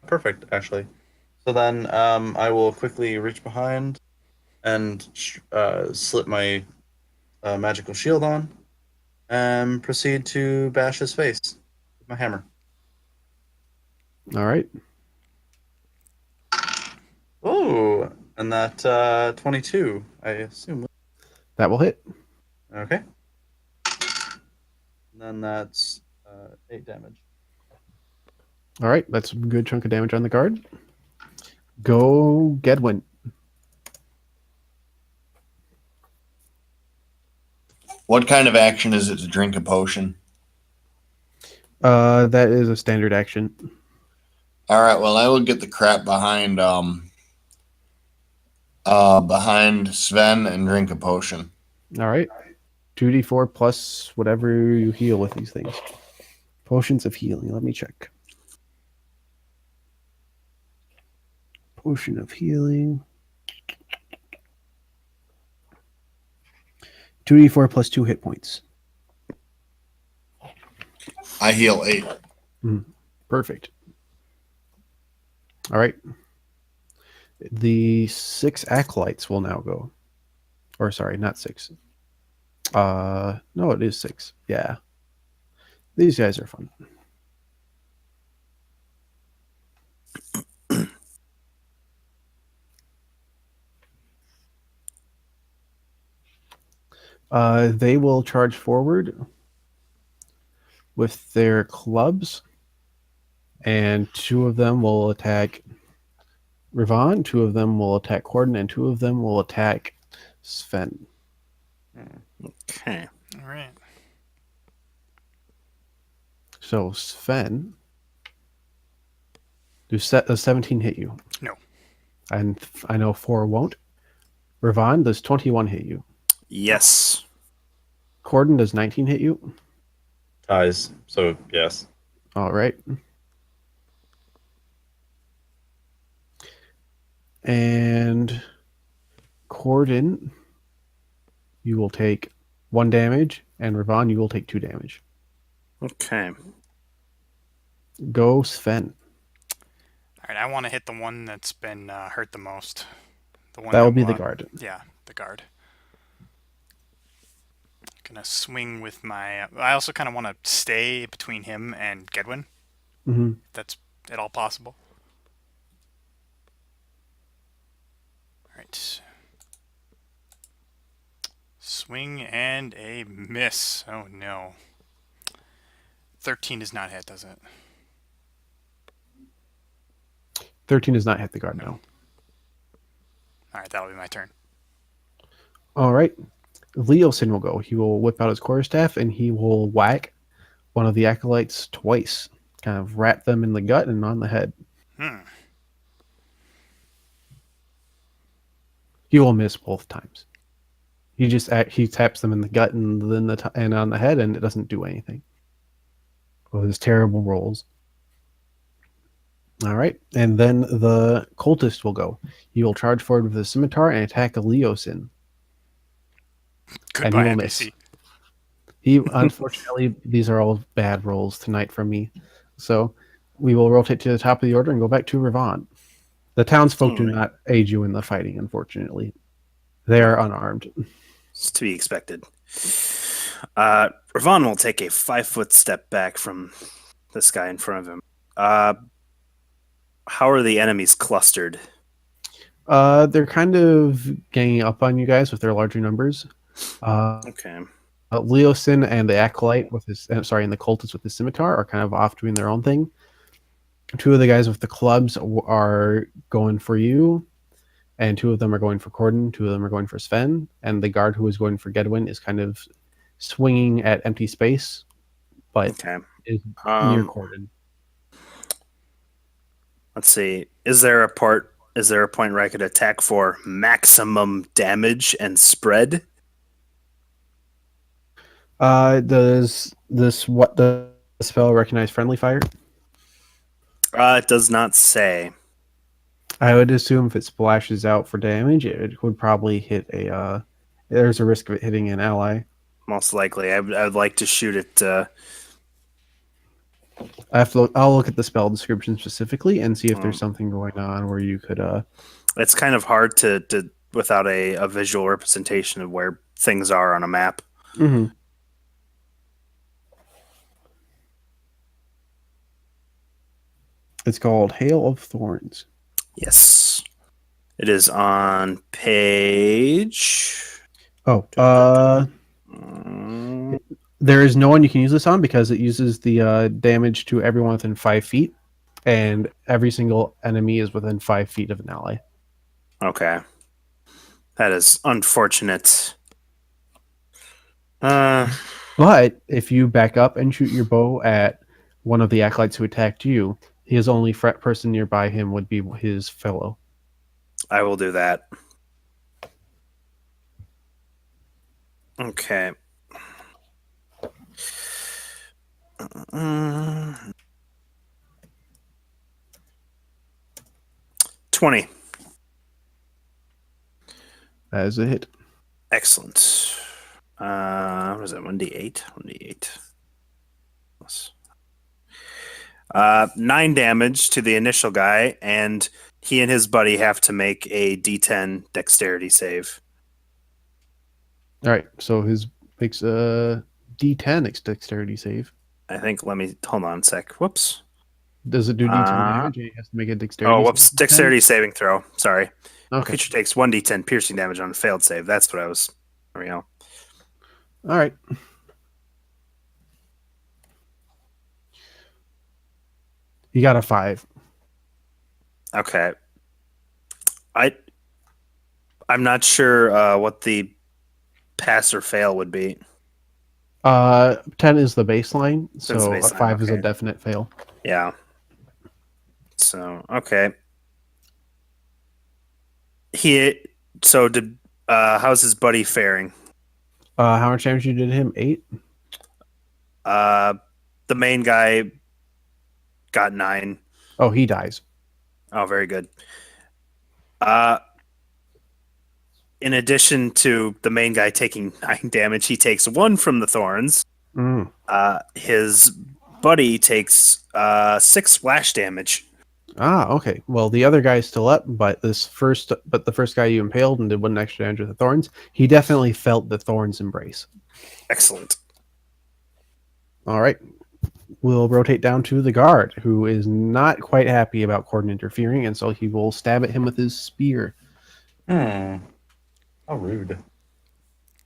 Perfect, actually. So then I will quickly reach behind and slip my magical shield on and proceed to bash his face with my hammer. All right. Oh, and that 22, I assume. That will hit. Okay. And then that's 8 damage. All right. That's a good chunk of damage on the guard. Go Gedwin. What kind of action is it to drink a potion? That is a standard action. All right. Well, I will get the crap behind Sven and drink a potion. All right. 2d4 plus whatever you heal with these things. Potions of healing. Let me check. Potion of healing. 2d4 plus 2 hit points. I heal 8. Perfect. All right. The 6 acolytes will now go. Or sorry, not 6. No, it is 6. Yeah. These guys are fun. They will charge forward with their clubs, and 2 of them will attack Ravon, 2 of them will attack Corden, and 2 of them will attack Sven. Okay. All right. So Sven, does 17 hit you? No. And I know 4 won't. Ravon, does 21 hit you? Yes. Corden, does 19 hit you? Ties. So yes. All right. And Corden, you will take 1 damage, and Ravon, you will take 2 damage. Okay. Go, Sven. All right. I want to hit the one that's been hurt the most. The one That will be the will- guard. Yeah, the guard. Gonna swing with my. I also kind of want to stay between him and Gedwin. Mm-hmm. If that's at all possible. All right. Swing and a miss. Oh no. 13 does not hit, does it? 13 does not hit the guard, no. All right, that'll be my turn. All right. Leosin will go. He will whip out his quarterstaff and he will whack one of the acolytes twice. Kind of rat them in the gut and on the head. He will miss both times. He taps them in the gut and then and on the head, and it doesn't do anything. With his terrible rolls. All right, and then the cultist will go. He will charge forward with a scimitar and attack a Leosin. Goodbye, will NPC. He unfortunately, these are all bad rolls tonight from me. So we will rotate to the top of the order and go back to Ravon. The townsfolk do not aid you in the fighting, unfortunately. They are unarmed. It's to be expected. Ravon will take a 5-foot step back from this guy in front of him. How are the enemies clustered? They're kind of ganging up on you guys with their larger numbers. Okay. Leosin and the acolyte with his, and the cultist with the scimitar are kind of off doing their own thing. 2 of the guys with the clubs are going for you, and 2 of them are going for Corden. 2 of them are going for Sven, and the guard who is going for Gedwin is kind of swinging at empty space, but Okay. is near Corden. Let's see. Is there a point where I could attack for maximum damage and spread? Does the spell recognize friendly fire? It does not say. I would assume if it splashes out for damage, it would probably hit a. There's a risk of it hitting an ally. Most likely. I would like to shoot it. I'll look at the spell description specifically and see if there's something going on where you could. It's kind of hard to without a visual representation of where things are on a map. Mm-hmm. It's called Hail of Thorns. Yes. It is on page. Oh, there is no one you can use this on because it uses the damage to everyone within 5 feet, and every single enemy is within 5 feet of an ally. Okay. That is unfortunate. But if you back up and shoot your bow at one of the acolytes who attacked you, his only person nearby him would be his fellow. I will do that. Okay. 20. That is a hit. Excellent. What is that? 1d8? 1d8. Plus. 9 damage to the initial guy, and he and his buddy have to make a d10 dexterity save. All right, so his makes a D10 dexterity save. I think, let me, hold on a sec. Whoops. Does it do D10 damage? He has to make a dexterity. Oh, whoops. save. Dexterity saving throw. Sorry. Okay. Creature takes 1d10 piercing damage on a failed save. That's what I was. There we go. All right. You got a 5. Okay. I'm not sure what the pass or fail would be. 10 is the baseline, so the a baseline, 5 is a okay. definite fail. Yeah. So okay. How's his buddy faring? How much damage you did to him? 8? The main guy got 9. Oh, he dies. Oh, very good. In addition to the main guy taking 9 damage, he takes 1 from the thorns. Mm. His buddy takes 6 splash damage. Ah, okay. Well, the other guy's still up, but the first guy you impaled and did 1 extra damage with the thorns, he definitely felt the thorns embrace. Excellent. All right. We'll rotate down to the guard, who is not quite happy about Corden interfering, and so he will stab at him with his spear. How rude.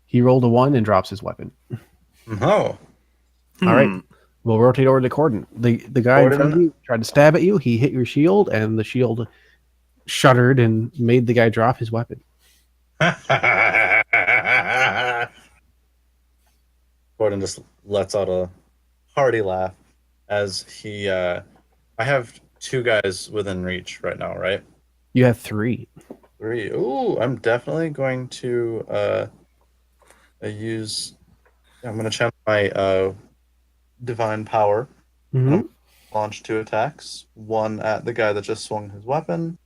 He rolled a 1 and drops his weapon. No. All right. We'll rotate over to Corden. The guy in front of you tried to stab at you. He hit your shield, and the shield shuddered and made the guy drop his weapon. Gordon just lets out a hearty laugh as he. I have 2 guys within reach right now, right? You have 3. 3. Ooh, I'm definitely going to use. I'm going to channel my divine power. Mm-hmm. Launch 2 attacks. 1 at the guy that just swung his weapon,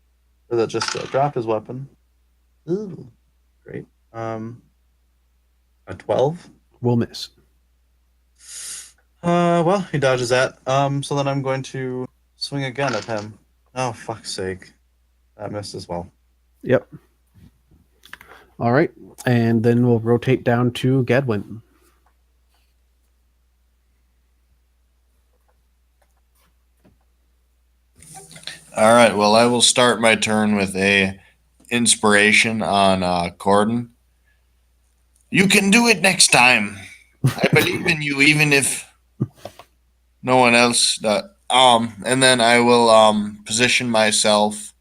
or that just dropped his weapon. Ooh, great. A 12. We'll miss. Well, he dodges that. So then I'm going to swing again at him. Oh, fuck's sake. That missed as well. Yep. All right. And then we'll rotate down to Gedwin. All right. Well, I will start my turn with a inspiration on Corden. You can do it next time. I believe in you, even if no one else does. And then I will position myself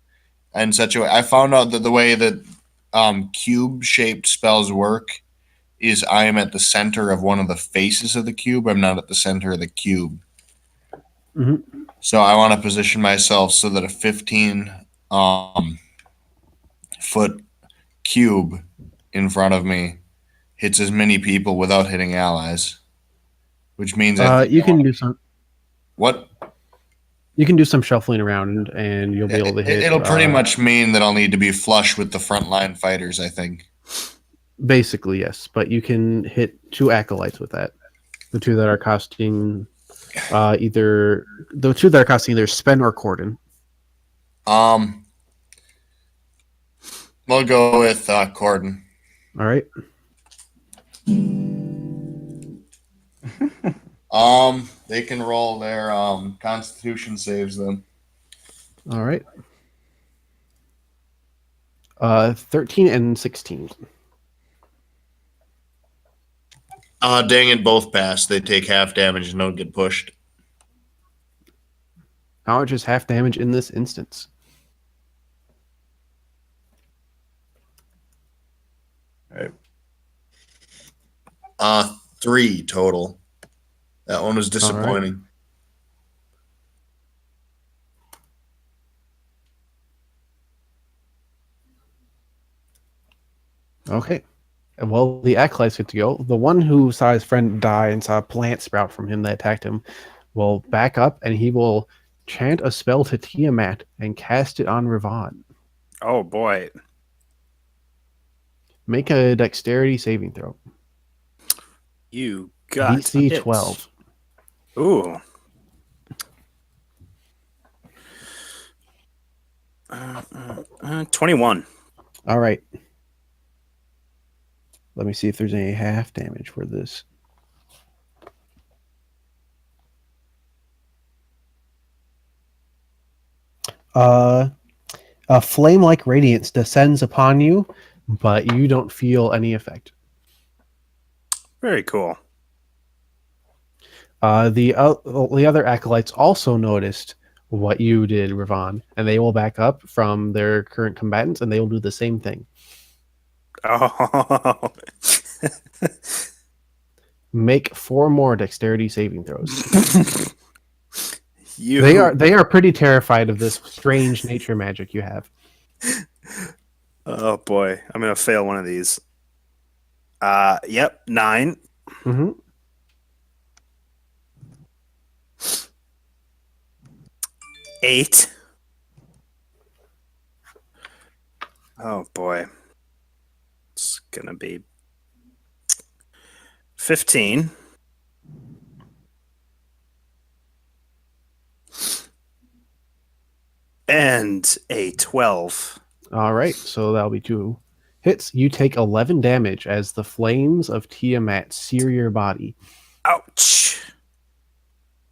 in such a way. I found out that the way that cube-shaped spells work is I am at the center of one of the faces of the cube. I'm not at the center of the cube. Mm-hmm. So I want to position myself so that a 15 foot cube in front of me hits as many people without hitting allies, which means You can do some. What? You can do some shuffling around, and you'll be able to hit. It'll pretty much mean that I'll need to be flush with the frontline fighters, I think. Basically, yes, but you can hit 2 acolytes with that. The 2 that are costing either Spen or Corden. We'll go with Corden. All right. They can roll their Constitution saves then. All right. 13 and 16. Dang it, both pass. They take half damage and don't get pushed. How much is half damage in this instance? All right. 3 total. That one was disappointing. Okay. Well, the acolytes get to go. The one who saw his friend die and saw a plant sprout from him that attacked him will back up, and he will chant a spell to Tiamat and cast it on Ravon. Oh boy. Make a dexterity saving throw. You got DC it. 12. Ooh. 21. All right. Let me see if there's any half damage for this. A flame-like radiance descends upon you, but you don't feel any effect. Very cool. The other acolytes also noticed what you did, Ravon, and they will back up from their current combatants, and they will do the same thing. Oh. Make 4 more dexterity saving throws. You. They are pretty terrified of this strange nature magic you have. Oh boy, I'm gonna fail one of these. Yep, 9. Mm-hmm. 8. Oh boy, it's gonna be 15. And a 12. All right, so that'll be 2 hits. You take 11 damage as the flames of Tiamat sear your body. Ouch.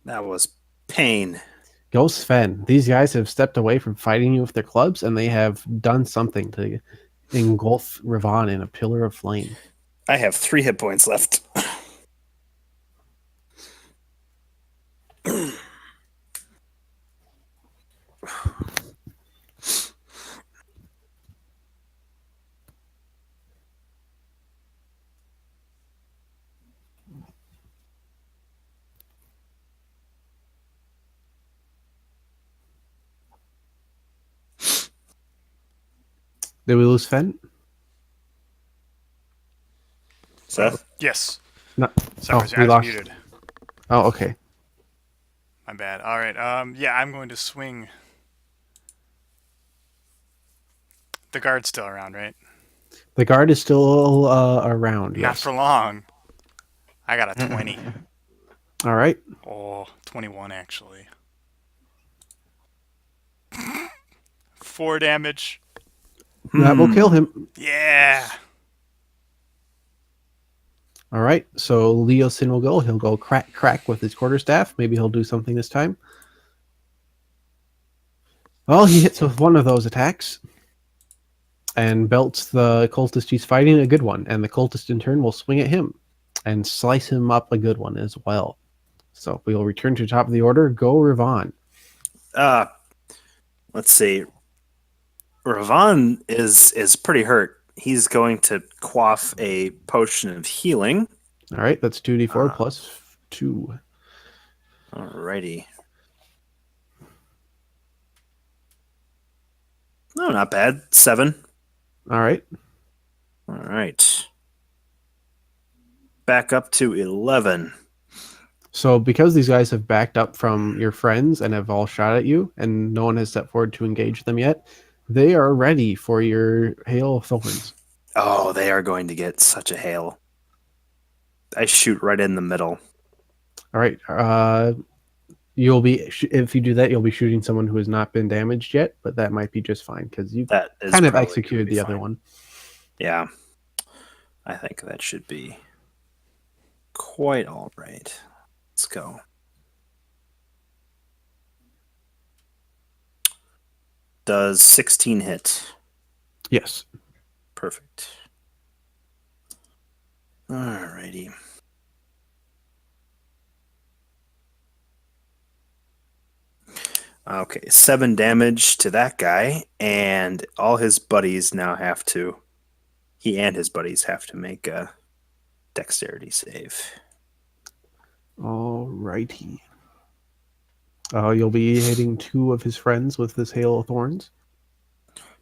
That was pain. Go Sven. These guys have stepped away from fighting you with their clubs, and they have done something to engulf Ravon in a pillar of flame. I have 3 hit points left. Did we lose Sven? Seth? Yes. No. Sorry, we I was lost. muted. Oh, okay. My bad. All right. Yeah, I'm going to swing. The guard's still around, right? The guard is still around. Not Yes. for long. I got a 20. All right. Oh, 21 actually. 4 damage. That will kill him. Yeah. All right. So Leosin will go. He'll go crack, crack with his quarterstaff. Maybe he'll do something this time. Well, he hits with one of those attacks and belts the cultist he's fighting a good one. And the cultist in turn will swing at him and slice him up a good one as well. So we will return to the top of the order. Go Ravon. Let's see. Ravon is pretty hurt. He's going to quaff a potion of healing. All right. That's 2d4 plus 2. Alrighty. No, not bad. 7. All right. All right. Back up to 11. So because these guys have backed up from your friends and have all shot at you, and no one has stepped forward to engage them yet, they are ready for your hail of thorns. Oh, they are going to get such a hail. I shoot right in the middle. All right. You'll be if you do that, you'll be shooting someone who has not been damaged yet, but that might be just fine because you That is kind of probably executed gonna be the other fine. one. Yeah. I think that should be quite all right. Let's go. Does 16 hit? Yes. Perfect. Alrighty. Okay, 7 damage to that guy, and all his buddies now have to. He and his buddies have to make a dexterity save. All righty. You'll be hitting 2 of his friends with this hail of thorns.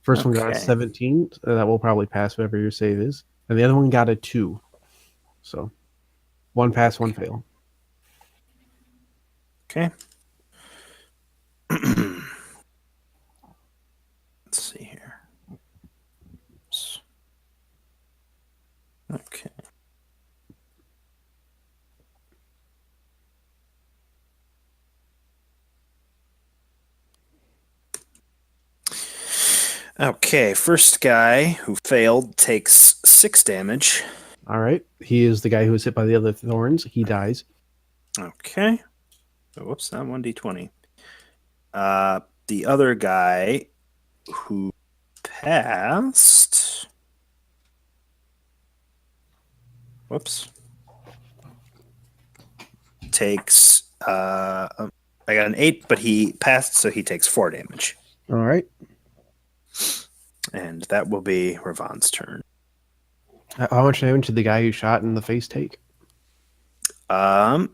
First one got a Okay. 17. That will probably pass whatever your save is, and the other one got a 2. So, 1 pass, 1 fail. Okay. Let's see here. Oops. Okay. Okay, first guy who failed takes 6 damage. All right. He is the guy who was hit by the other thorns. He dies. Okay. Oh, whoops, not 1d20. The other guy who passed. Whoops. takes. I got an 8, but he passed, so he takes 4 damage, All right. and that will be Ravon's turn. How much damage did the guy who shot in the face take?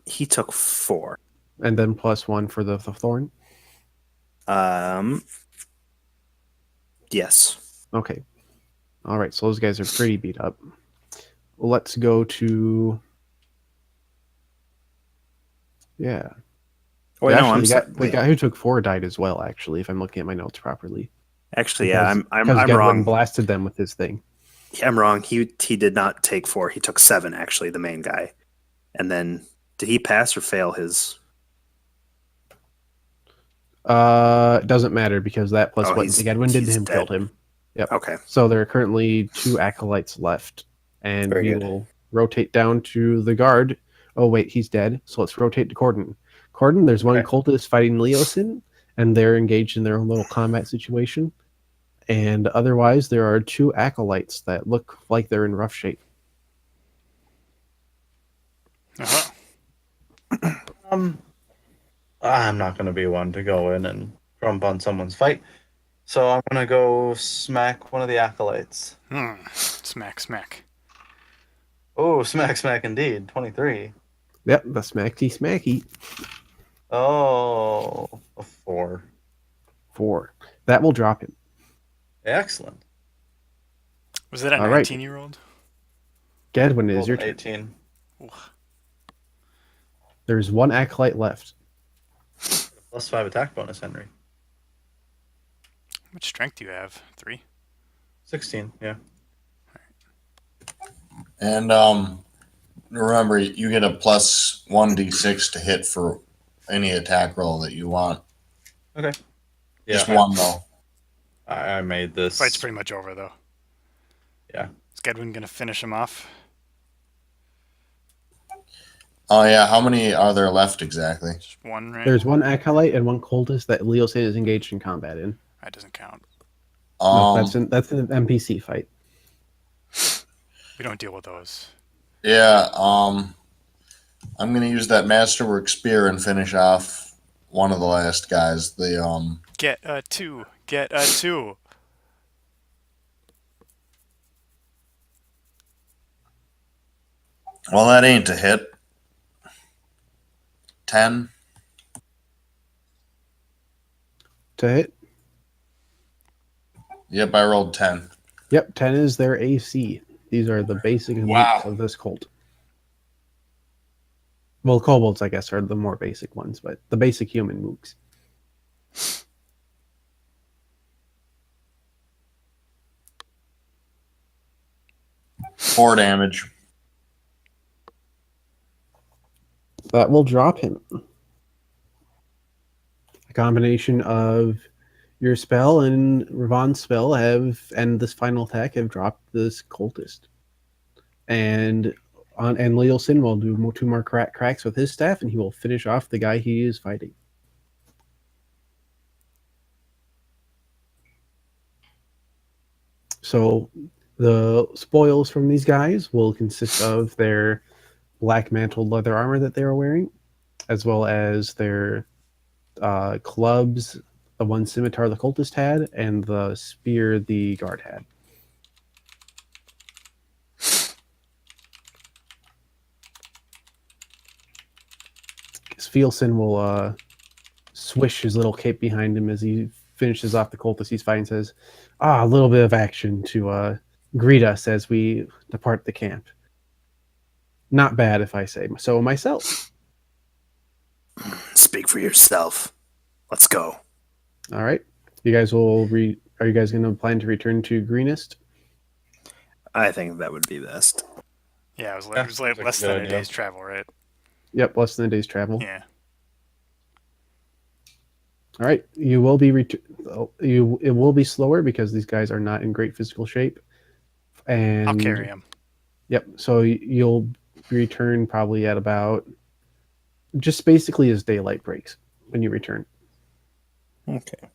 He took 4. And then +1 for the thorn. Yes. Okay. All right. So those guys are pretty beat up. Let's go to. Yeah. Oh, wait, no, Actually, I'm the sorry. the guy who took 4 died as well. Actually, if I'm looking at my notes properly. Actually, yeah, I'm Gedwin wrong. Blasted them with his thing. Yeah, I'm wrong. He did not take 4. He took 7. Actually, the main guy, and then did he pass or fail his? It doesn't matter because that plus Oh, what he's- Gedwin did to he's him dead. killed him. Yep. Okay. So there are currently 2 acolytes left, and Very we good. will rotate down to the guard. Oh wait, he's dead. So let's rotate to Corden. Corden, there's one Okay. cultist fighting Leosin, and they're engaged in their own little combat situation. And otherwise, there are 2 acolytes that look like they're in rough shape. Uh-huh. I'm not going to be one to go in and trump on someone's fight. So I'm going to go smack one of the acolytes. Smack, smack. Oh, smack indeed. 23. Yep, the smacky smacky. Oh, a 4. 4. That will drop him. Excellent. Was that a All right. 19-year-old? Gedwin, it is Rolled your an turn. 18. There's 1 acolyte left. +5 attack bonus, Henry. How much strength do you have? 3? 16, yeah. And remember, you get a plus 1d6 to hit for any attack roll that you want. Okay. Just Yeah, one though. I made this. Fight's pretty much over, though. Yeah. Is Gedwin going to finish him off? Oh yeah, how many are there left exactly? Just 1, right? There's 1 acolyte and 1 cultist that Leosin is engaged in combat in. That doesn't count. No, that's an NPC fight. We don't deal with those. Yeah, I'm gonna use that masterwork spear and finish off one of the last guys. The Get a 2. Get a 2. well, that ain't a hit. 10. To hit. Yep, I rolled 10. Yep, 10 is their AC. These are the basic Wow. mooks of this cult. Well, kobolds, I guess, are the more basic ones, but the basic human mooks. Four damage. That will drop him. A combination of your spell and Ravon's spell and this final attack have dropped this cultist. And Leosin will do 2 more cracks with his staff, and he will finish off the guy he is fighting. So the spoils from these guys will consist of their black mantled leather armor that they are wearing, as well as their clubs, the one scimitar the cultist had, and the spear the guard had. Fielson will swish his little cape behind him as he finishes off the cultist he's fighting, says, a little bit of action to greet us as we depart the camp. Not bad, if I say so myself. Speak for yourself. Let's go. All right. You guys will are you guys going to plan to return to Greenest? I think that would be best. Yeah, it was, Yeah, it was like sounds like a less good than a idea. day's travel, right? Yep, less than a day's travel. Yeah. All right. You will be it will be slower because these guys are not in great physical shape. And I'll carry him. Yep. So you'll return probably at about just basically as daylight breaks when you return. Okay.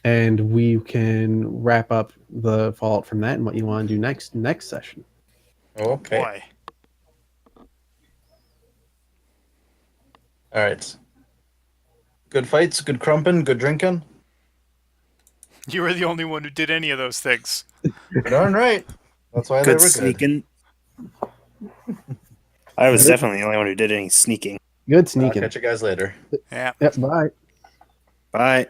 And we can wrap up the fallout from that and what you want to do next session. Okay. Boy. All right. Good fights, good crumping, good drinking. You were the only one who did any of those things. You're darn right. That's why they Good were good. sneaking. I was definitely the only one who did any sneaking. Good I'll sneaking. catch you guys later. Yeah. Yep, bye. Bye.